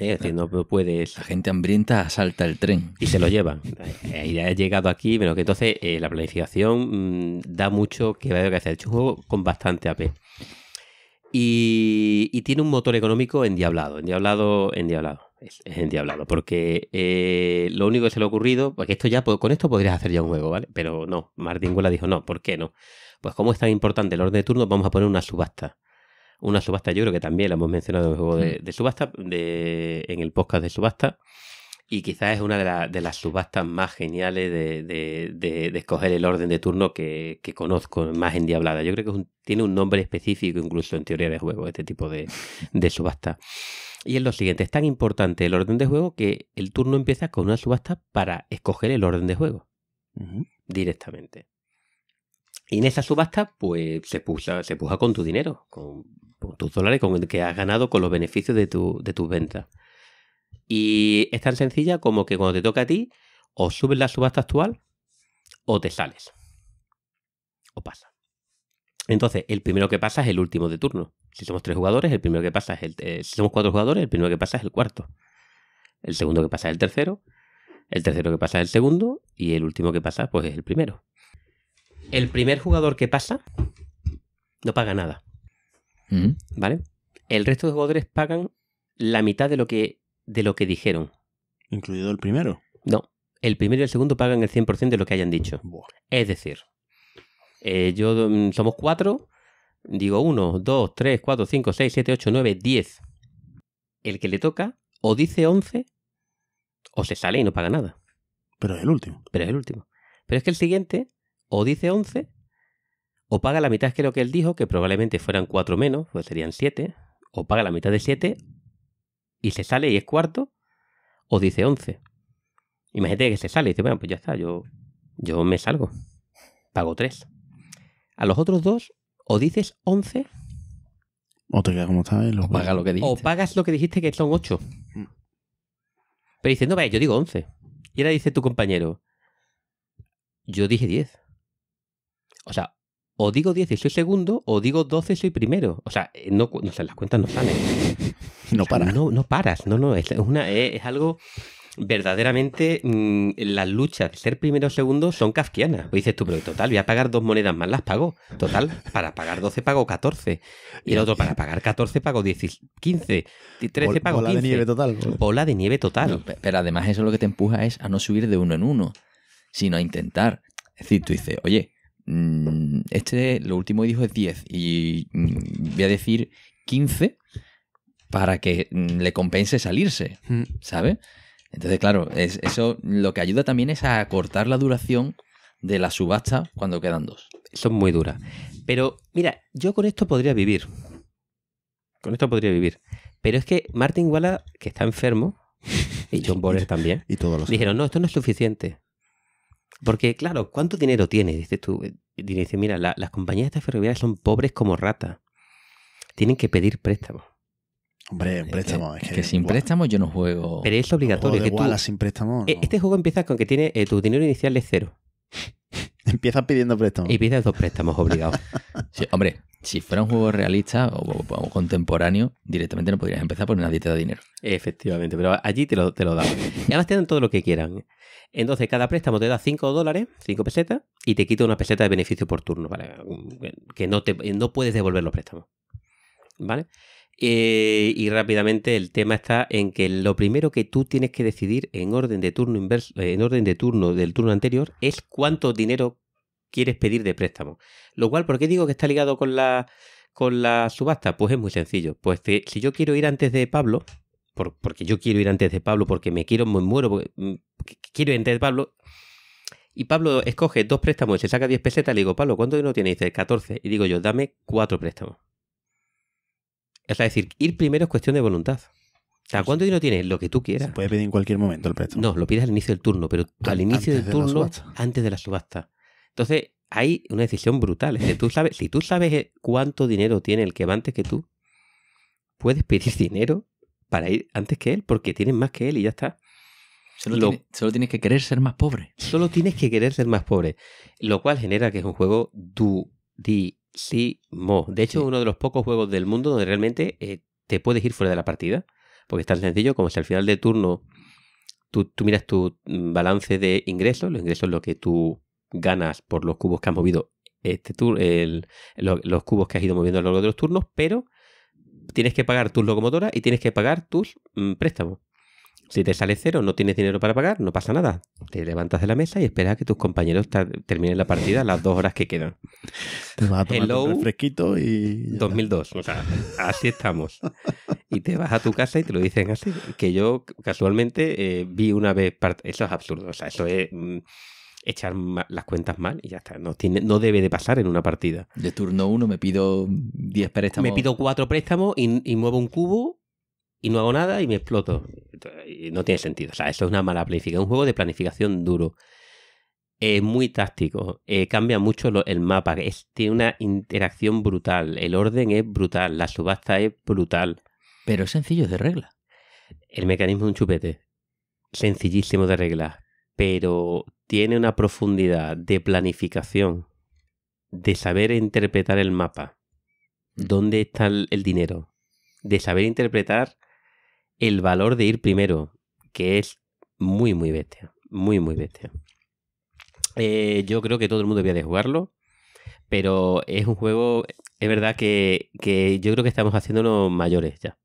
Speaker 2: Es decir, no puedes...
Speaker 3: La gente hambrienta asalta el tren.
Speaker 2: Y se lo llevan. Ya he llegado aquí, pero que entonces la planificación da mucho que hacer. Es un juego con bastante AP. Y tiene un motor económico endiablado. Es endiablado. Porque lo único que se le ha ocurrido, porque esto ya con esto podrías hacer ya un juego, ¿vale? Pero no, Martin Gola dijo, no, ¿por qué no? Pues como es tan importante el orden de turnos, vamos a poner una subasta. Una subasta, yo creo que también la hemos mencionado en el juego de subasta, en el podcast de subasta, y quizás es una de las subastas más geniales de escoger el orden de turno que conozco, más endiablada. Yo creo que tiene un nombre específico incluso en teoría de juego, este tipo de subasta. Y es lo siguiente, es tan importante el orden de juego que el turno empieza con una subasta para escoger el orden de juego directamente. Y en esa subasta, pues se puja con tu dinero, con tus dólares, con el que has ganado, con los beneficios de tus ventas. Y es tan sencilla como que cuando te toca a ti, o subes la subasta actual, o te sales. O pasa. Entonces, el primero que pasa es el último de turno. Si somos 3 jugadores, el primero que pasa es si somos 4 jugadores, el primero que pasa es el cuarto. El segundo que pasa es el tercero que pasa es el segundo, y el último que pasa, pues es el primero. El primer jugador que pasa no paga nada. ¿Vale? El resto de jugadores pagan la mitad de lo que dijeron.
Speaker 1: ¿Incluido el primero?
Speaker 2: No. El primero y el segundo pagan el 100% de lo que hayan dicho.
Speaker 1: Buah.
Speaker 2: Es decir, somos 4, digo 1, 2, 3, 4, 5, 6, 7, 8, 9, 10. El que le toca o dice 11 o se sale y no paga nada.
Speaker 1: Pero es el último.
Speaker 2: Pero es que el siguiente o dice 11 o paga la mitad que lo que él dijo, que probablemente fueran 4 menos, pues serían 7, o paga la mitad de 7 y se sale y es cuarto, o dice 11. Imagínate que se sale y dice, bueno, pues ya está, yo me salgo, pago 3. A los otros 2, o dices 11,
Speaker 1: o te quedas como estás y
Speaker 3: o pagas lo que dijiste.
Speaker 2: O pagas lo que dijiste, que son 8. Pero dices, no, vaya, yo digo 11. Y ahora dice tu compañero, yo dije 10. O sea, o digo 10 y soy segundo, o digo 12 y soy primero. O sea, no sé, las cuentas no salen.
Speaker 1: No paras.
Speaker 2: No paras. No. Es algo verdaderamente... las luchas de ser primero o segundo son kafkianas. Pues dices tú, pero total, voy a pagar 2 monedas más, las pago. Total, para pagar 12 pago 14. Y el otro, para pagar 14 pago 15. 13 pago 15.
Speaker 1: Bola de nieve total.
Speaker 2: Bola de nieve total.
Speaker 3: No, pero además eso lo que te empuja es a no subir de uno en uno, sino a intentar. Es decir, tú dices, oye, lo último que dijo es 10 y voy a decir 15 para que le compense salirse, ¿sabes? Entonces, claro, eso lo que ayuda también es a acortar la duración de la subasta cuando quedan 2.
Speaker 2: Son muy duras. Pero, mira, yo con esto podría vivir. Pero es que Martin Wallace, que está enfermo, y John Borges también,
Speaker 1: y todos los
Speaker 2: dijeron, no, esto no es suficiente. Porque, claro, ¿cuánto dinero tiene? Dices tú. Dices, mira, las compañías de ferroviarias son pobres como ratas. Tienen que pedir préstamos.
Speaker 1: Hombre, un préstamo.
Speaker 3: Es que sin préstamo yo no juego.
Speaker 2: Pero es obligatorio.
Speaker 1: Sin préstamo, no.
Speaker 2: Este juego empieza con que tiene tu dinero inicial es 0.
Speaker 1: Empiezas pidiendo préstamos.
Speaker 2: Y pides 2 préstamos obligados.
Speaker 3: Sí, hombre, si fuera un juego realista o contemporáneo, directamente no podrías empezar porque nadie te da dinero.
Speaker 2: Efectivamente, pero allí te lo dan. Y además te dan todo lo que quieran. Entonces, cada préstamo te da $5, 5 pesetas, y te quita una peseta de beneficio por turno, ¿vale? Que no puedes devolver los préstamos, ¿vale? Y rápidamente el tema está en que lo primero que tú tienes que decidir en orden de turno inverso, en orden de turno del turno anterior, es cuánto dinero quieres pedir de préstamo. Lo cual, ¿por qué digo que está ligado con la subasta? Pues es muy sencillo. Pues si yo quiero ir antes de Pablo, porque yo quiero ir antes de Pablo, porque me muero, porque quiero ir antes de Pablo, y Pablo escoge 2 préstamos y se saca 10 pesetas, le digo, Pablo, ¿cuánto dinero tienes? Y dice, 14. Y digo yo, dame 4 préstamos. Es decir, ir primero es cuestión de voluntad. O sea, ¿cuánto dinero tienes? Lo que tú quieras.
Speaker 1: Se puede pedir en cualquier momento el préstamo.
Speaker 2: No, lo pides al inicio del turno, pero al inicio del turno, antes de la subasta. Entonces, hay una decisión brutal. Es que si tú sabes cuánto dinero tiene el que va antes que tú, puedes pedir dinero para ir antes que él, porque tienes más que él y ya está.
Speaker 3: Solo tienes que querer ser más pobre.
Speaker 2: Solo tienes que querer ser más pobre. Lo cual genera que es un juego durísimo. De hecho, es uno de los pocos juegos del mundo donde realmente te puedes ir fuera de la partida. Porque es tan sencillo como si al final del turno tú miras tu balance de ingresos. Los ingresos es lo que tú ganas por los cubos que has movido los cubos que has ido moviendo a lo largo de los turnos, pero tienes que pagar tus locomotoras y tienes que pagar tus préstamos. Si te sale 0, no tienes dinero para pagar, no pasa nada. Te levantas de la mesa y esperas a que tus compañeros terminen la partida las 2 horas que quedan.
Speaker 1: Te vas a tomar un refresquito y...
Speaker 2: 2002, o sea, así estamos. Y te vas a tu casa y te lo dicen así. Que yo casualmente vi una vez... Eso es absurdo, o sea, eso es echar las cuentas mal y ya está. No debe de pasar en una partida.
Speaker 3: De turno 1 me pido 10 préstamos.
Speaker 2: Me pido 4 préstamos y muevo un cubo y no hago nada y me exploto. Y no tiene sentido. O sea, eso es una mala planificación. Es un juego de planificación duro. Muy táctico. Cambia mucho el mapa. Tiene una interacción brutal. El orden es brutal. La subasta es brutal.
Speaker 3: Pero es sencillo de regla.
Speaker 2: El mecanismo es un chupete. Sencillísimo de reglas. Pero tiene una profundidad de planificación. De saber interpretar el mapa. ¿Dónde está el dinero? De saber interpretar el valor de ir primero, que es muy, muy bestia. Muy, muy bestia. Yo creo que todo el mundo debería de jugarlo, pero es un juego, es verdad que yo creo que estamos haciéndonos mayores ya.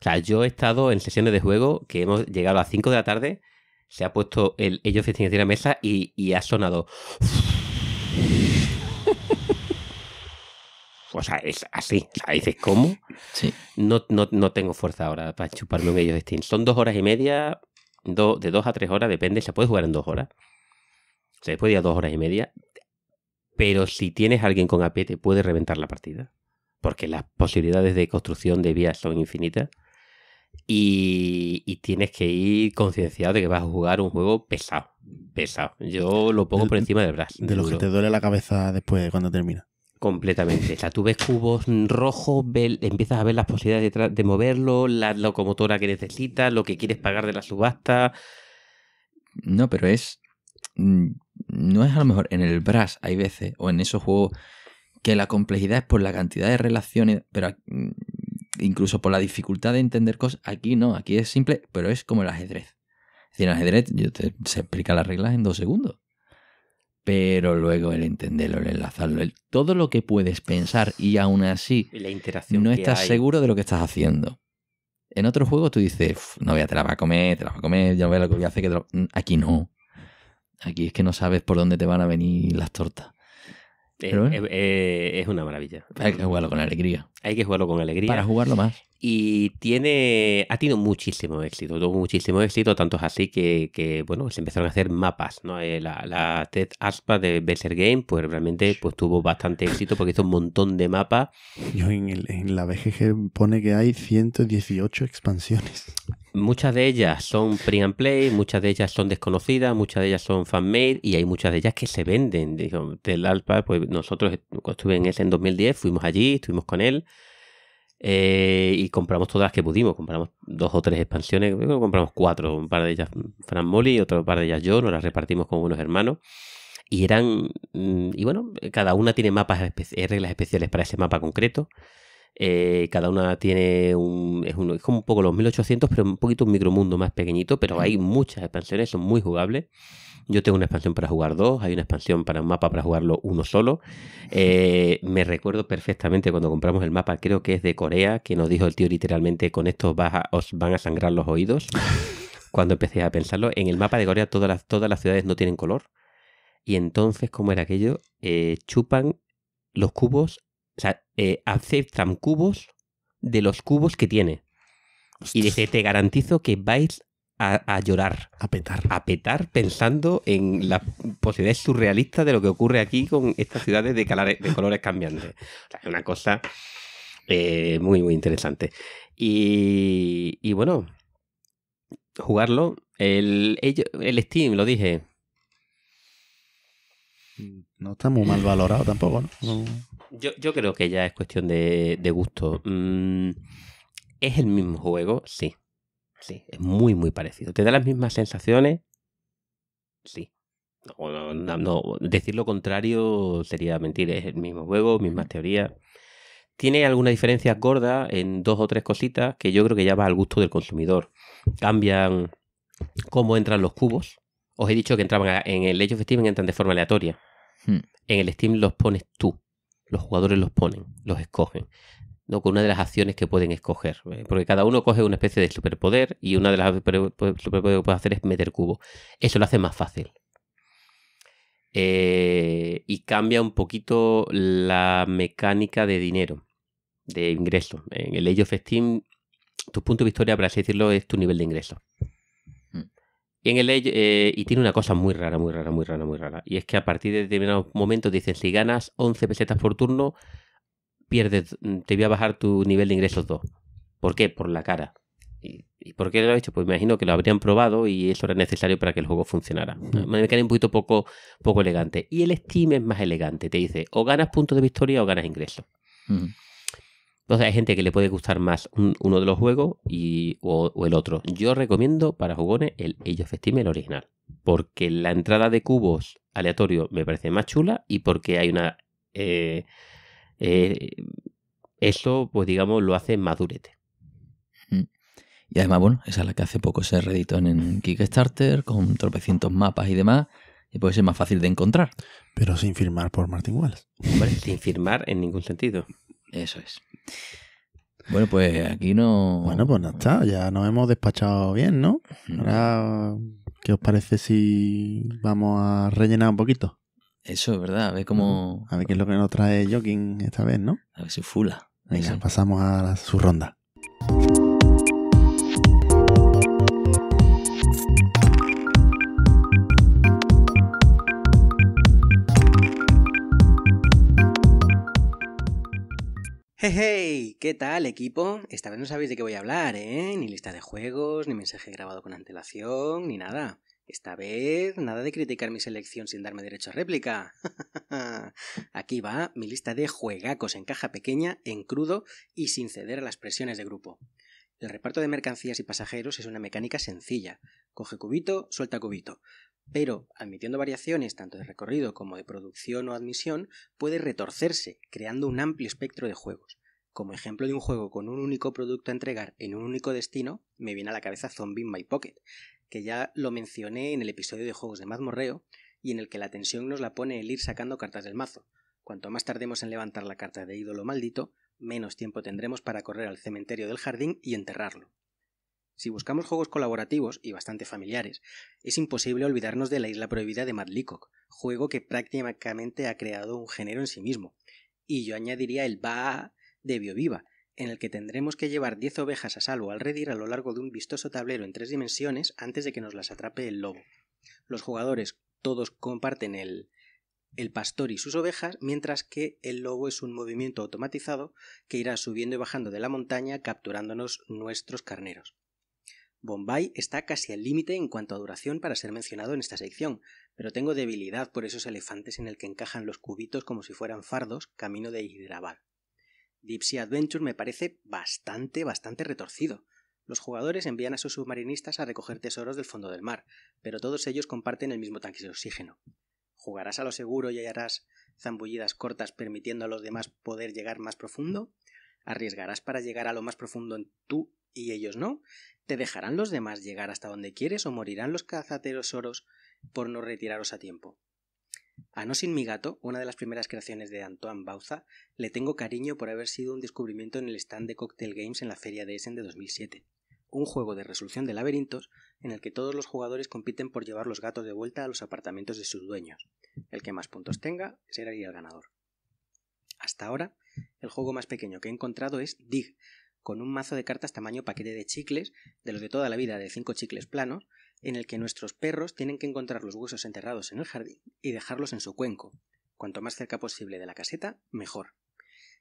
Speaker 2: O sea, yo he estado en sesiones de juego que hemos llegado a las 5 de la tarde, se ha puesto el Age of Empires en la mesa y ha sonado... O sea, es así. O sea, dices, ¿cómo?
Speaker 3: Sí.
Speaker 2: No tengo fuerza ahora para chuparme un Age of Steam. Son 2 horas y media, de 2 a 3 horas, depende. Se puede jugar en 2 horas. Se puede ir a 2 horas y media. Pero si tienes a alguien con AP, te puede reventar la partida. Porque las posibilidades de construcción de vías son infinitas. Y tienes que ir concienciado de que vas a jugar un juego pesado. Pesado. Yo lo pongo por encima del brazo.
Speaker 1: De lo que te duele la cabeza después cuando termina.
Speaker 2: Completamente. O sea, tú ves cubos rojos, empiezas a ver las posibilidades de moverlo, la locomotora que necesitas, lo que quieres pagar de la subasta.
Speaker 3: No, pero no es a lo mejor en el Brass, hay veces, o en esos juegos, que la complejidad es por la cantidad de relaciones, pero incluso por la dificultad de entender cosas. Aquí no, aquí es simple, pero es como el ajedrez. Es decir, en el ajedrez se explica las reglas en 2 segundos. Pero luego el entenderlo, el enlazarlo, todo lo que puedes pensar y aún así
Speaker 2: y la interacción
Speaker 3: no estás seguro de lo que estás haciendo. En otros juegos tú dices, no, ya te la va a comer, ya no veas lo que voy a hacer. Aquí no. Aquí es que no sabes por dónde te van a venir las tortas. Pero bueno,
Speaker 2: es una maravilla.
Speaker 3: Hay que jugarlo con alegría.
Speaker 2: Hay que jugarlo con alegría.
Speaker 3: Para jugarlo más.
Speaker 2: Y ha tenido muchísimo éxito, tanto es así que bueno, se empezaron a hacer mapas, ¿no? La TED Aspa de Berserk Game, pues realmente pues tuvo bastante éxito porque hizo un montón de mapas.
Speaker 1: Yo en la BGG pone que hay 118 expansiones.
Speaker 2: muchas de ellas son print and play, muchas de ellas son desconocidas, muchas de ellas son fan-made y hay muchas de ellas que se venden. Digo, del Alpa, pues nosotros, cuando estuve en ese en 2010, fuimos allí, estuvimos con él y compramos todas las que pudimos. Compramos 2 o 3 expansiones, creo que compramos 4, un par de ellas Fran Molly, otro par de ellas yo, nos las repartimos con buenos hermanos. Y eran, y bueno, cada una tiene reglas especiales para ese mapa concreto. Cada una tiene es como un poco los 1800, pero un poquito un micromundo más pequeñito, pero hay muchas expansiones, son muy jugables. Yo tengo una expansión para jugar 2, hay una expansión para un mapa para jugarlo uno solo. Me recuerdo perfectamente cuando compramos el mapa, creo que es de Corea, que nos dijo el tío literalmente, con esto os van a sangrar los oídos. Cuando empecé a pensarlo, en el mapa de Corea todas las ciudades no tienen color. Y entonces, ¿cómo era aquello? Chupan los cubos, o sea, aceptan cubos de los cubos que tiene. Y dice, te garantizo que vais a llorar.
Speaker 1: A petar.
Speaker 2: A petar pensando en las posibilidades surrealistas de lo que ocurre aquí con estas ciudades de colores cambiantes. O sea, es una cosa muy, muy interesante. Y bueno, jugarlo. El Steam, lo dije.
Speaker 1: No está muy mal valorado tampoco, ¿no?
Speaker 2: Yo creo que ya es cuestión de gusto. ¿Es el mismo juego? Sí. Sí, es muy, muy parecido. ¿Te da las mismas sensaciones? Sí. No, decir lo contrario sería mentir. Es el mismo juego, mismas teorías. Tiene alguna diferencia gorda en 2 o 3 cositas que yo creo que ya va al gusto del consumidor. Cambian cómo entran los cubos. Os he dicho que entraban en el Age of Steam, entran de forma aleatoria. En el Steam los pones tú. Los jugadores los ponen, los escogen. ¿No? Con una de las acciones que pueden escoger. Porque cada uno coge una especie de superpoder y una de las superpoderes que puede hacer es meter cubo. Eso lo hace más fácil. Y cambia un poquito la mecánica de dinero, de ingreso. En el Age of Steam, tu punto de victoria, por así decirlo, es tu nivel de ingreso. Y en el Age, y tiene una cosa muy rara. Y es que a partir de determinados momentos dicen, si ganas 11 pesetas por turno, te voy a bajar tu nivel de ingresos 2. ¿Por qué? Por la cara. ¿Y por qué lo he hecho? Pues me imagino que lo habrían probado y eso era necesario para que el juego funcionara. Me quedé un poquito poco elegante. Y el Steam es más elegante. Te dice, o ganas puntos de victoria o ganas ingresos. Entonces hay gente que le puede gustar más uno de los juegos o el otro. Yo recomiendo para jugones el Age of Steam, el original. Porque la entrada de cubos aleatorio me parece más chula y porque hay una... eso, pues digamos, lo hace madurete.
Speaker 3: Y además, bueno, esa es la que hace poco se reeditó en Kickstarter, con tropecientos mapas y demás, y puede ser más fácil de encontrar.
Speaker 1: Pero sin firmar por Martin Wallace.
Speaker 2: Hombre, sin firmar en ningún sentido.
Speaker 3: Eso es. Bueno, pues aquí no...
Speaker 1: Bueno, pues no está, ya nos hemos despachado bien, ¿no? Ahora, ¿qué os parece si vamos a rellenar un poquito?
Speaker 3: Eso es verdad, a ver cómo...
Speaker 1: A ver qué es lo que nos trae Joaquín esta vez, ¿no?
Speaker 3: A ver si fula.
Speaker 1: Venga,
Speaker 3: eso.
Speaker 1: Pasamos a su ronda.
Speaker 4: ¡Hey! ¿Qué tal, equipo? Esta vez no sabéis de qué voy a hablar, ¿eh? Ni lista de juegos, ni mensaje grabado con antelación, ni nada. Esta vez, nada de criticar mi selección sin darme derecho a réplica. Aquí va mi lista de juegacos en caja pequeña, en crudo y sin ceder a las presiones de grupo. El reparto de mercancías y pasajeros es una mecánica sencilla. Coge cubito, suelta cubito. Pero, admitiendo variaciones tanto de recorrido como de producción o admisión, puede retorcerse, creando un amplio espectro de juegos. Como ejemplo de un juego con un único producto a entregar en un único destino, me viene a la cabeza Zombie in My Pocket, que ya lo mencioné en el episodio de juegos de mazmorreo y en el que la tensión nos la pone el ir sacando cartas del mazo. Cuanto más tardemos en levantar la carta de ídolo maldito, menos tiempo tendremos para correr al cementerio del jardín y enterrarlo. Si buscamos juegos colaborativos y bastante familiares, es imposible olvidarnos de La Isla Prohibida de Matt Leacock, juego que prácticamente ha creado un género en sí mismo. Y yo añadiría el Baa de BioViva, en el que tendremos que llevar 10 ovejas a salvo al redil a lo largo de un vistoso tablero en 3 dimensiones antes de que nos las atrape el lobo. Los jugadores todos comparten el pastor y sus ovejas, mientras que el lobo es un movimiento automatizado que irá subiendo y bajando de la montaña capturándonos nuestros carneros. Bombay está casi al límite en cuanto a duración para ser mencionado en esta sección, pero tengo debilidad por esos elefantes en el que encajan los cubitos como si fueran fardos camino de Hyderabad. Deep Sea Adventure me parece bastante retorcido. Los jugadores envían a sus submarinistas a recoger tesoros del fondo del mar, pero todos ellos comparten el mismo tanque de oxígeno. ¿Jugarás a lo seguro y harás zambullidas cortas permitiendo a los demás poder llegar más profundo? ¿Arriesgarás para llegar a lo más profundo tú y ellos no? ¿Te dejarán los demás llegar hasta donde quieres o morirán los cazatesoros por no retiraros a tiempo? A No Sin Mi Gato, una de las primeras creaciones de Antoine Bauza, le tengo cariño por haber sido un descubrimiento en el stand de Cocktail Games en la Feria de Essen de 2007. Un juego de resolución de laberintos en el que todos los jugadores compiten por llevar los gatos de vuelta a los apartamentos de sus dueños. El que más puntos tenga será el ganador. Hasta ahora, el juego más pequeño que he encontrado es Dig, con un mazo de cartas tamaño paquete de chicles, de los de toda la vida de 5 chicles planos, en el que nuestros perros tienen que encontrar los huesos enterrados en el jardín y dejarlos en su cuenco. Cuanto más cerca posible de la caseta, mejor.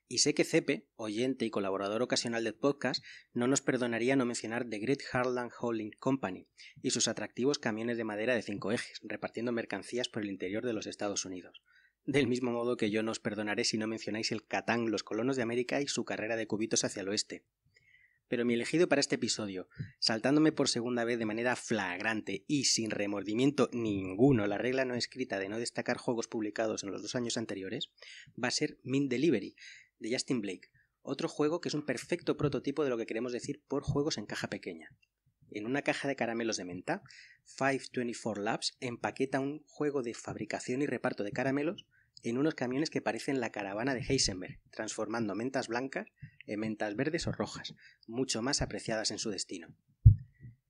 Speaker 4: Y sé que Cepe, oyente y colaborador ocasional del podcast, no nos perdonaría no mencionar The Great Heartland Hauling Company y sus atractivos camiones de madera de 5 ejes, repartiendo mercancías por el interior de los Estados Unidos. Del mismo modo que yo no os perdonaré si no mencionáis el Catán, los colonos de América y su carrera de cubitos hacia el oeste. Pero mi elegido para este episodio, saltándome por segunda vez de manera flagrante y sin remordimiento ninguno la regla no escrita de no destacar juegos publicados en los 2 años anteriores, va a ser Mint Delivery, de Justin Blake, otro juego que es un perfecto prototipo de lo que queremos decir por juegos en caja pequeña. En una caja de caramelos de menta, 524 Labs empaqueta un juego de fabricación y reparto de caramelos en unos camiones que parecen la caravana de Heisenberg, transformando mentas blancas en mentas verdes o rojas, mucho más apreciadas en su destino.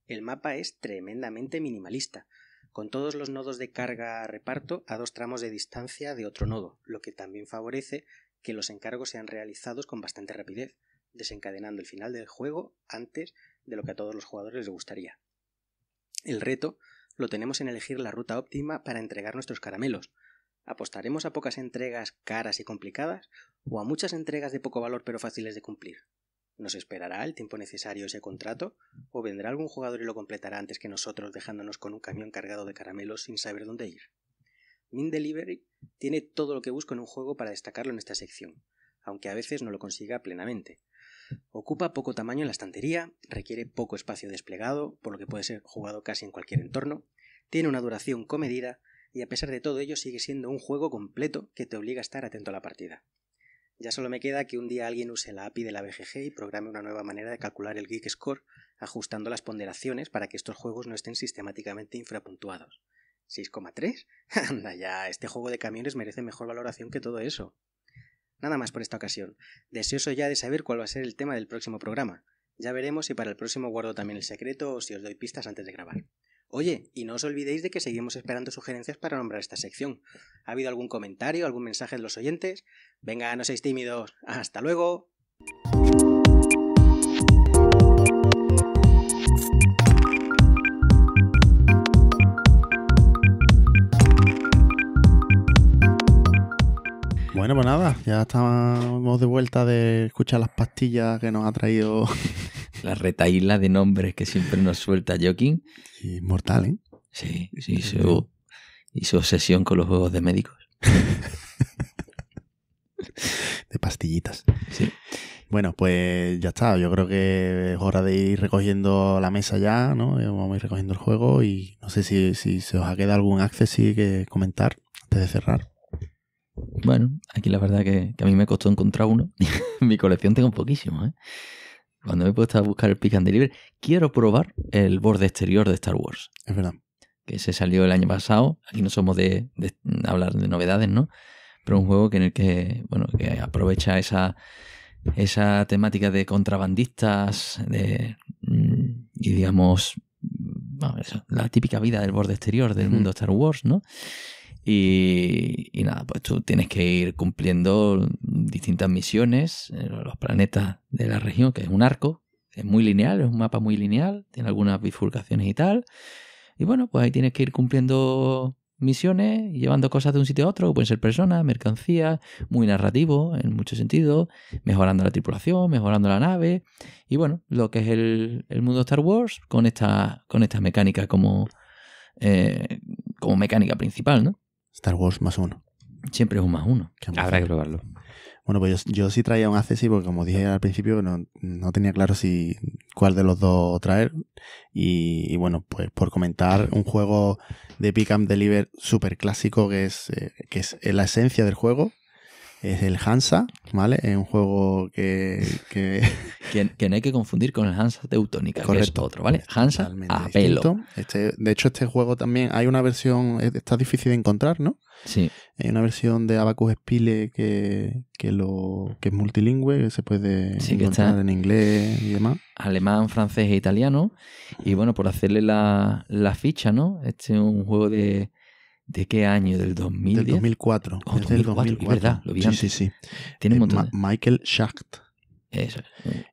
Speaker 4: El mapa es tremendamente minimalista, con todos los nodos de carga-reparto a 2 tramos de distancia de otro nodo, lo que también favorece que los encargos sean realizados con bastante rapidez, desencadenando el final del juego antes de lo que a todos los jugadores les gustaría. El reto lo tenemos en elegir la ruta óptima para entregar nuestros caramelos. ¿Apostaremos a pocas entregas caras y complicadas o a muchas entregas de poco valor pero fáciles de cumplir? ¿Nos esperará el tiempo necesario ese contrato o vendrá algún jugador y lo completará antes que nosotros dejándonos con un camión cargado de caramelos sin saber dónde ir? Mint Delivery tiene todo lo que busco en un juego para destacarlo en esta sección, aunque a veces no lo consiga plenamente. Ocupa poco tamaño en la estantería, requiere poco espacio desplegado, por lo que puede ser jugado casi en cualquier entorno, tiene una duración comedida y a pesar de todo ello sigue siendo un juego completo que te obliga a estar atento a la partida. Ya solo me queda que un día alguien use la API de la BGG y programe una nueva manera de calcular el Geek Score, ajustando las ponderaciones para que estos juegos no estén sistemáticamente infrapuntuados. ¿6,3? Anda ya, este juego de camiones merece mejor valoración que todo eso. Nada más por esta ocasión. Deseoso ya de saber cuál va a ser el tema del próximo programa. Ya veremos si para el próximo guardo también el secreto o si os doy pistas antes de grabar. Oye, y no os olvidéis de que seguimos esperando sugerencias para nombrar esta sección. ¿Ha habido algún comentario, algún mensaje de los oyentes? Venga, no seáis tímidos. ¡Hasta luego!
Speaker 1: Bueno, pues nada, ya estamos de vuelta de escuchar las pastillas que nos ha traído...
Speaker 3: La retaíla de nombres que siempre nos suelta Joaquín.
Speaker 1: Y mortal, ¿eh?
Speaker 3: Sí, su obsesión con los juegos de médicos.
Speaker 1: De pastillitas.
Speaker 3: Sí.
Speaker 1: Bueno, pues ya está. Yo creo que es hora de ir recogiendo la mesa ya, ¿no? Vamos a ir recogiendo el juego y no sé si se os ha quedado algún access que comentar antes de cerrar.
Speaker 3: Bueno, aquí la verdad que a mí me costó encontrar uno. En mi colección tengo poquísimos, ¿eh? Cuando me he puesto a buscar el Pick and Deliver, quiero probar el borde exterior de Star Wars.
Speaker 1: Es verdad.
Speaker 3: Que se salió el año pasado. Aquí no somos de hablar de novedades, ¿no? Pero un juego en el que, bueno, que aprovecha esa temática de contrabandistas y digamos, bueno, eso, la típica vida del borde exterior del mundo Star Wars, ¿no? Y nada, pues tú tienes que ir cumpliendo distintas misiones en los planetas de la región, que es un arco, es muy lineal, es un mapa muy lineal, tiene algunas bifurcaciones y tal. Y bueno, pues ahí tienes que ir cumpliendo misiones llevando cosas de un sitio a otro, pueden ser personas, mercancía, muy narrativo en muchos sentidos, mejorando la tripulación, mejorando la nave y bueno, lo que es el mundo de Star Wars con esta mecánica como mecánica principal, ¿no?
Speaker 1: Star Wars +1.
Speaker 3: Siempre es un +1.
Speaker 2: Habrá que probarlo.
Speaker 1: Bueno, pues yo sí traía un accessi porque como dije al principio no tenía claro cuál de los dos traer y bueno, pues por comentar un juego de Pick and Deliver súper clásico que es la esencia del juego, es el Hansa, ¿vale? Es un juego que
Speaker 3: no hay que confundir con el Hansa Teutónica,
Speaker 1: correcto,
Speaker 3: que es otro, ¿vale? Hansa a pelo.
Speaker 1: De hecho, este juego también hay una versión, está difícil de encontrar, ¿no?
Speaker 3: Sí.
Speaker 1: Hay una versión de Abacus Spile que es multilingüe, que se puede encontrar en inglés y demás.
Speaker 3: Alemán, francés e italiano. Y bueno, por hacerle la ficha, ¿no? Este es un juego ¿de qué año? ¿Del 2010?
Speaker 1: Del 2004.
Speaker 3: Oh, es del 2004, es verdad, lo vi antes.
Speaker 1: Sí.
Speaker 3: Tiene un montón
Speaker 1: Michael Schacht.
Speaker 3: Eso.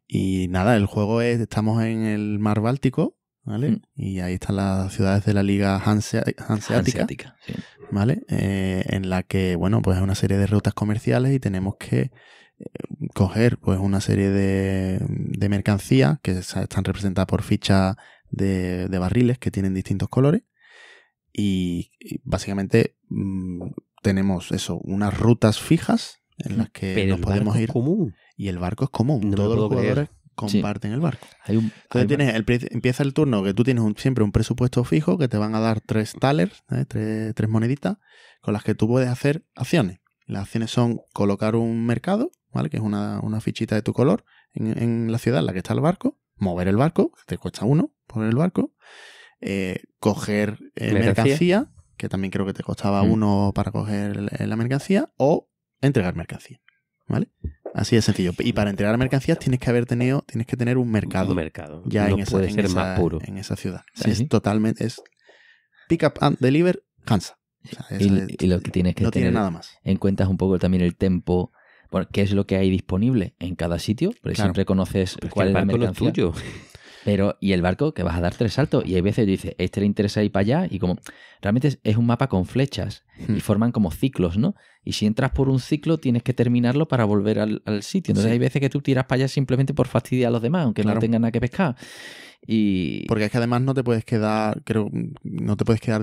Speaker 1: Y nada, el juego estamos en el mar Báltico, ¿vale? Y ahí están las ciudades de la Liga Hanseática,
Speaker 3: sí.
Speaker 1: ¿vale? En la que, bueno, pues es una serie de rutas comerciales y tenemos que coger pues una serie de mercancías que están representadas por fichas de barriles que tienen distintos colores y básicamente tenemos unas rutas fijas en las que nos podemos ir.
Speaker 2: Común.
Speaker 1: Y el barco es común.
Speaker 2: No
Speaker 1: todos los jugadores
Speaker 2: creer.
Speaker 1: comparten el barco. Entonces empieza el turno que tú tienes siempre un presupuesto fijo que te van a dar 3 thalers, tres moneditas, con las que tú puedes hacer acciones. Las acciones son colocar un mercado, ¿vale? Que es una fichita de tu color en la ciudad en la que está el barco, mover el barco, que te cuesta 1 poner el barco, coger mercancía, que también creo que te costaba 1 para coger la mercancía, o entregar mercancía, ¿vale? Así de sencillo. Y para entregar mercancías tienes que tener un mercado.
Speaker 2: Un mercado.
Speaker 1: Ya
Speaker 2: no
Speaker 1: en esa,
Speaker 2: puede
Speaker 1: en
Speaker 2: ser
Speaker 1: esa,
Speaker 2: más puro.
Speaker 1: en esa ciudad. O sea,
Speaker 3: Sí,
Speaker 1: es
Speaker 3: sí.
Speaker 1: totalmente, es Pick Up and Deliver Hansa. O sea,
Speaker 3: Y lo que tienes que
Speaker 1: no
Speaker 3: tener
Speaker 1: tiene nada más.
Speaker 3: en cuenta es un poco también el tempo, bueno, qué es lo que hay disponible en cada sitio, porque
Speaker 1: Claro.
Speaker 3: siempre conoces
Speaker 2: Pero es que
Speaker 3: cuál
Speaker 2: el
Speaker 3: es la
Speaker 2: barco no es
Speaker 3: mercancía.
Speaker 2: tuyo.
Speaker 3: Pero, y el barco que vas a dar 3 saltos. Y hay veces dices, este le interesa ir para allá. Y como realmente es un mapa con flechas y forman como ciclos, ¿no? Y si entras por un ciclo, tienes que terminarlo para volver al sitio. Entonces
Speaker 1: Sí.
Speaker 3: hay veces que tú tiras para allá simplemente por fastidiar a los demás, aunque
Speaker 1: Claro.
Speaker 3: no tengan nada que pescar. Y
Speaker 1: Porque es que además no te puedes quedar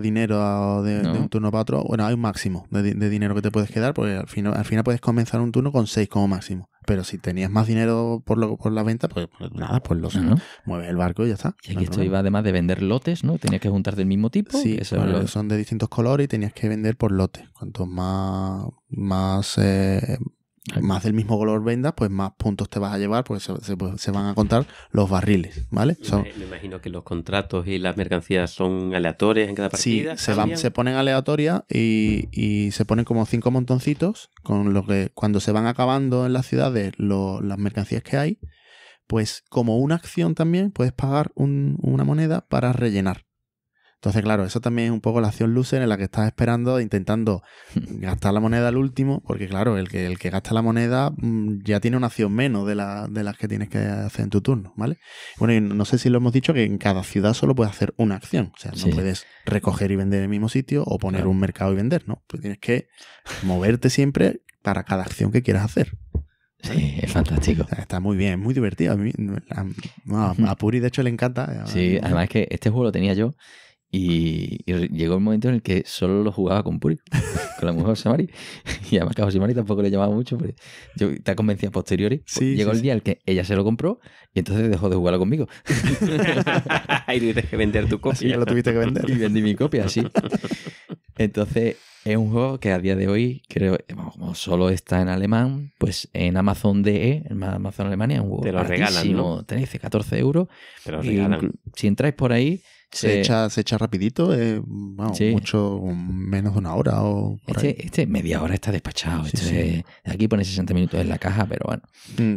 Speaker 1: dinero de un turno para otro. Bueno, hay un máximo de dinero que te puedes quedar, porque al final puedes comenzar un turno con 6 como máximo. Pero si tenías más dinero por la venta, pues nada, pues
Speaker 3: ¿no?
Speaker 1: mueves el barco y ya está.
Speaker 3: Y
Speaker 1: No
Speaker 3: aquí
Speaker 1: hay
Speaker 3: esto
Speaker 1: problema.
Speaker 3: iba además de vender lotes, ¿no? Tenías que juntar del mismo tipo.
Speaker 1: Sí,
Speaker 3: Eso
Speaker 1: bueno,
Speaker 3: es lo-
Speaker 1: son de distintos colores y tenías que vender por lotes. Cuanto más del mismo color vendas, pues más puntos te vas a llevar, porque se van a contar los barriles, ¿vale?
Speaker 2: Me imagino que los contratos y las mercancías son aleatorias en cada
Speaker 1: Sí,
Speaker 2: partida.
Speaker 1: se ponen aleatorias y se ponen como 5 montoncitos con lo que cuando se van acabando en las ciudades las mercancías que hay, pues como una acción también puedes pagar una moneda para rellenar. Entonces, claro, eso también es un poco la acción loser en la que estás esperando, intentando gastar la moneda al último, porque claro, el que gasta la moneda ya tiene una acción menos de las que tienes que hacer en tu turno, ¿vale? Bueno, y no sé si lo hemos dicho que en cada ciudad solo puedes hacer una acción. O sea, no
Speaker 3: Sí.
Speaker 1: puedes recoger y vender en el mismo sitio o poner
Speaker 3: Claro.
Speaker 1: un mercado y vender, ¿no? Pues tienes que moverte siempre para cada acción que quieras hacer.
Speaker 3: Sí, es fantástico.
Speaker 1: O sea, está muy bien, es muy divertido. A Puri, de hecho, le encanta.
Speaker 3: Sí, además es que este juego lo tenía yo y llegó el momento en el que solo lo jugaba con Puri, con la mujer Josemari. Y además que a Josemari tampoco le llamaba mucho, porque yo te convencía a posteriori.
Speaker 1: Sí,
Speaker 3: Llegó
Speaker 1: sí,
Speaker 3: el día en el que ella se lo compró y entonces dejó de jugarlo conmigo.
Speaker 2: Ahí tienes que vender tu
Speaker 1: Así ya
Speaker 2: copia.
Speaker 1: lo tuviste que
Speaker 3: Y
Speaker 1: vender.
Speaker 3: vendí mi copia, sí. Entonces, es un juego que a día de hoy, creo, como solo está en alemán, pues en Amazon DE, en Amazon Alemania, es un juego
Speaker 2: Te lo regalan,
Speaker 3: baratísimo,
Speaker 2: ¿no?
Speaker 3: 13, 14 euros.
Speaker 2: Te lo
Speaker 3: Y
Speaker 2: regalan.
Speaker 3: si entráis por ahí,
Speaker 1: Se echa rapidito,
Speaker 3: Sí.
Speaker 1: mucho menos de una hora o por ahí.
Speaker 3: Este media hora está despachado.
Speaker 1: Sí,
Speaker 3: Este, aquí pone 60 minutos en la caja, pero bueno.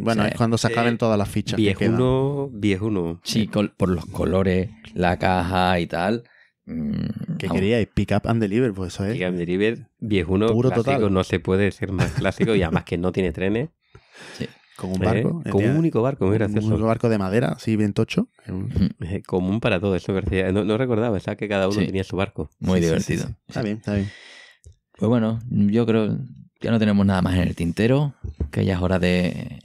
Speaker 1: Bueno,
Speaker 3: o sea,
Speaker 1: es cuando se acaben todas las fichas que quedan.
Speaker 2: Viejuno.
Speaker 3: Sí, por los colores, la caja y tal.
Speaker 1: ¿Qué
Speaker 3: vamos.
Speaker 1: queríais? Pick up and deliver, pues eso es.
Speaker 2: Pick and Deliver, viejuno,
Speaker 1: Puro
Speaker 2: clásico,
Speaker 1: total.
Speaker 2: no se puede ser más clásico y además que no tiene trenes.
Speaker 3: Sí.
Speaker 1: Con un barco.
Speaker 2: Con un único barco, muy gracioso.
Speaker 1: Un único barco de madera, así bien tocho.
Speaker 2: Común para todo, eso me parecía. No recordaba, ¿sabes? Que cada uno tenía su barco.
Speaker 3: Muy divertido.
Speaker 1: Sí. Está bien, está bien.
Speaker 3: Pues bueno, yo creo ya no tenemos nada más en el tintero, que ya es hora de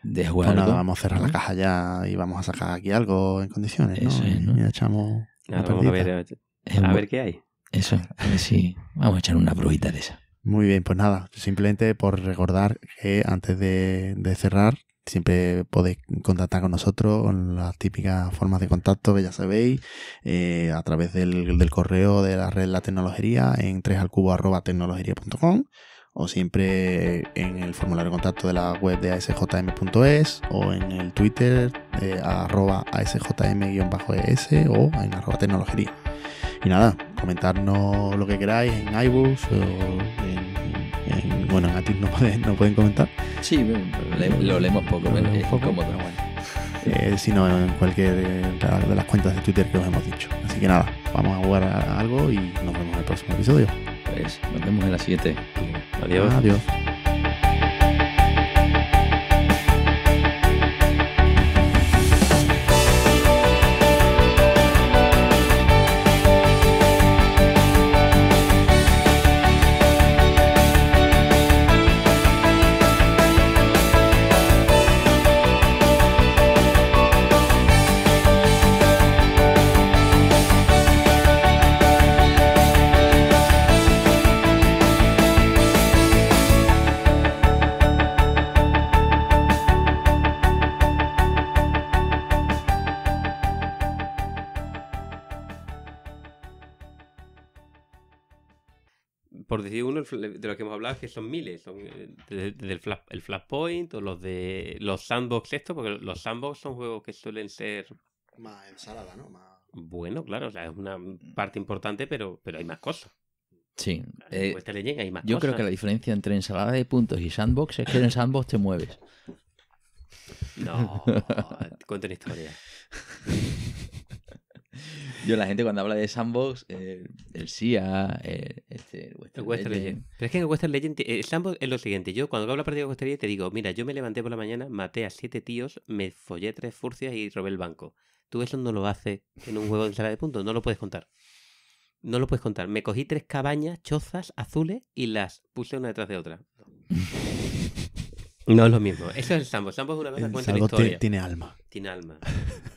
Speaker 3: jugar
Speaker 1: Pues nada,
Speaker 3: algo.
Speaker 1: vamos a cerrar la caja ya y vamos a sacar aquí algo en condiciones, ¿no?
Speaker 3: Eso es, ¿no?
Speaker 1: Y echamos una
Speaker 2: Vamos a
Speaker 1: partidita.
Speaker 2: ver qué hay.
Speaker 3: Eso, a ver si vamos a echar una brujita de esa.
Speaker 1: Muy bien, pues nada, simplemente por recordar que antes de cerrar, siempre podéis contactar con nosotros con las típicas formas de contacto que ya sabéis, a través del correo de la red La Tecnologería en 3alcubo@tecnologería.com, o siempre en el formulario de contacto de la web de asjm.es, o en el Twitter @asjm_es o en @tecnologería. Y nada, comentarnos lo que queráis en iBooks o bueno, en Atis no pueden comentar.
Speaker 3: Sí, lo leemos poco, es incómodo.
Speaker 1: Sino en cualquier de las cuentas de Twitter que os hemos dicho. Así que nada, vamos a jugar a algo y nos vemos en el próximo episodio.
Speaker 3: Pues nos vemos en la 7.
Speaker 2: Adiós.
Speaker 1: Adiós.
Speaker 2: Por decir uno de los que hemos hablado, es que son miles. Son el Flashpoint o los sandbox estos, porque los sandbox son juegos que suelen ser...
Speaker 1: Más ensalada, ¿no?
Speaker 2: Bueno, claro, o sea, es una parte importante, pero hay más cosas.
Speaker 3: Sí.
Speaker 2: En Western Legend hay más
Speaker 3: Yo
Speaker 2: cosas.
Speaker 3: creo que la diferencia entre ensalada de puntos y sandbox es que en el sandbox te mueves.
Speaker 2: No, cuenta una historia.
Speaker 3: Yo, la gente cuando habla de sandbox, el SIA, el
Speaker 2: Western Legend. Pero es que en el Western Legend, el sandbox es lo siguiente. Yo cuando hablo de partida de Western Legend te digo, mira, yo me levanté por la mañana, maté a 7 tíos, me follé 3 furcias y robé el banco. Tú eso no lo haces en un juego de ensalada de puntos, no lo puedes contar. No lo puedes contar. Me cogí 3 cabañas, chozas, azules y las puse una detrás de otra. No es lo mismo. Eso es el sandbox. Sandbox es una cosa que cuenta una historia.
Speaker 1: Tiene alma.
Speaker 2: Tiene alma.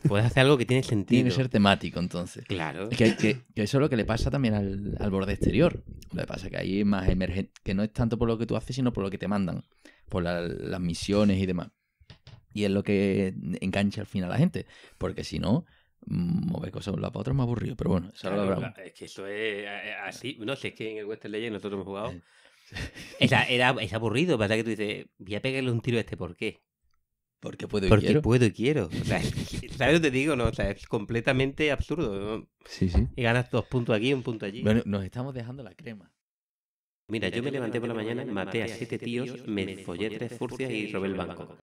Speaker 2: Puedes hacer algo que tiene sentido.
Speaker 3: Tiene que ser temático, entonces.
Speaker 2: Claro.
Speaker 3: Es que eso es lo que le pasa también al borde exterior. Lo que pasa es que ahí es más emergente, que no es tanto por lo que tú haces, sino por lo que te mandan, por las misiones y demás. Y es lo que engancha al final a la gente. Porque si no, mover cosas de un lado para otro es más aburrido. Pero bueno, eso
Speaker 2: Claro,
Speaker 3: lo hablamos.
Speaker 2: es que eso es así. No sé, es que en el Western Legend nosotros hemos jugado. Es aburrido, ¿verdad? Que tú dices, voy a pegarle un tiro a este, ¿por qué?
Speaker 3: Porque puedo y
Speaker 2: Porque
Speaker 3: quiero.
Speaker 2: puedo y quiero. O sea, ¿sabes lo que te digo? No, o sea, es completamente absurdo, ¿no?
Speaker 3: Sí, sí.
Speaker 2: Y ganas 2 puntos aquí, 1 punto allí.
Speaker 3: Bueno, nos estamos dejando la crema.
Speaker 2: Mira, yo me levanté por la mañana, maté a 7 tíos, me follé 3 furcias y robé el banco.